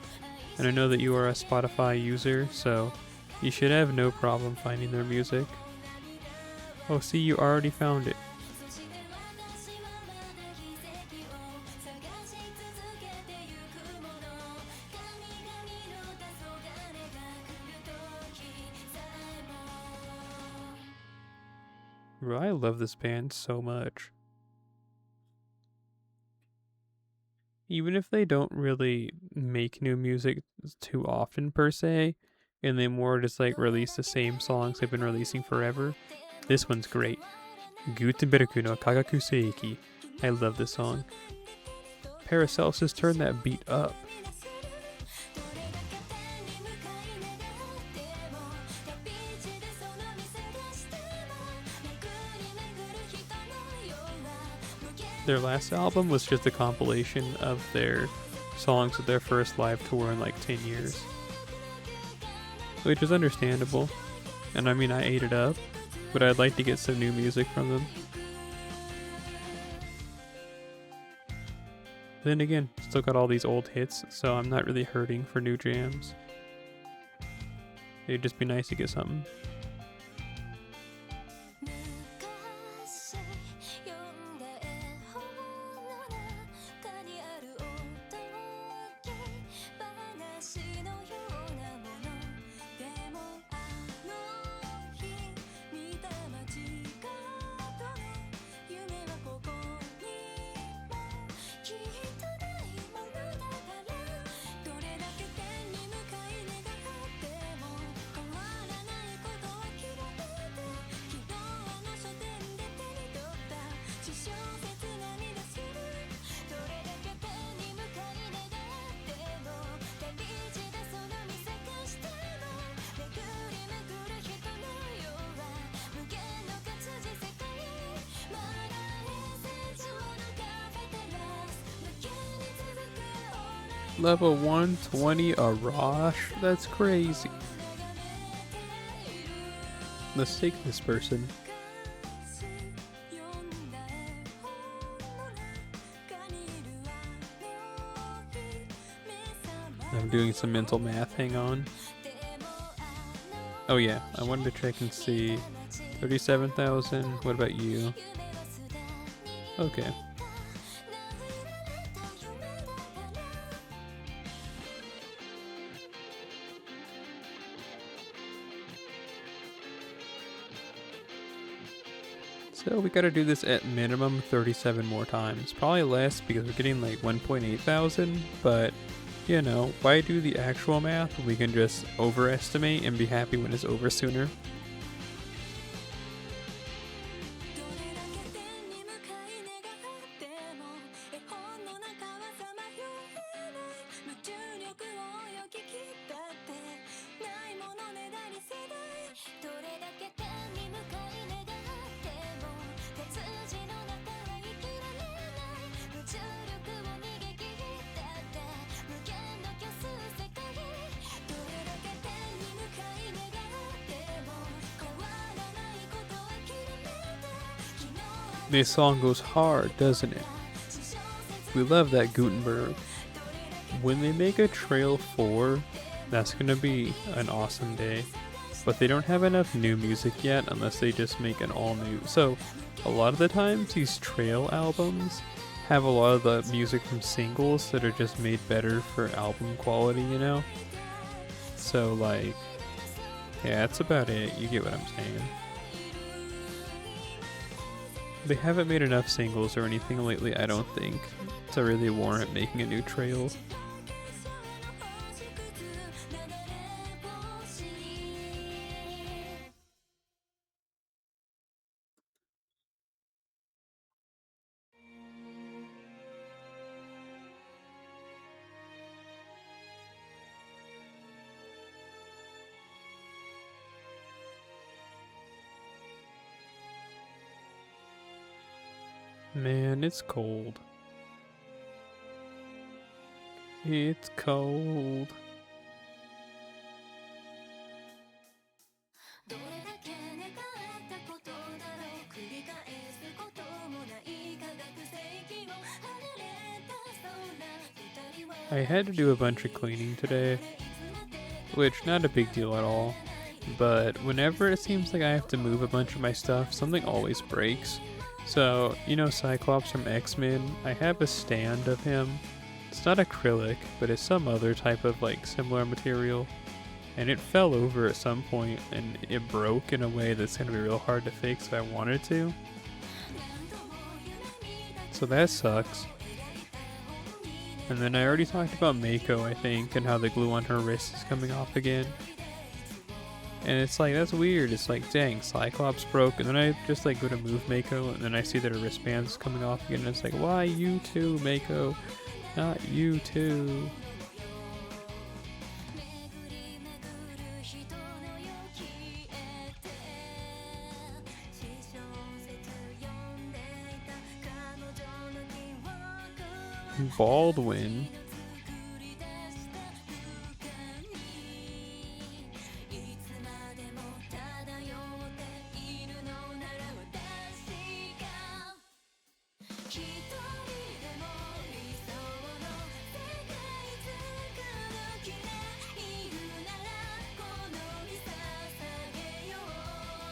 And I know that you are a Spotify user, so you should have no problem finding their music. Oh, see, you already found it. Bro, I love this band so much. Even if they don't really make new music too often per se, and they more just like release the same songs they've been releasing forever, this one's great. Gutenberg no Kagaku Seiki. I love this song. Paracelsus, turn that beat up. Their last album was just a compilation of their songs of their first live tour in like 10 years. Which is understandable. And I mean, I ate it up, but I'd like to get some new music from them. Then again, still got all these old hits, so I'm not really hurting for new jams. It'd just be nice to get something. Level 120 Arash? That's crazy. Let's take this person. I'm doing some mental math, hang on. Oh yeah, I wanted to check and see. 37,000, what about you? Okay. So we gotta do this at minimum 37 more times. Probably less because we're getting like 1.8 thousand, but you know, why do the actual math when we can just overestimate and be happy when it's over sooner? This song goes hard, doesn't it? We love that Gutenberg. When they make a Trail 4, That's gonna be an awesome day. But they don't have enough new music yet unless they just make an all new. So a lot of the times these trail albums have a lot of the music from singles that are just made better for album quality, you know? So like, yeah, that's about it. You get what I'm saying. They haven't made enough singles or anything lately, I don't think, to really warrant making a new trail. Man, it's cold. It's cold. I had to do a bunch of cleaning today, which not a big deal at all, but whenever it seems like I have to move a bunch of my stuff, something always breaks. So, you know Cyclops from X-Men? I have a stand of him. It's not acrylic, but it's some other type of like similar material. And it fell over at some point and it broke in a way that's going to be real hard to fix if I wanted to. So that sucks. And then I already talked about Mako, I think, and how the glue on her wrist is coming off again. And it's like, that's weird. It's like, dang, Cyclops broke. And then I just like go to move Mako, and then I see that her wristband's coming off again. And it's like, why you too, Mako? Not you too. Baldwin.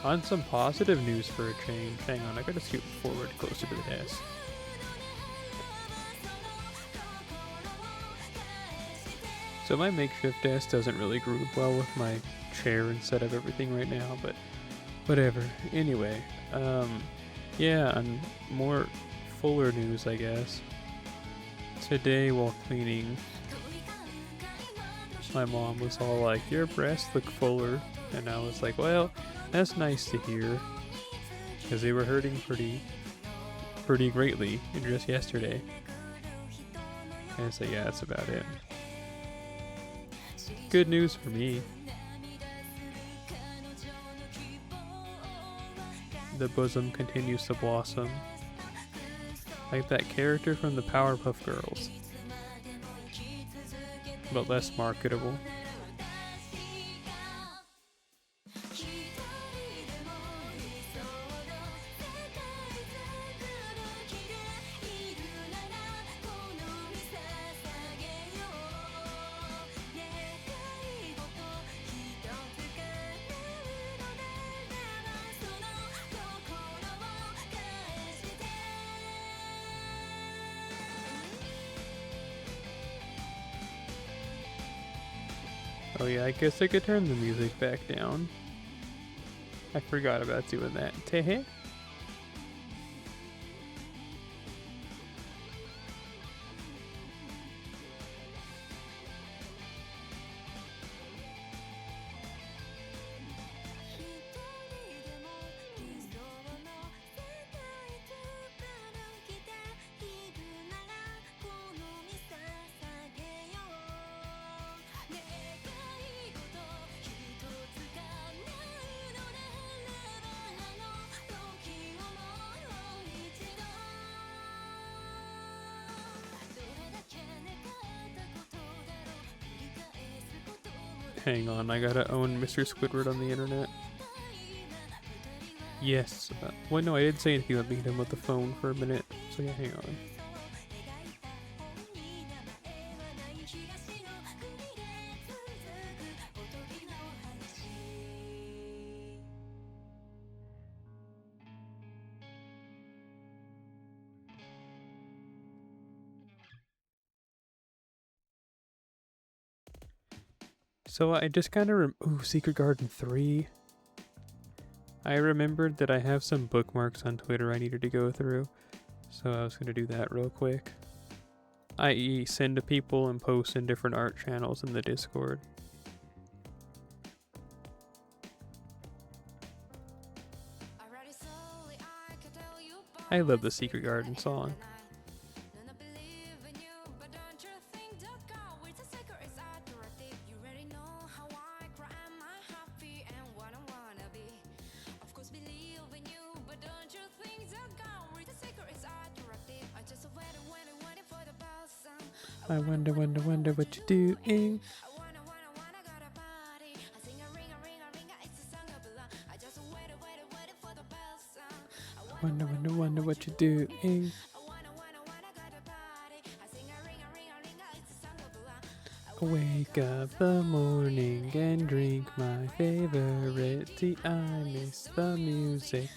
On some positive news for a change. Hang on, I gotta scoot forward closer to the desk. So my makeshift desk doesn't really groove well with my chair instead of everything right now, but whatever. Anyway, yeah, on more fuller news, I guess. Today while cleaning, my mom was all like, your breasts look fuller, and I was like, well, that's nice to hear, because they were hurting pretty greatly just yesterday. And so yeah, that's about it. Good news for me. The bosom continues to blossom, like that character from the Powerpuff Girls, but less marketable. Oh yeah, I guess I could turn the music back down. I forgot about doing that. Tehe? Hang on, I gotta own Mr. Squidward on the internet. Yes. Well, no, I didn't say anything about being done with the phone for a minute. So yeah, hang on. So I just kind of ooh, Secret Garden 3. I remembered that I have some bookmarks on Twitter I needed to go through, so I was going to do that real quick. I.e. send to people and post in different art channels in the Discord. I love the Secret Garden song. I wonder what you're doing. Wonder what you're doing. Wake up the morning and drink my favorite tea. I miss the music.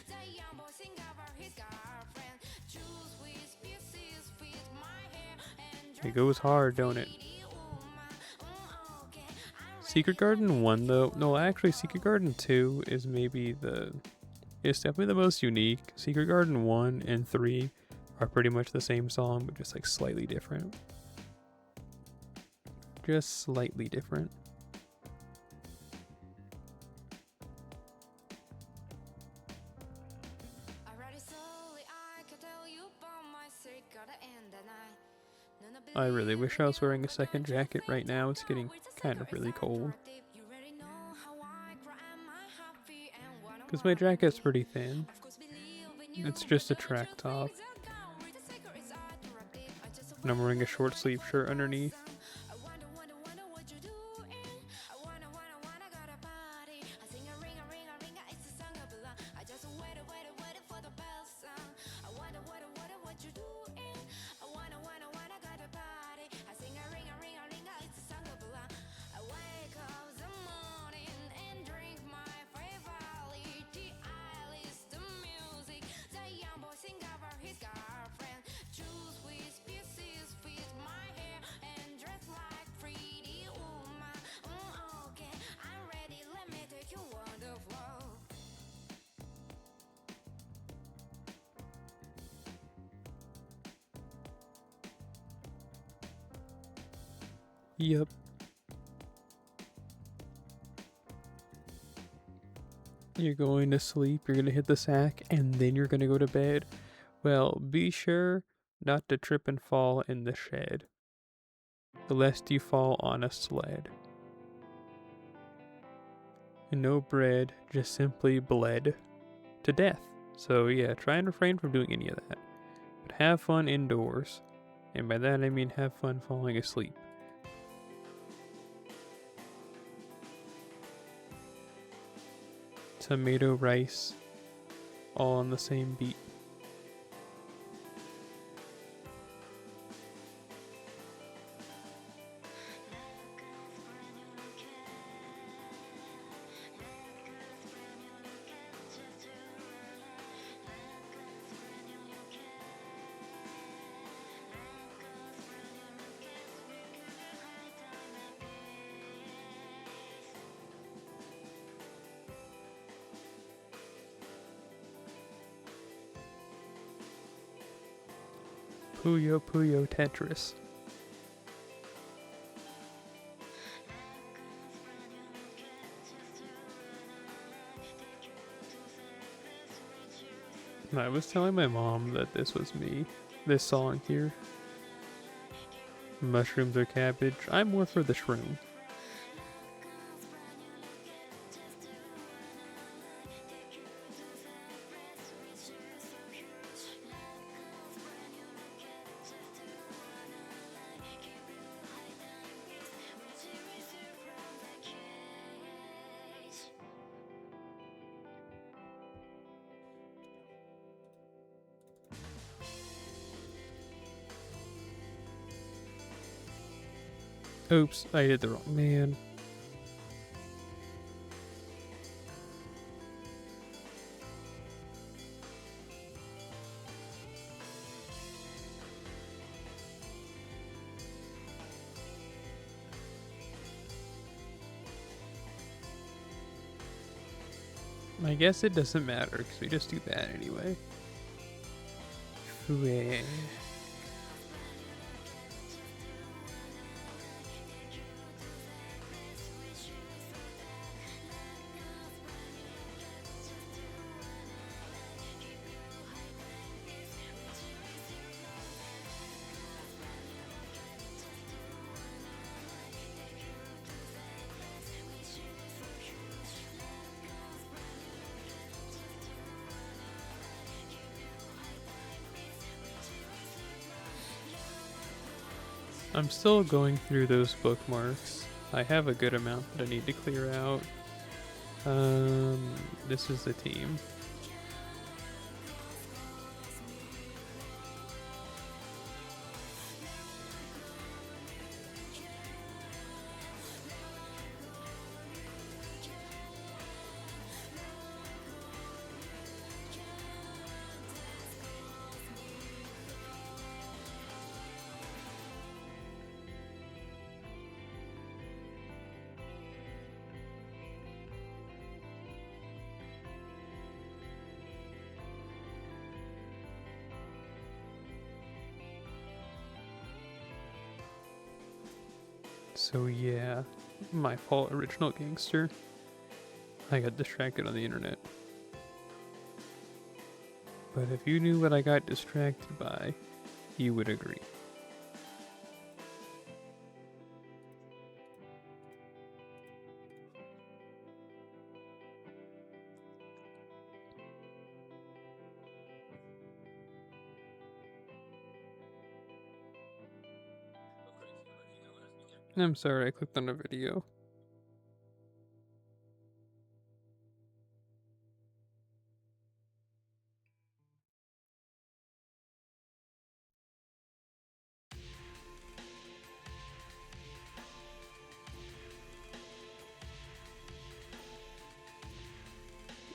It goes hard, don't it? Secret Garden 1 though, no actually Secret Garden 2 is maybe it's definitely the most unique. Secret Garden 1 and 3 are pretty much the same song, but just like slightly different. Just slightly different. I really wish I was wearing a second jacket right now. It's getting kind of really cold. Because my jacket's pretty thin. It's just a track top. And I'm wearing a short sleeve shirt underneath. Yep. You're going to sleep, you're going to hit the sack, and then you're going to go to bed. Well, be sure not to trip and fall in the shed, lest you fall on a sled. And no bread, just simply bled to death. So yeah, try and refrain from doing any of that. But have fun indoors. And by that I mean have fun falling asleep. Tomato rice, all on the same beat. Puyo Puyo Tetris. I was telling my mom that this was me. This song here. Mushrooms or cabbage. I'm more for the shroom. Oops, I did the wrong man. I guess it doesn't matter because we just do that anyway. Fouet. I'm still going through those bookmarks. I have a good amount that I need to clear out. This is the team. So yeah, my fault, original gangster. I got distracted on the internet. But if you knew what I got distracted by, you would agree. I'm sorry, I clicked on a video.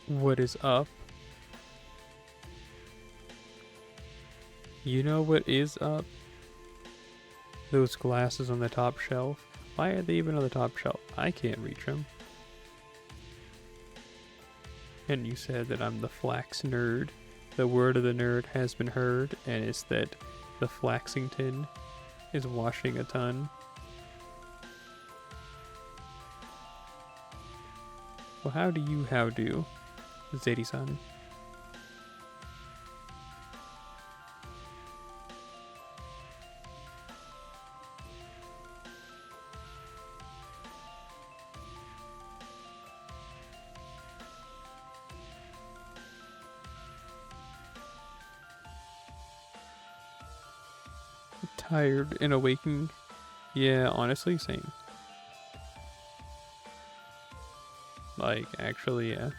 What is up? You know what is up? Those glasses on the top shelf. Why are they even on the top shelf? I can't reach them. And you said that I'm the flax nerd. The word of the nerd has been heard, and it's that the Flaxington is washing a ton. Well, how do, Zadie-san? Tired and awaking. Yeah, honestly, same. Like, actually, yeah.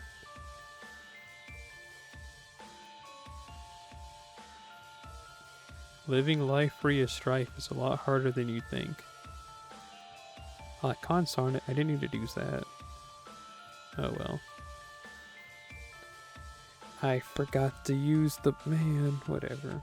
Living life free of strife is a lot harder than you think. Consarn it, I didn't need to do that. Oh well. I forgot to use the man, whatever.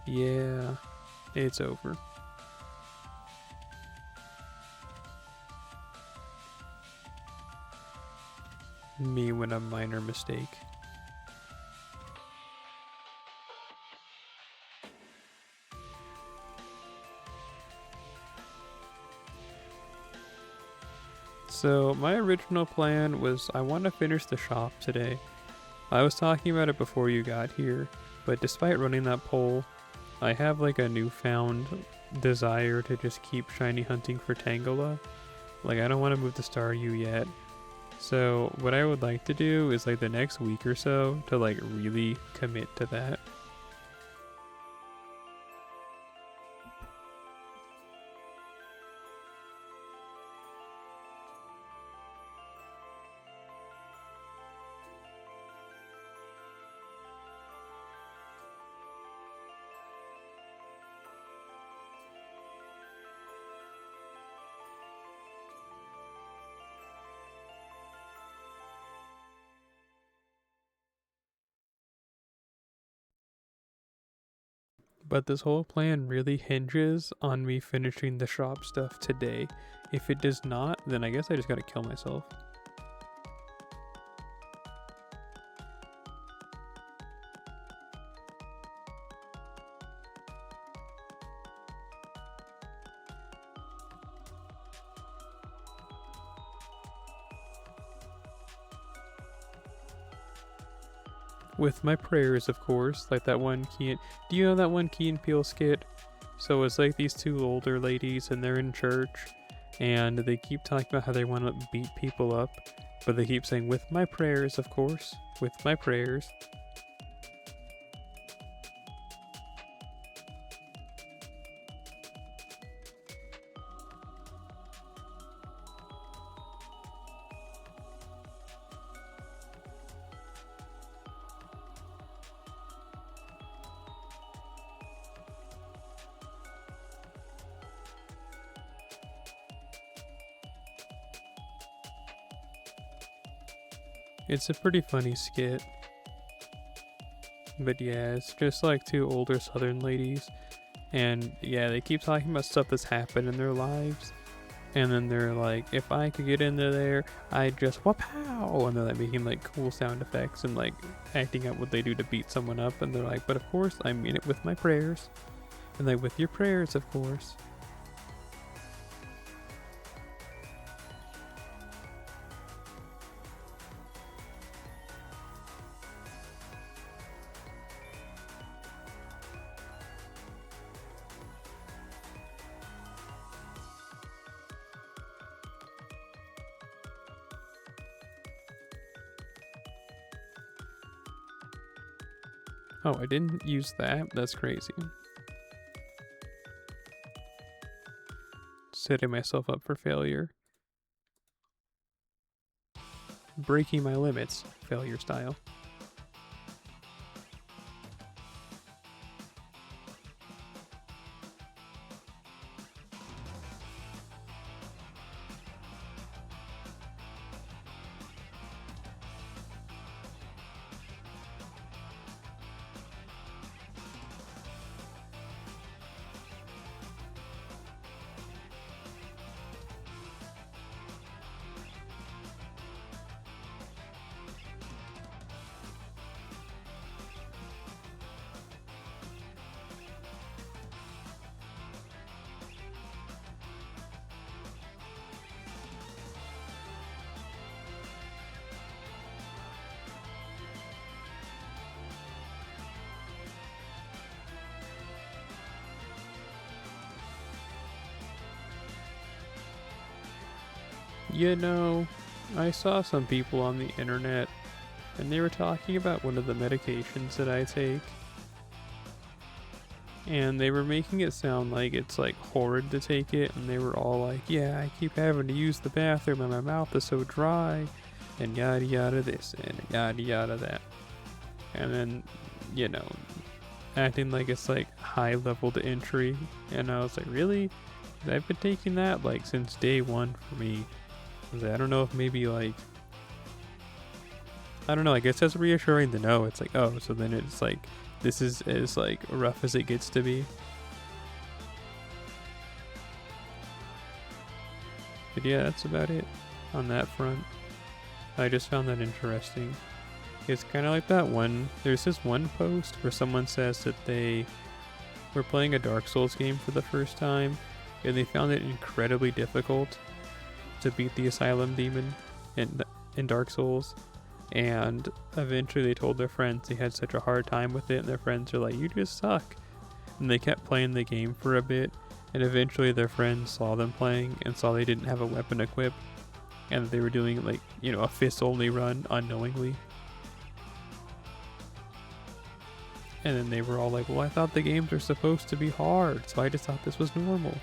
Yeah, it's over. Me when a minor mistake. So my original plan was I want to finish the shop today. I was talking about it before you got here, but despite running that poll, I have like a newfound desire to just keep shiny hunting for Tangela. Like, I don't want to move to Staryu yet. So what I would like to do is like the next week or so to like really commit to that. But this whole plan really hinges on me finishing the shop stuff today. If it does not, then I guess I just gotta kill myself. With my prayers, of course, like that one Key. Do you know that one Key and Peele skit? So it's like these two older ladies, and they're in church, and they keep talking about how they want to beat people up, but they keep saying, "With my prayers, of course, with my prayers." It's a pretty funny skit. But yeah, it's just like two older southern ladies. And yeah, they keep talking about stuff that's happened in their lives. And then they're like, if I could get into there, I'd just wha-pow! And they're like making like cool sound effects and like acting out what they do to beat someone up. And they're like, but of course, I mean it with my prayers. And like, with your prayers, of course. Oh, I didn't use that? That's crazy. Setting myself up for failure. Breaking my limits, failure style. You know, I saw some people on the internet and they were talking about one of the medications that I take. And they were making it sound like it's like horrid to take it, and they were all like, yeah, I keep having to use the bathroom and my mouth is so dry, and yada yada this and yada yada that. And then, you know, acting like it's like high level to entry. And I was like, really? I've been taking that like since day one for me. I don't know if maybe like, I don't know, I guess that's reassuring to know. It's like, oh, so then it's like, this is as like rough as it gets to be. But yeah, that's about it on that front. I just found that interesting. It's kind of like that one, there's this one post where someone says that they were playing a Dark Souls game for the first time, and they found it incredibly difficult to beat the Asylum Demon in Dark Souls. And eventually they told their friends they had such a hard time with it, and their friends are like, you just suck. And they kept playing the game for a bit, and eventually their friends saw them playing and saw they didn't have a weapon equipped, and they were doing like, you know, a fist only run unknowingly. And then they were all like, well, I thought the games were supposed to be hard, so I just thought this was normal.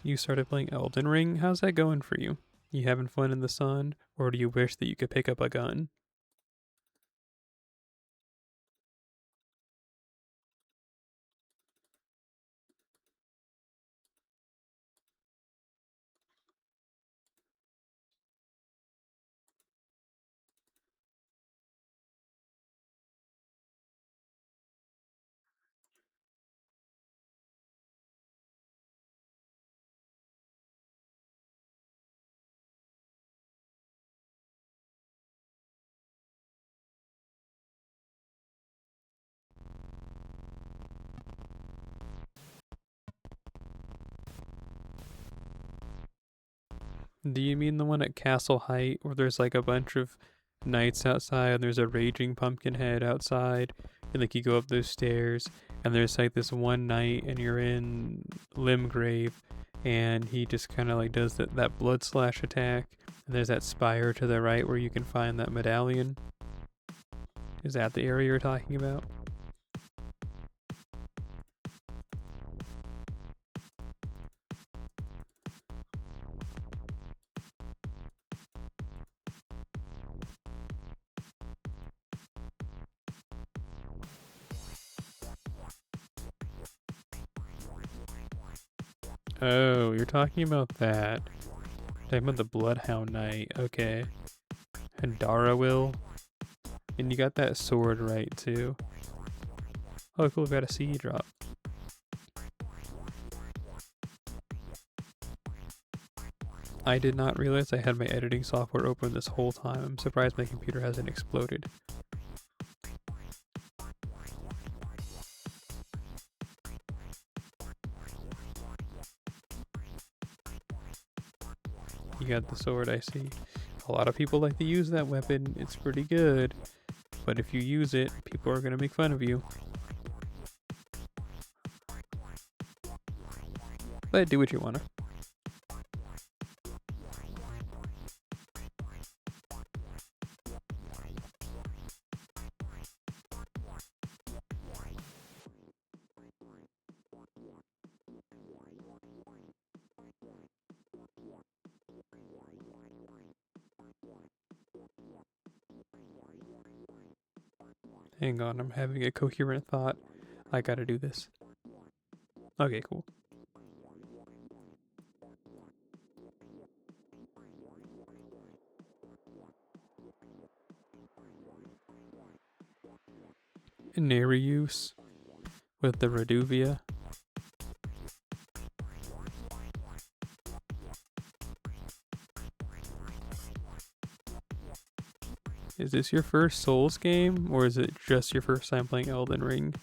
You started playing Elden Ring? How's that going for you? You having fun in the sun, or do you wish that you could pick up a gun? Do you mean the one at Castle Height where there's like a bunch of knights outside and there's a raging pumpkin head outside and like you go up those stairs and there's like this one knight and you're in Limgrave and he just kind of like does that blood slash attack and there's that spire to the right where you can find that medallion? Is that the area you're talking about? Oh, you're talking about that. Talking about the Bloodhound Knight. Okay. And Darawil. And you got that sword right too. Oh, cool. We got a CD drop. I did not realize I had my editing software open this whole time. I'm surprised my computer hasn't exploded. You got the sword, I see. A lot of people like to use that weapon. It's pretty good. But if you use it, people are going to make fun of you. But do what you want to. Hang on, I'm having a coherent thought. I gotta do this. Okay, cool. Nereus with the Reduvia. Is this your first Souls game, or is it just your first time playing Elden Ring?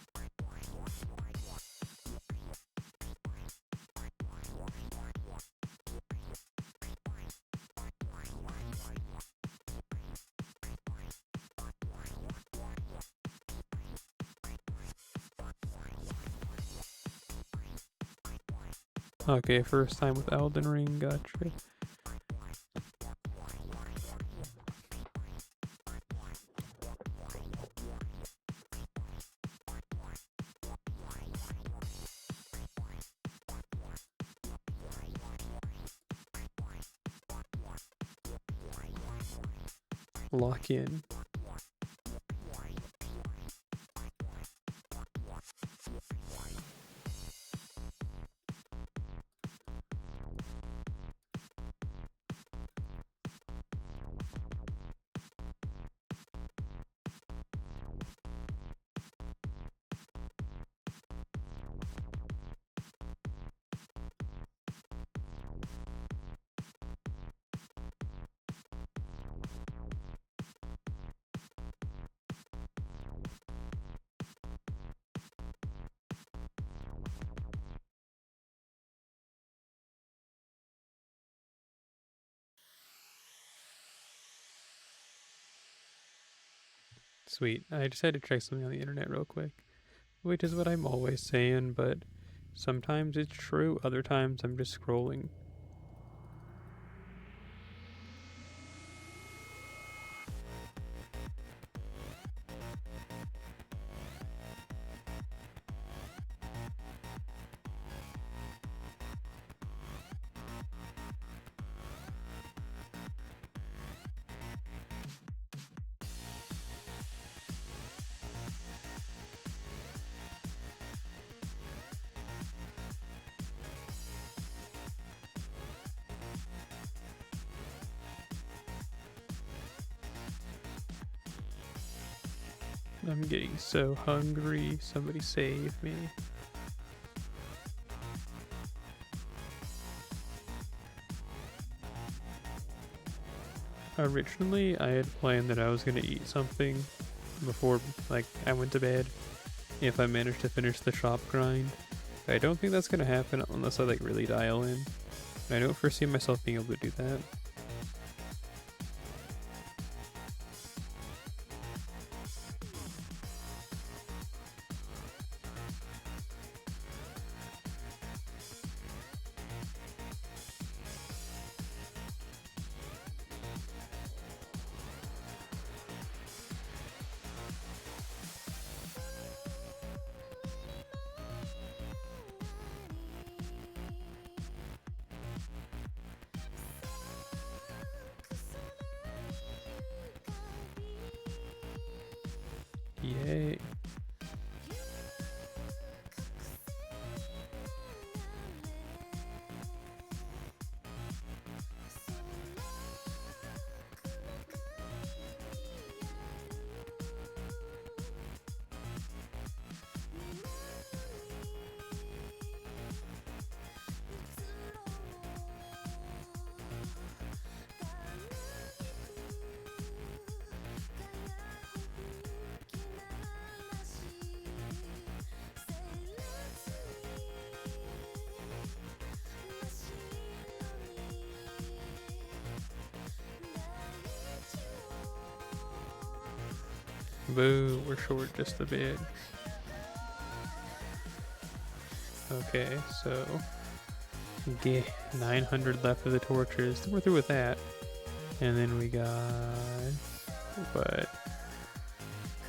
Okay, first time with Elden Ring, gotcha. Lock in. Sweet. I just had to check something on the internet real quick, which is what I'm always saying, but sometimes it's true, other times I'm just scrolling. I'm getting so hungry. Somebody save me. Originally, I had planned that I was gonna eat something before, like, I went to bed if I managed to finish the shop grind. But I don't think that's gonna happen unless I, like, really dial in. I don't foresee myself being able to do that. Yay. Boo, we're short just a bit. Okay, so get 900 left of the torches. We're through with that. And then we got what?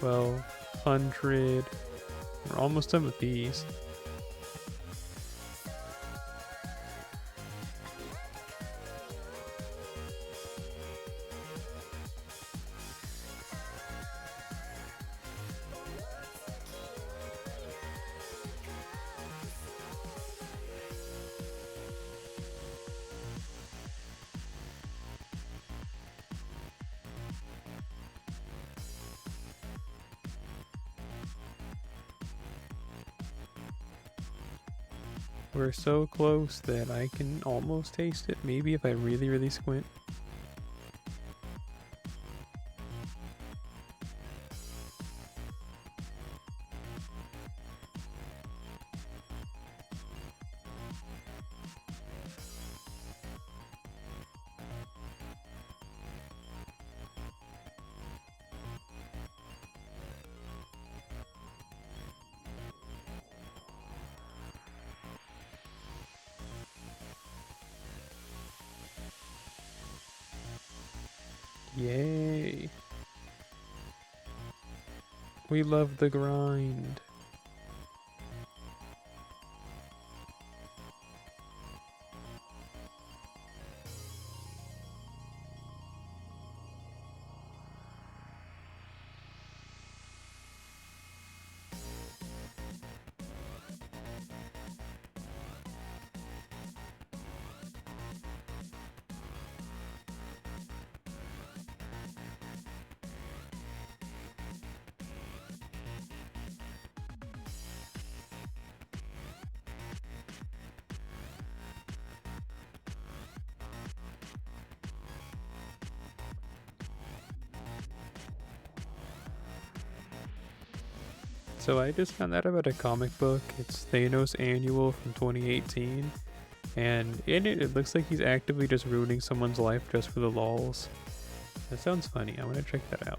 1200. We're almost done with these. We're so close that I can almost taste it, maybe if I really, really squint. Yay. We love the grind. So I just found out about a comic book. It's Thanos Annual from 2018. And in it, it looks like he's actively just ruining someone's life just for the lols. That sounds funny. I want to check that out.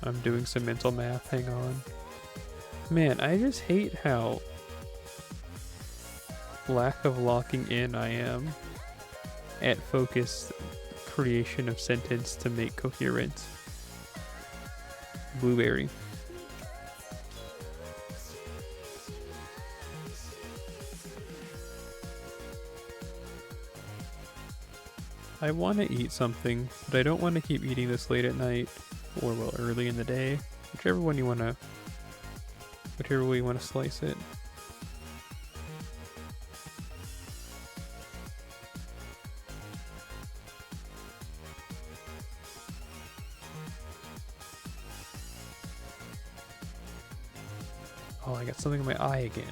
I'm doing some mental math, hang on. Man, I just hate how lack of locking in I am at focused creation of sentence to make coherent. Blueberry. I want to eat something, but I don't want to keep eating this late at night, or well, early in the day. Whichever way you want to slice it. Oh, I got something in my eye again.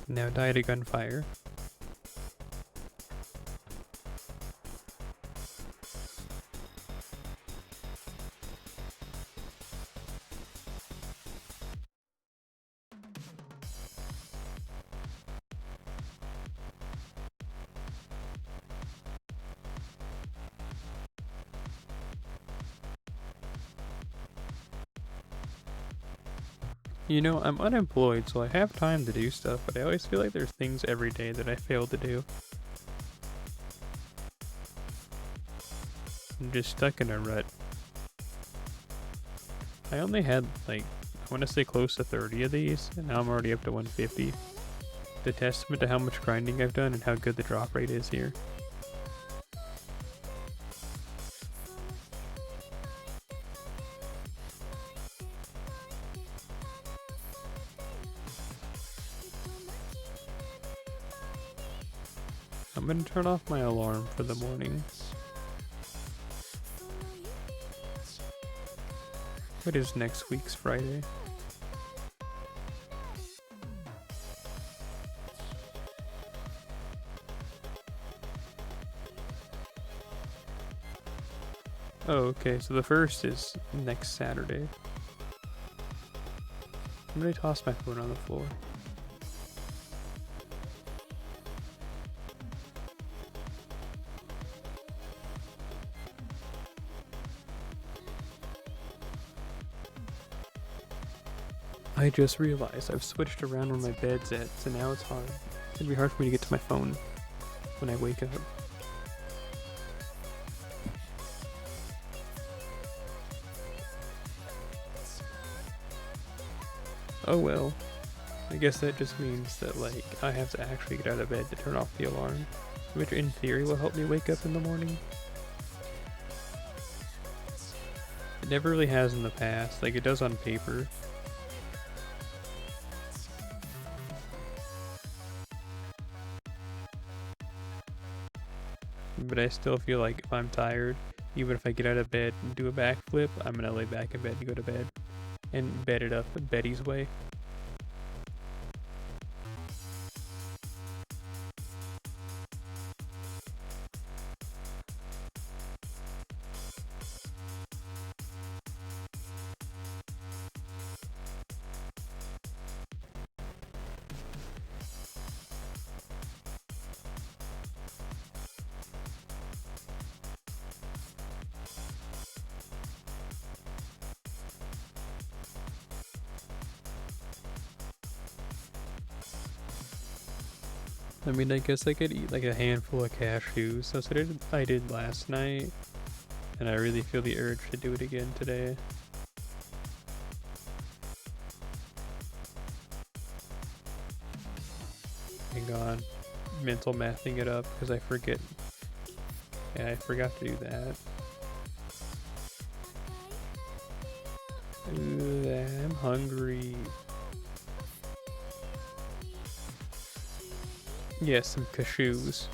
Now die to gunfire. You know, I'm unemployed, so I have time to do stuff, but I always feel like there's things every day that I fail to do. I'm just stuck in a rut. I only had, like, I want to say close to 30 of these, and now I'm already up to 150. The testament to how much grinding I've done and how good the drop rate is here. I'm gonna turn off my alarm for the morning. What is next week's Friday? Oh, okay, so the first is next Saturday. I'm gonna toss my phone on the floor. I just realized I've switched around where my bed's at, so now it's hard. It's gonna be hard for me to get to my phone when I wake up. Oh well. I guess that just means that, like, I have to actually get out of bed to turn off the alarm, which in theory will help me wake up in the morning. It never really has in the past, like it does on paper. But I still feel like if I'm tired, even if I get out of bed and do a backflip, I'm gonna lay back in bed and go to bed. And bed it up Betty's way. I mean, I guess I could eat like a handful of cashews. That's what I did last night. And I really feel the urge to do it again today. Hang on. Mental mathing it up because I forget. Yeah, I forgot to do that. Ooh, I'm hungry. Yes, some cashews.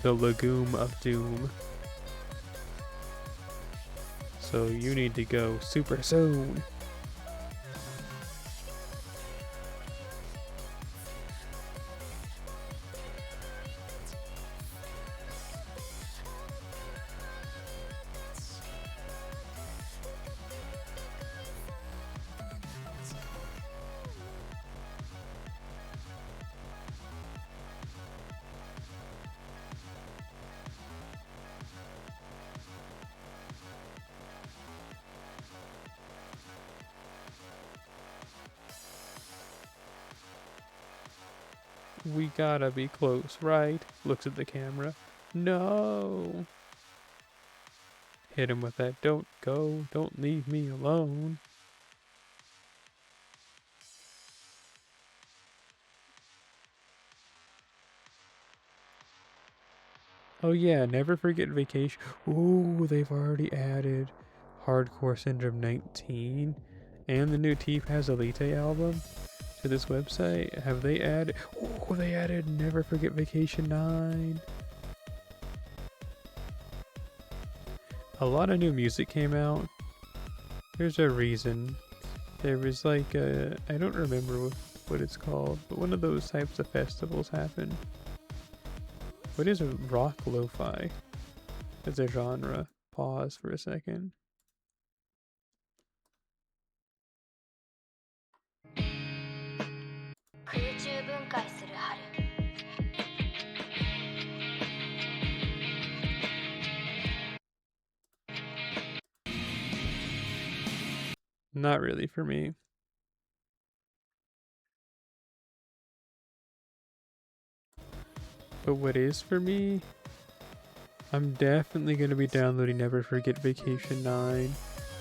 the legume of doom. So you need to go super soon. We gotta be close, right? Looks at the camera. No! Hit him with that, don't go, don't leave me alone. Oh yeah, never forget vacation. Ooh, they've already added Hardcore Syndrome 19 and the new T-Paz Elite album to this website. Have they added? Oh, they added Never Forget Vacation 9. A lot of new music came out. There's a reason. There was like a, I don't remember what it's called, but one of those types of festivals happened. What is a rock lo-fi as a genre? Pause for a second. Not really for me. But what is for me? I'm definitely going to be downloading Never Forget Vacation 9.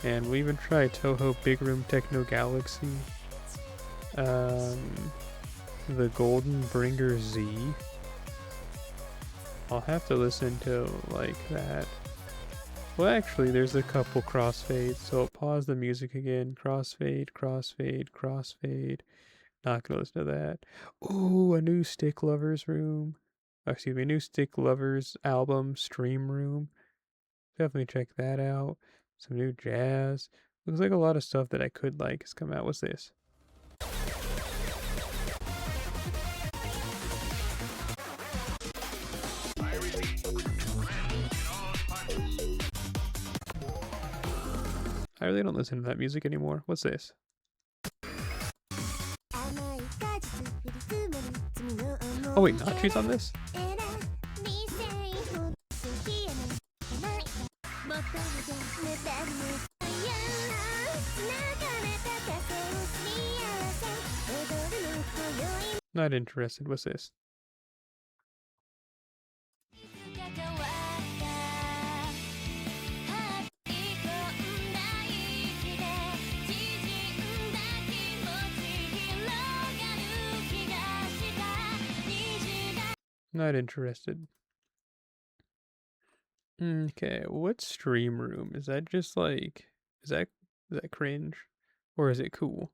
And we'll even try Toho Big Room Techno Galaxy. The Golden Bringer Z. I'll have to listen to like that. Well, actually, there's a couple crossfades, so I'll pause the music again. Crossfade, crossfade, crossfade. Not gonna listen to that. Ooh, a new Stick Lovers room. Excuse me, a new Stick Lovers album stream room. Definitely check that out. Some new jazz. Looks like a lot of stuff that I could like has come out. What's this? I really don't listen to that music anymore. What's this? Oh wait, Nachi's on this? Not interested. What's this? Not interested. Okay, what stream room? Is that just like, is that cringe? Or is it cool?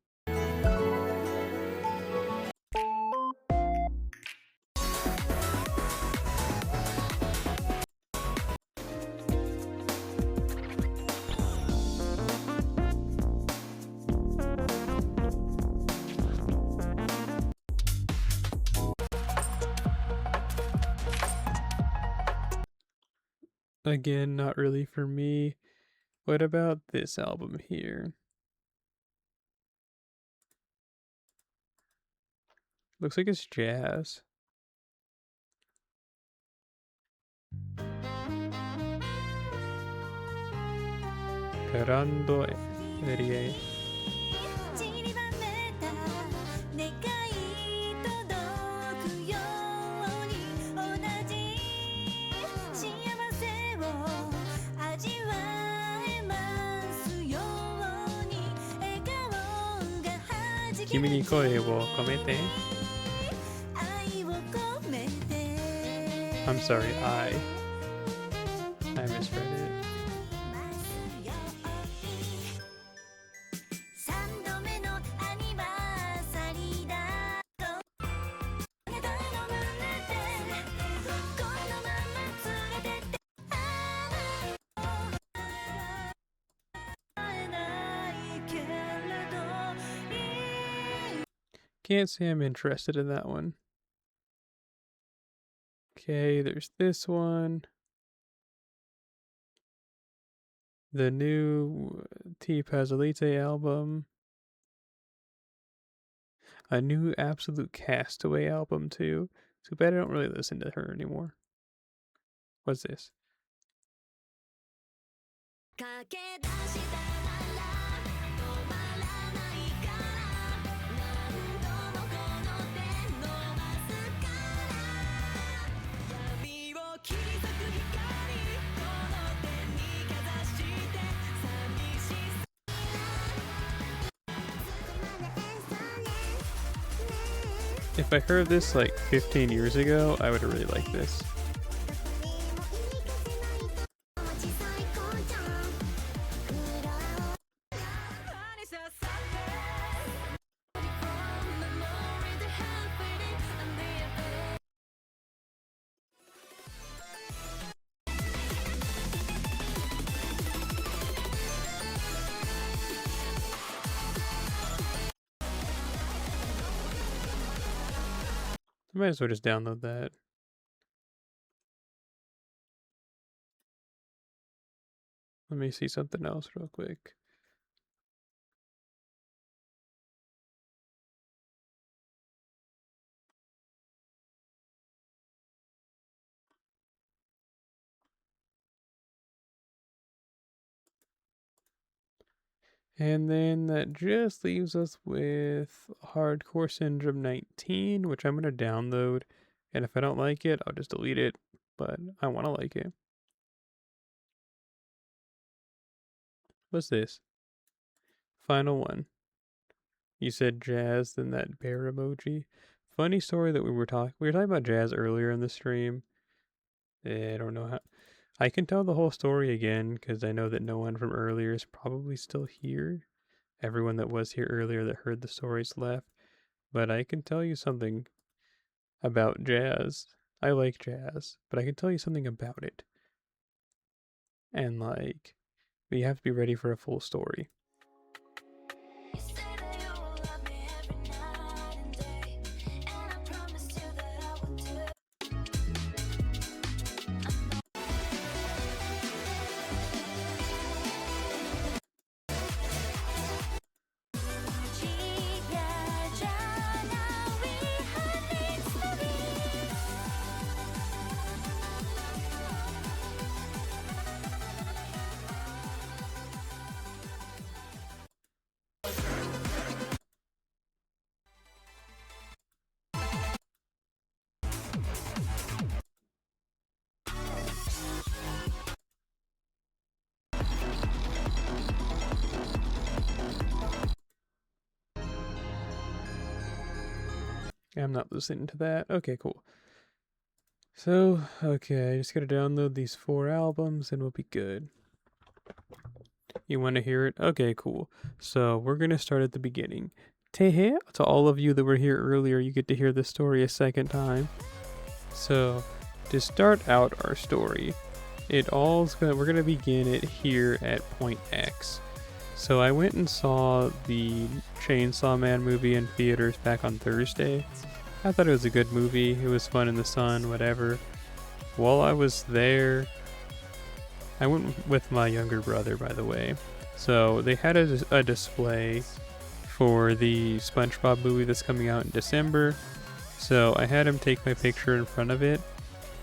Again, not really for me. What about this album here? Looks like it's jazz. Roland Ravioli. Kimi ni koi wo komete. I'm sorry, I misread it. Can't say I'm interested in that one. Okay, there's this one. The new T Pazzolite album. A new Absolute Castaway album, too. Too bad I don't really listen to her anymore. What's this? If I heard this like 15 years ago, I would have really liked this. I might as well just download that. Let me see something else real quick. And then that just leaves us with Hardcore Syndrome 19, which I'm going to download. And if I don't like it, I'll just delete it. But I want to like it. What's this? Final one. You said jazz, then that bear emoji. Funny story that we were talking about jazz earlier in the stream. I don't know how. I can tell the whole story again because I know that no one from earlier is probably still here. Everyone that was here earlier that heard the stories left. But I can tell you something about jazz. I like jazz, but I can tell you something about it. And like, we have to be ready for a full story. I'm not listening to that. Okay, cool. So, okay, I just gotta download these 4 albums and we'll be good. You want to hear it? Okay, cool. So, we're gonna start at the beginning. Tehe, to all of you that were here earlier, you get to hear this story a second time. So, to start out our story, we're gonna begin it here at point X. So I went and saw the Chainsaw Man movie in theaters back on Thursday. I thought it was a good movie. It was fun in the sun, whatever. While I was there, I went with my younger brother, by the way. So they had a display for the SpongeBob movie that's coming out in December. So I had him take my picture in front of it.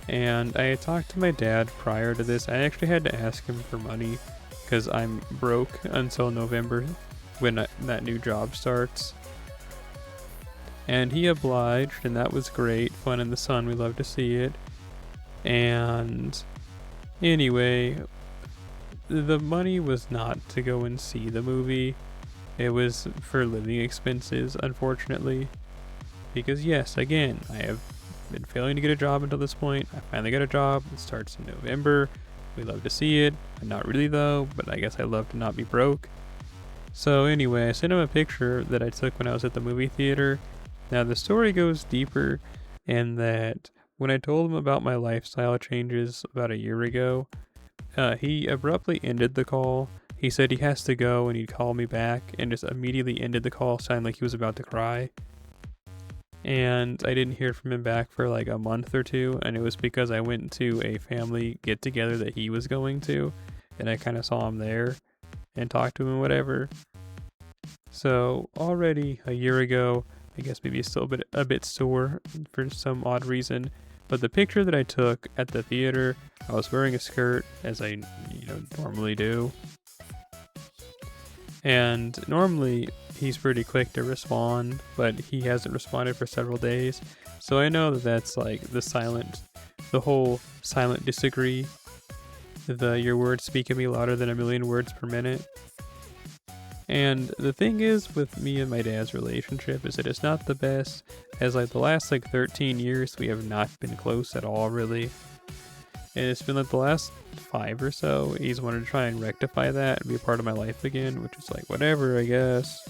And I had talked to my dad prior to this. I actually had to ask him for money because I'm broke until November when that new job starts. And he obliged, and that was great. Fun in the sun, we love to see it. And anyway, the money was not to go and see the movie. It was for living expenses, unfortunately. Because yes, again, I have been failing to get a job until this point. I finally got a job. It starts in November. We love to see it. Not really though, but I guess I love to not be broke. So anyway, I sent him a picture that I took when I was at the movie theater. Now the story goes deeper in that when I told him about my lifestyle changes about a year ago, he abruptly ended the call. He said he has to go and he'd call me back and just immediately ended the call, sounding like he was about to cry. and I didn't hear from him back for like a month or two, and it was because I went to a family get together that he was going to, and I kind of saw him there and talked to him and whatever. So already a year ago, I guess maybe still a bit sore for some odd reason. But the picture that I took at the theater, I was wearing a skirt as I normally do. And normally he's pretty quick to respond, but he hasn't responded for several days. So I know that that's like the whole silent disagree. Your words speak of me louder than a million words per minute. And the thing is with me and my dad's relationship is that it's not the best, as like the last like 13 years we have not been close at all really. And it's been like the last 5 or so, he's wanted to try and rectify that and be a part of my life again, which is like whatever, I guess.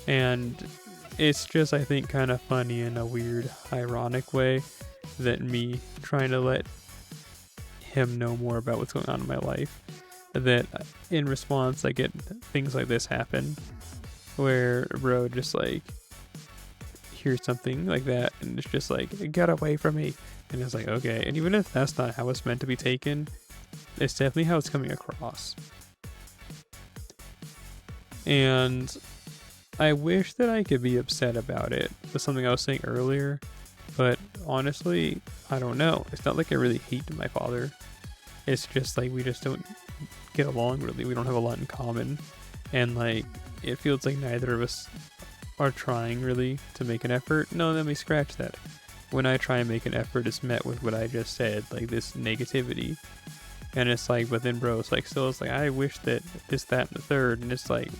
And it's just, I think, kind of funny in a weird, ironic way that me trying to let him know more about what's going on in my life, that in response I get things like this happen where bro just like hears something like that and it's just like, get away from me. And it's like, okay. And even if that's not how it's meant to be taken, it's definitely how it's coming across. And I wish that I could be upset about it with something I was saying earlier, but honestly, I don't know. It's not like I really hate my father. It's just like we just don't get along really. We don't have a lot in common. And like, it feels like neither of us are trying really to make an effort. No, let me scratch that. When I try and make an effort, it's met with what I just said, like this negativity. And it's like, but then bro, it's like, still, it's like, I wish that this, that, and the third. And it's like,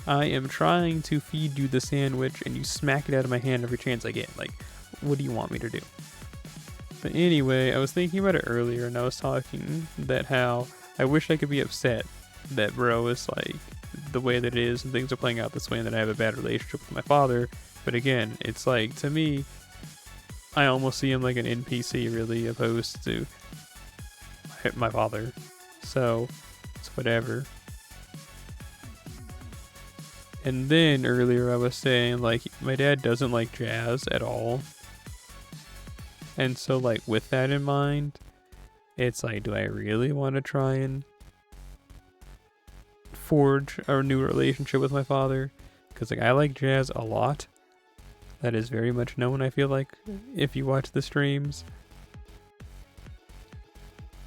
I am trying to feed you the sandwich and you smack it out of my hand every chance I get. Like, what do you want me to do? But anyway, I was thinking about it earlier and I was talking that how I wish I could be upset that bro is like the way that it is and things are playing out this way and that I have a bad relationship with my father. But again, it's like, to me, I almost see him like an NPC really, opposed to my father. So it's whatever. And then earlier I was saying like my dad doesn't like jazz at all. And so like with that in mind, it's like, do I really want to try and forge a new relationship with my father? Because like I like jazz a lot. That is very much known, I feel like, if you watch the streams.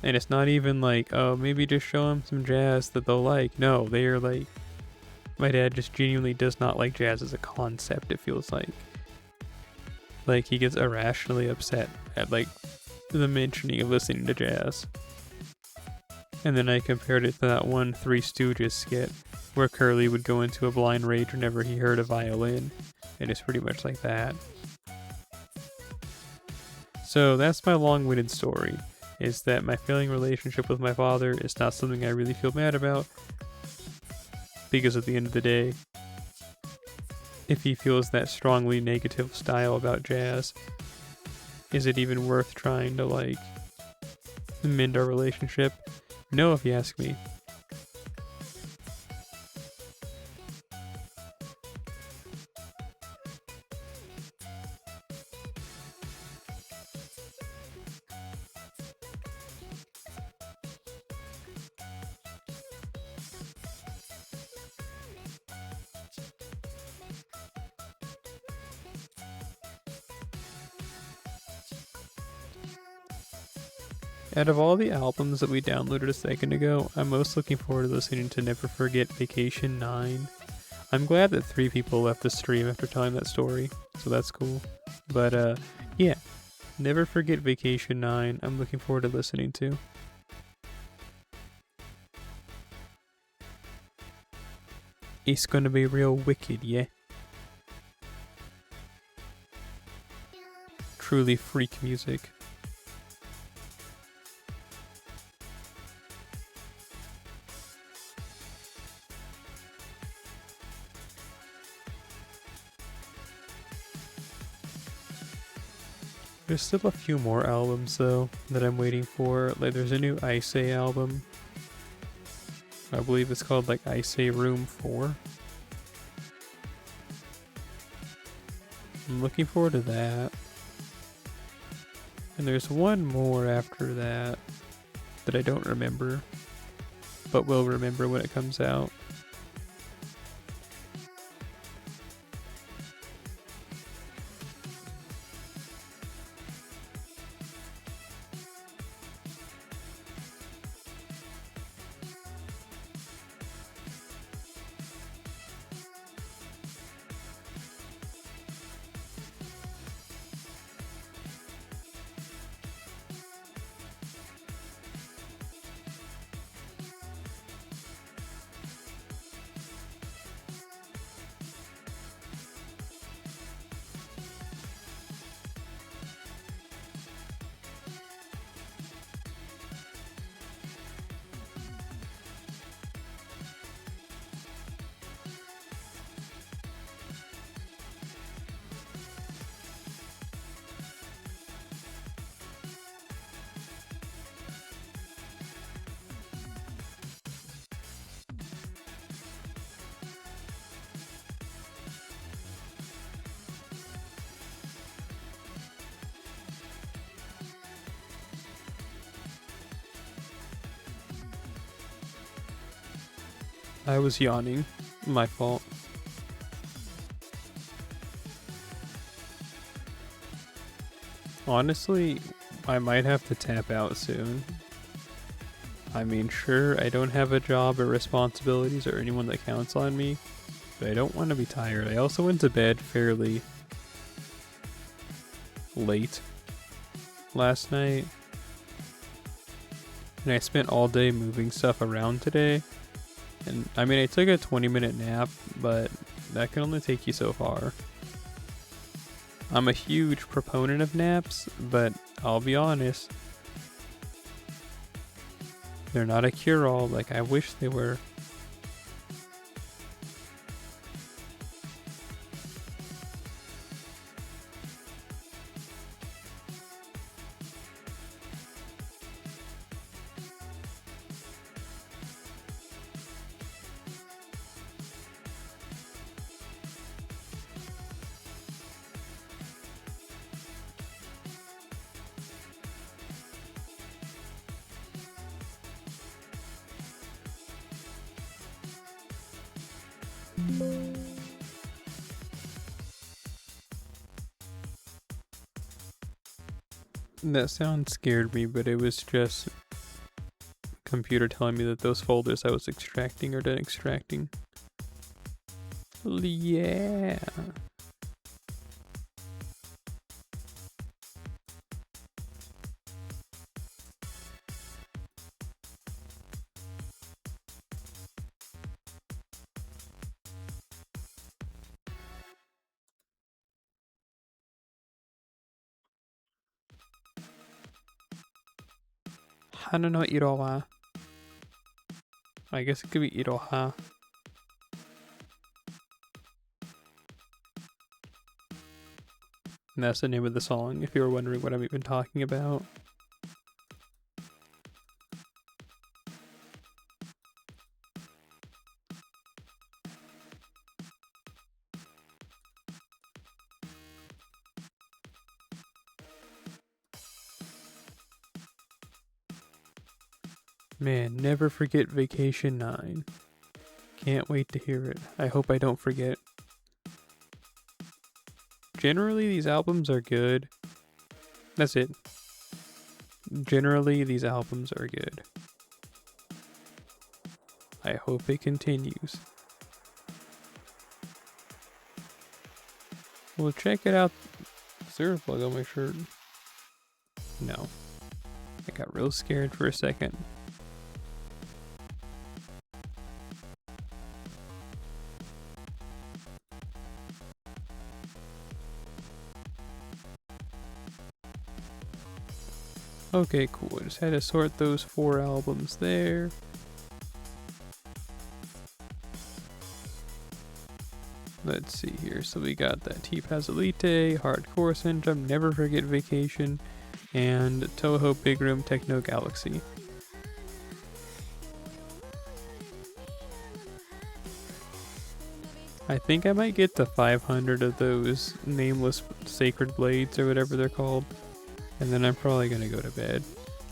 And it's not even like, oh, maybe just show them some jazz that they'll like. No, they are like, my dad just genuinely does not like jazz as a concept, it feels like. Like, he gets irrationally upset at, like, the mentioning of listening to jazz. And then I compared it to that one Three Stooges skit, where Curly would go into a blind rage whenever he heard a violin. And it's pretty much like that. So that's my long-winded story, is that my failing relationship with my father is not something I really feel mad about, because at the end of the day, if he feels that strongly negative style about jazz, is it even worth trying to like mend our relationship? No, if you ask me. Out of all the albums that we downloaded a second ago, I'm most looking forward to listening to Never Forget Vacation 9. I'm glad that 3 people left the stream after telling that story, so that's cool. But yeah, Never Forget Vacation 9, I'm looking forward to listening to. It's gonna be real wicked, yeah? Truly freak music. There's still a few more albums though that I'm waiting for. Like there's a new Ice album. I believe it's called like Ice Room 4. I'm looking forward to that. And there's one more after that that I don't remember, but will remember when it comes out. I was yawning. My fault. Honestly, I might have to tap out soon. I mean, sure, I don't have a job or responsibilities or anyone that counts on me, but I don't want to be tired. I also went to bed fairly late last night, and I spent all day moving stuff around today. And I mean, I took a 20-minute nap, but that can only take you so far. I'm a huge proponent of naps, but I'll be honest, they're not a cure-all like I wish they were. That sound scared me, but it was just computer telling me that those folders I was extracting are done extracting. Yeah. Hana no iro wa. I guess it could be iroha. And that's the name of the song, if you were wondering what I'm even talking about. Man, never forget Vacation 9. Can't wait to hear it. I hope I don't forget. Generally, these albums are good. That's it. Generally, these albums are good. I hope it continues. Well, check it out. Is there a bug on my shirt? No. I got real scared for a second. Okay, cool. I just had to sort those 4 albums there. Let's see here. So we got that T-Paz Elite, Hardcore Syndrome, Never Forget Vacation, and Toho Big Room Techno Galaxy. I think I might get to 500 of those nameless sacred blades or whatever they're called. And then I'm probably gonna go to bed.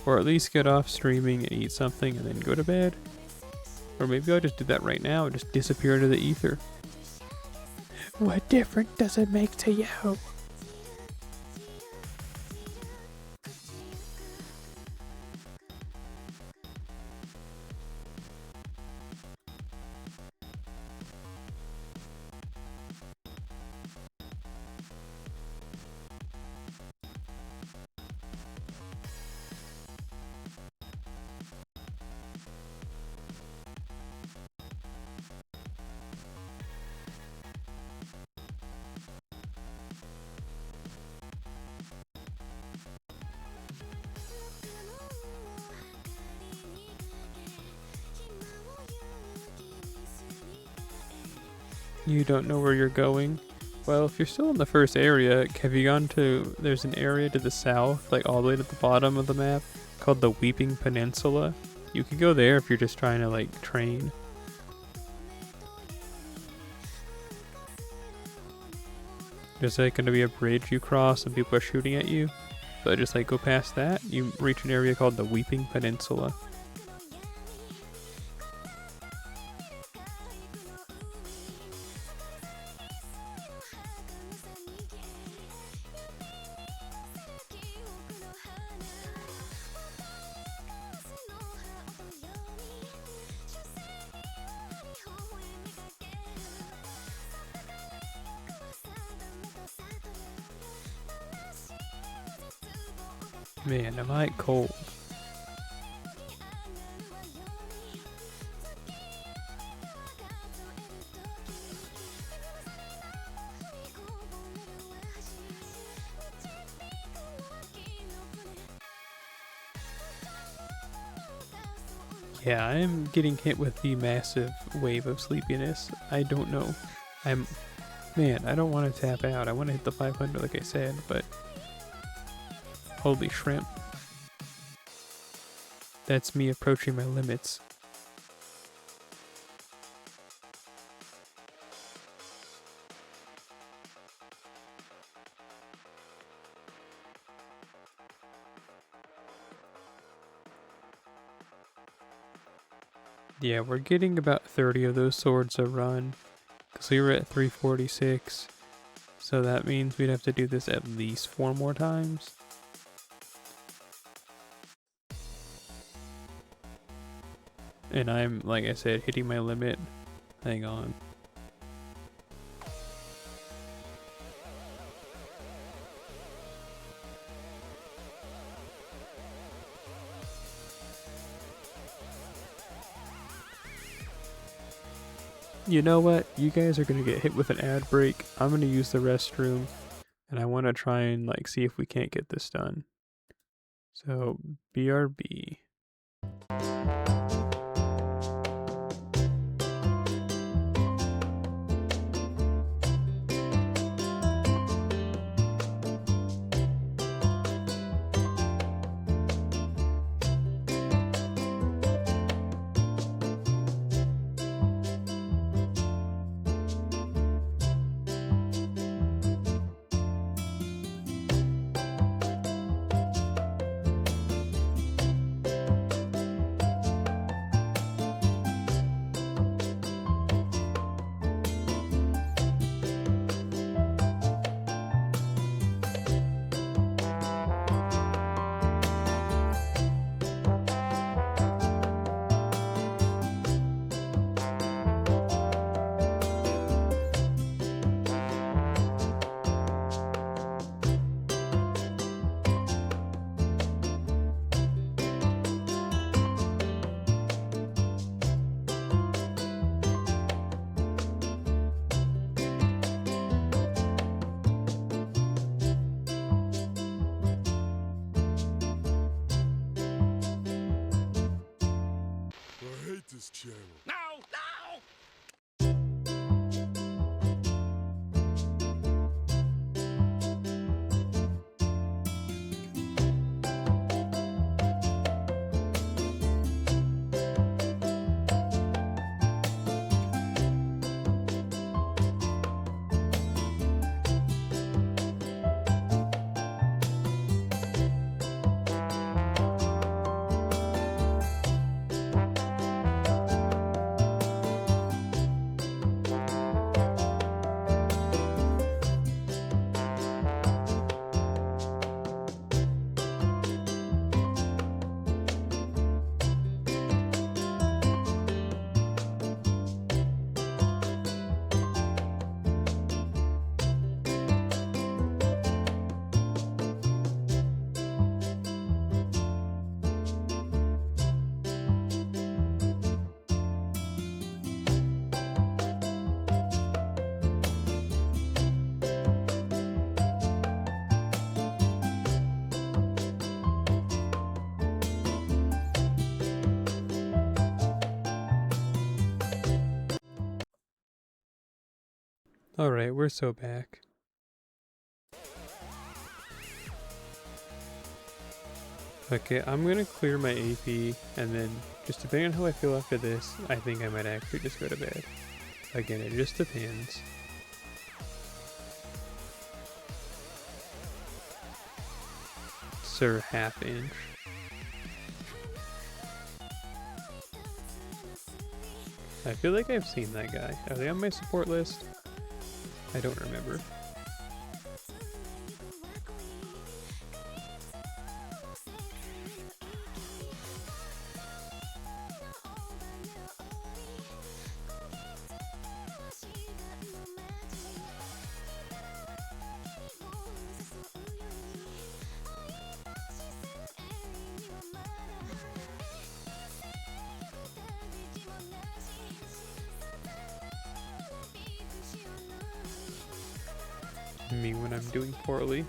Or at least get off streaming and eat something and then go to bed. Or maybe I'll just do that right now and just disappear into the ether. What difference does it make to you? You don't know where you're going? Well, if you're still in the first area, have you gone to... There's an area to the south, like all the way to the bottom of the map, called the Weeping Peninsula. You could go there if you're just trying to, like, train. There's, like, going to be a bridge you cross and people are shooting at you. But just, like, go past that, you reach an area called the Weeping Peninsula. Man, am I cold. Yeah, I am getting hit with the massive wave of sleepiness. I don't know. Man, I don't want to tap out. I want to hit the 500 like I said, but... Holy shrimp. That's me approaching my limits. Yeah, we're getting about 30 of those swords a run. Because we were at 346. So that means we'd have to do this at least 4 more times. And I'm, like I said, hitting my limit. Hang on. You know what? You guys are gonna get hit with an ad break. I'm gonna use the restroom. And I want to try and, like, see if we can't get this done. So, BRB. Alright, we're so back. Okay, I'm gonna clear my AP, and then, just depending on how I feel after this, I think I might actually just go to bed. Again, it just depends. Sir Half Inch. I feel like I've seen that guy. Are they on my support list? I don't remember. Me when I'm doing poorly.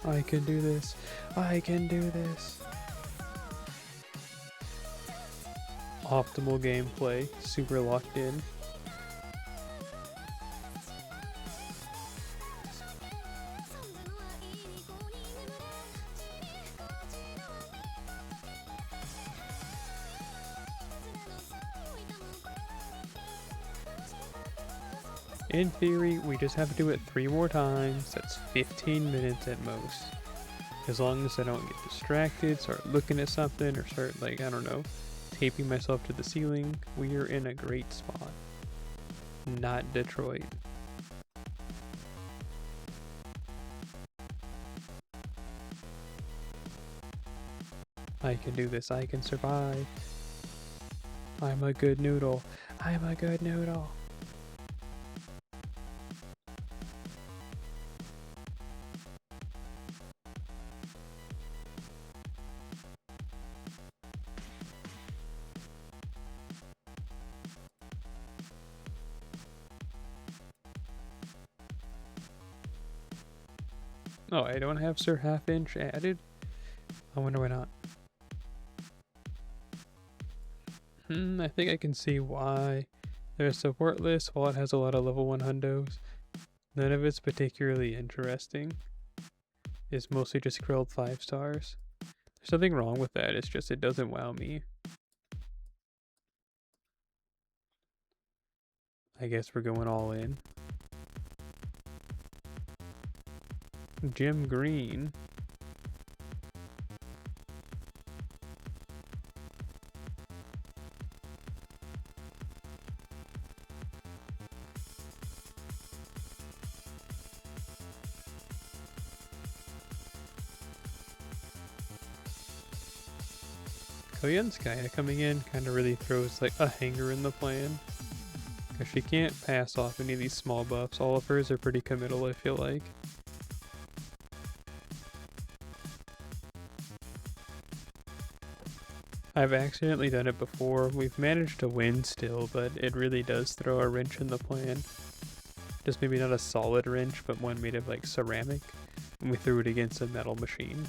I can do this. I can do this. Optimal gameplay, super locked in. In theory, we just have to do it 3 more times. That's 15 minutes at most. As long as I don't get distracted, start looking at something, or start, like, I don't know, taping myself to the ceiling, we are in a great spot. Not Detroit. I can do this. I can survive. I'm a good noodle. I'm a good noodle. Oh, I don't have Sir Half Inch added? I wonder why not. I think I can see why. There's support list, while it has a lot of level 1 hundos, none of it's particularly interesting. It's mostly just grilled 5 stars. There's nothing wrong with that, it's just it doesn't wow me. I guess we're going all in. Jim Green. Koyun's kinda coming in, kinda really throws like a hanger in the plan. Cause she can't pass off any of these small buffs. All of hers are pretty committal, I feel like. I've accidentally done it before. We've managed to win still, but it really does throw a wrench in the plan. Just maybe not a solid wrench, but one made of like ceramic. And we threw it against a metal machine.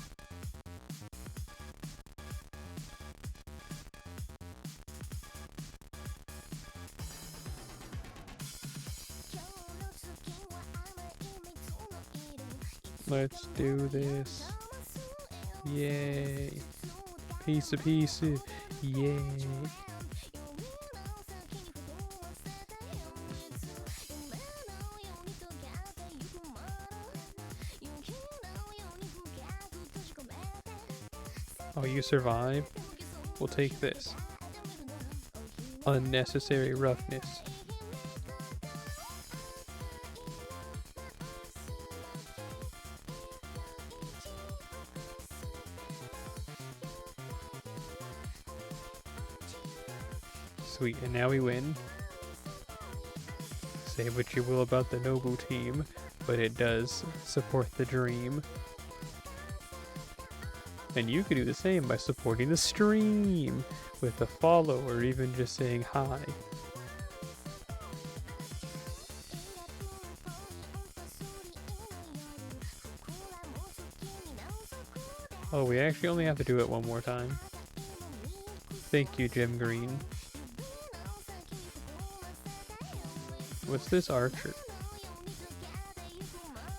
Let's do this. Yay. Piece of pieces. Yay. Oh, you survived? We'll take this. Unnecessary roughness. Sweet, and now we win. Say what you will about the Nobu team, but it does support the dream. And you can do the same by supporting the stream with a follow or even just saying hi. Oh, we actually only have to do it one more time. Thank you, Jim Green. What's this archer?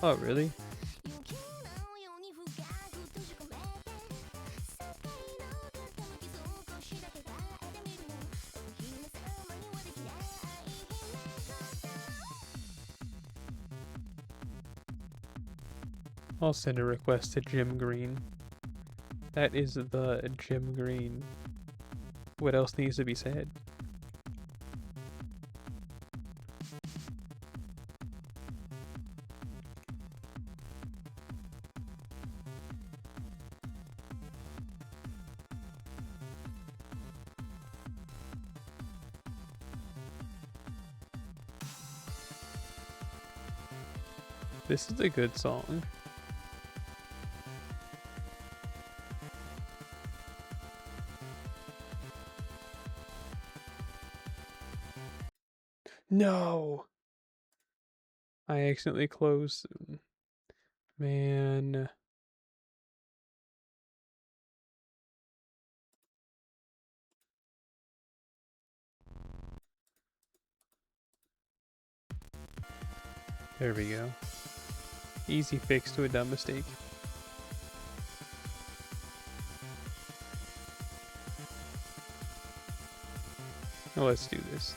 Oh, really? I'll send a request to Jim Green. That is the Jim Green. What else needs to be said? This is a good song. No! I accidentally closed. Man. There we go. Easy fix to a dumb mistake. Now let's do this.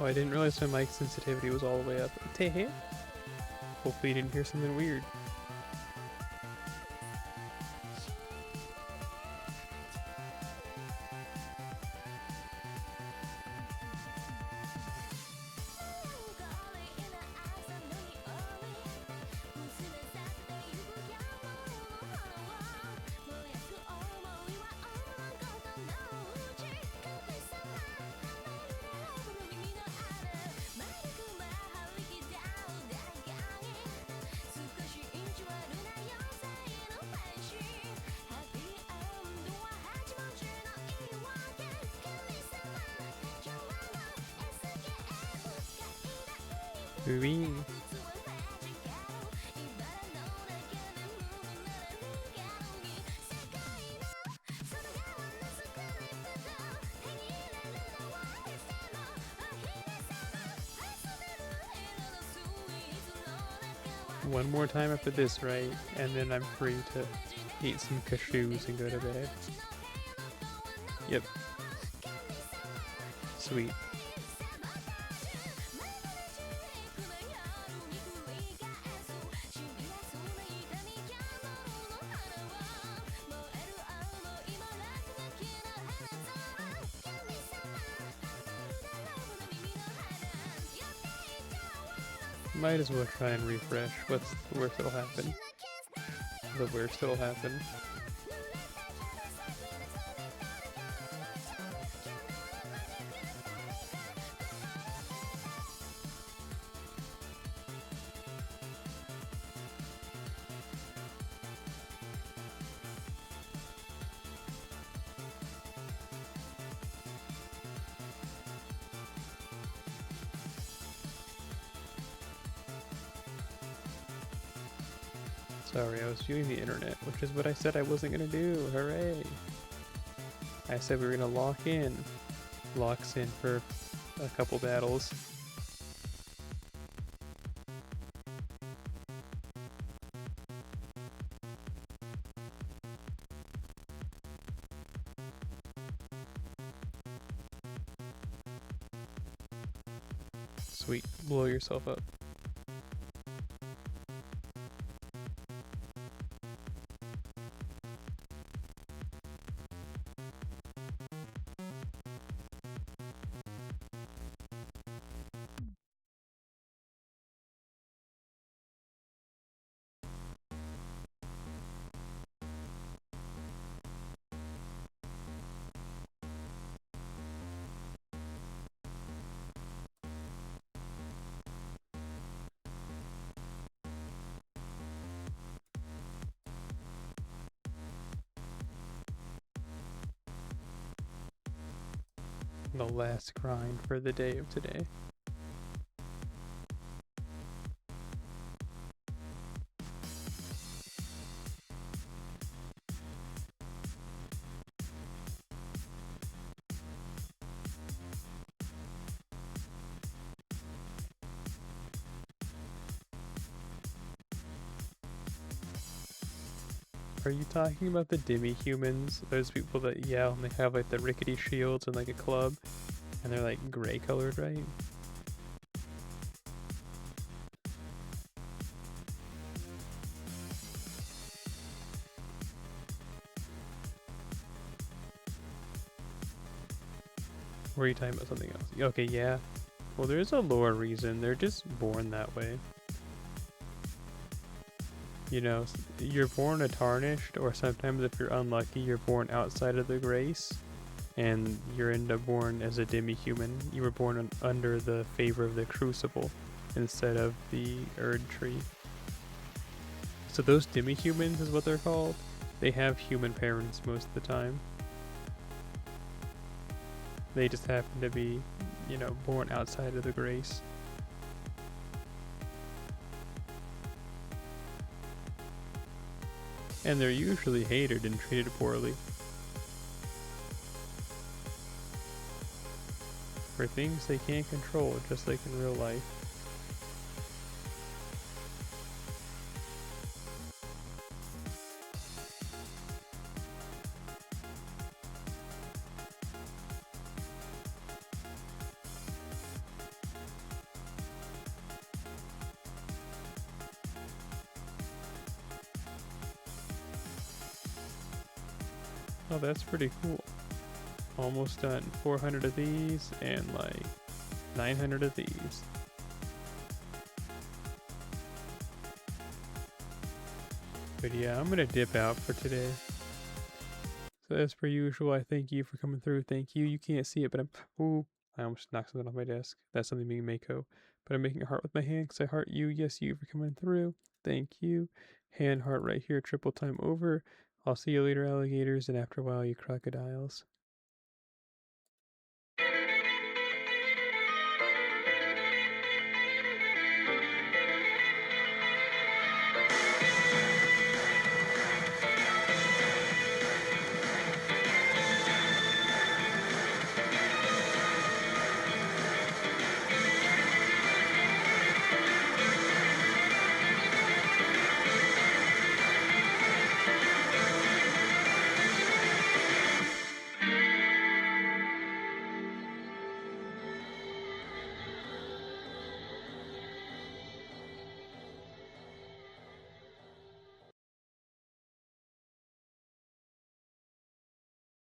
Oh, I didn't realize my mic sensitivity was all the way up. Hopefully you didn't hear something weird. Moving. One more time after this, right? And then I'm free to eat some cashews and go to bed. Yep. Sweet. Might as well try and refresh. What's the worst that'll happen? The worst that'll happen. Sorry, I was viewing the internet, which is what I said I wasn't gonna do. Hooray! I said we were gonna lock in. Locks in for a couple battles. Sweet, blow yourself up. The last grind for the day of today. Are you talking about the demi-humans? Those people that yell and they have like the rickety shields and like a club and they're like gray colored, right? Or are you talking about something else? Okay, yeah. Well, there's a lore reason. They're just born that way. You know, you're born a tarnished, or sometimes if you're unlucky, you're born outside of the grace, and you're end up born as a demi-human. You were born under the favor of the crucible instead of the Erd tree. So those demi-humans is what they're called. They have human parents most of the time. They just happen to be, you know, born outside of the grace. And they're usually hated and treated poorly for things they can't control, just like in real life. Oh, that's pretty cool. Almost done. 400 of these and like 900 of these. But yeah, I'm gonna dip out for today. So as per usual, I thank you for coming through. Thank you. You can't see it, but ooh, I almost knocked something off my desk. That's something being Mako. But I'm making a heart with my hand because I heart you. Yes, you for coming through. Thank you. Hand heart right here, triple time over. I'll see you later, alligators, and after a while, you crocodiles.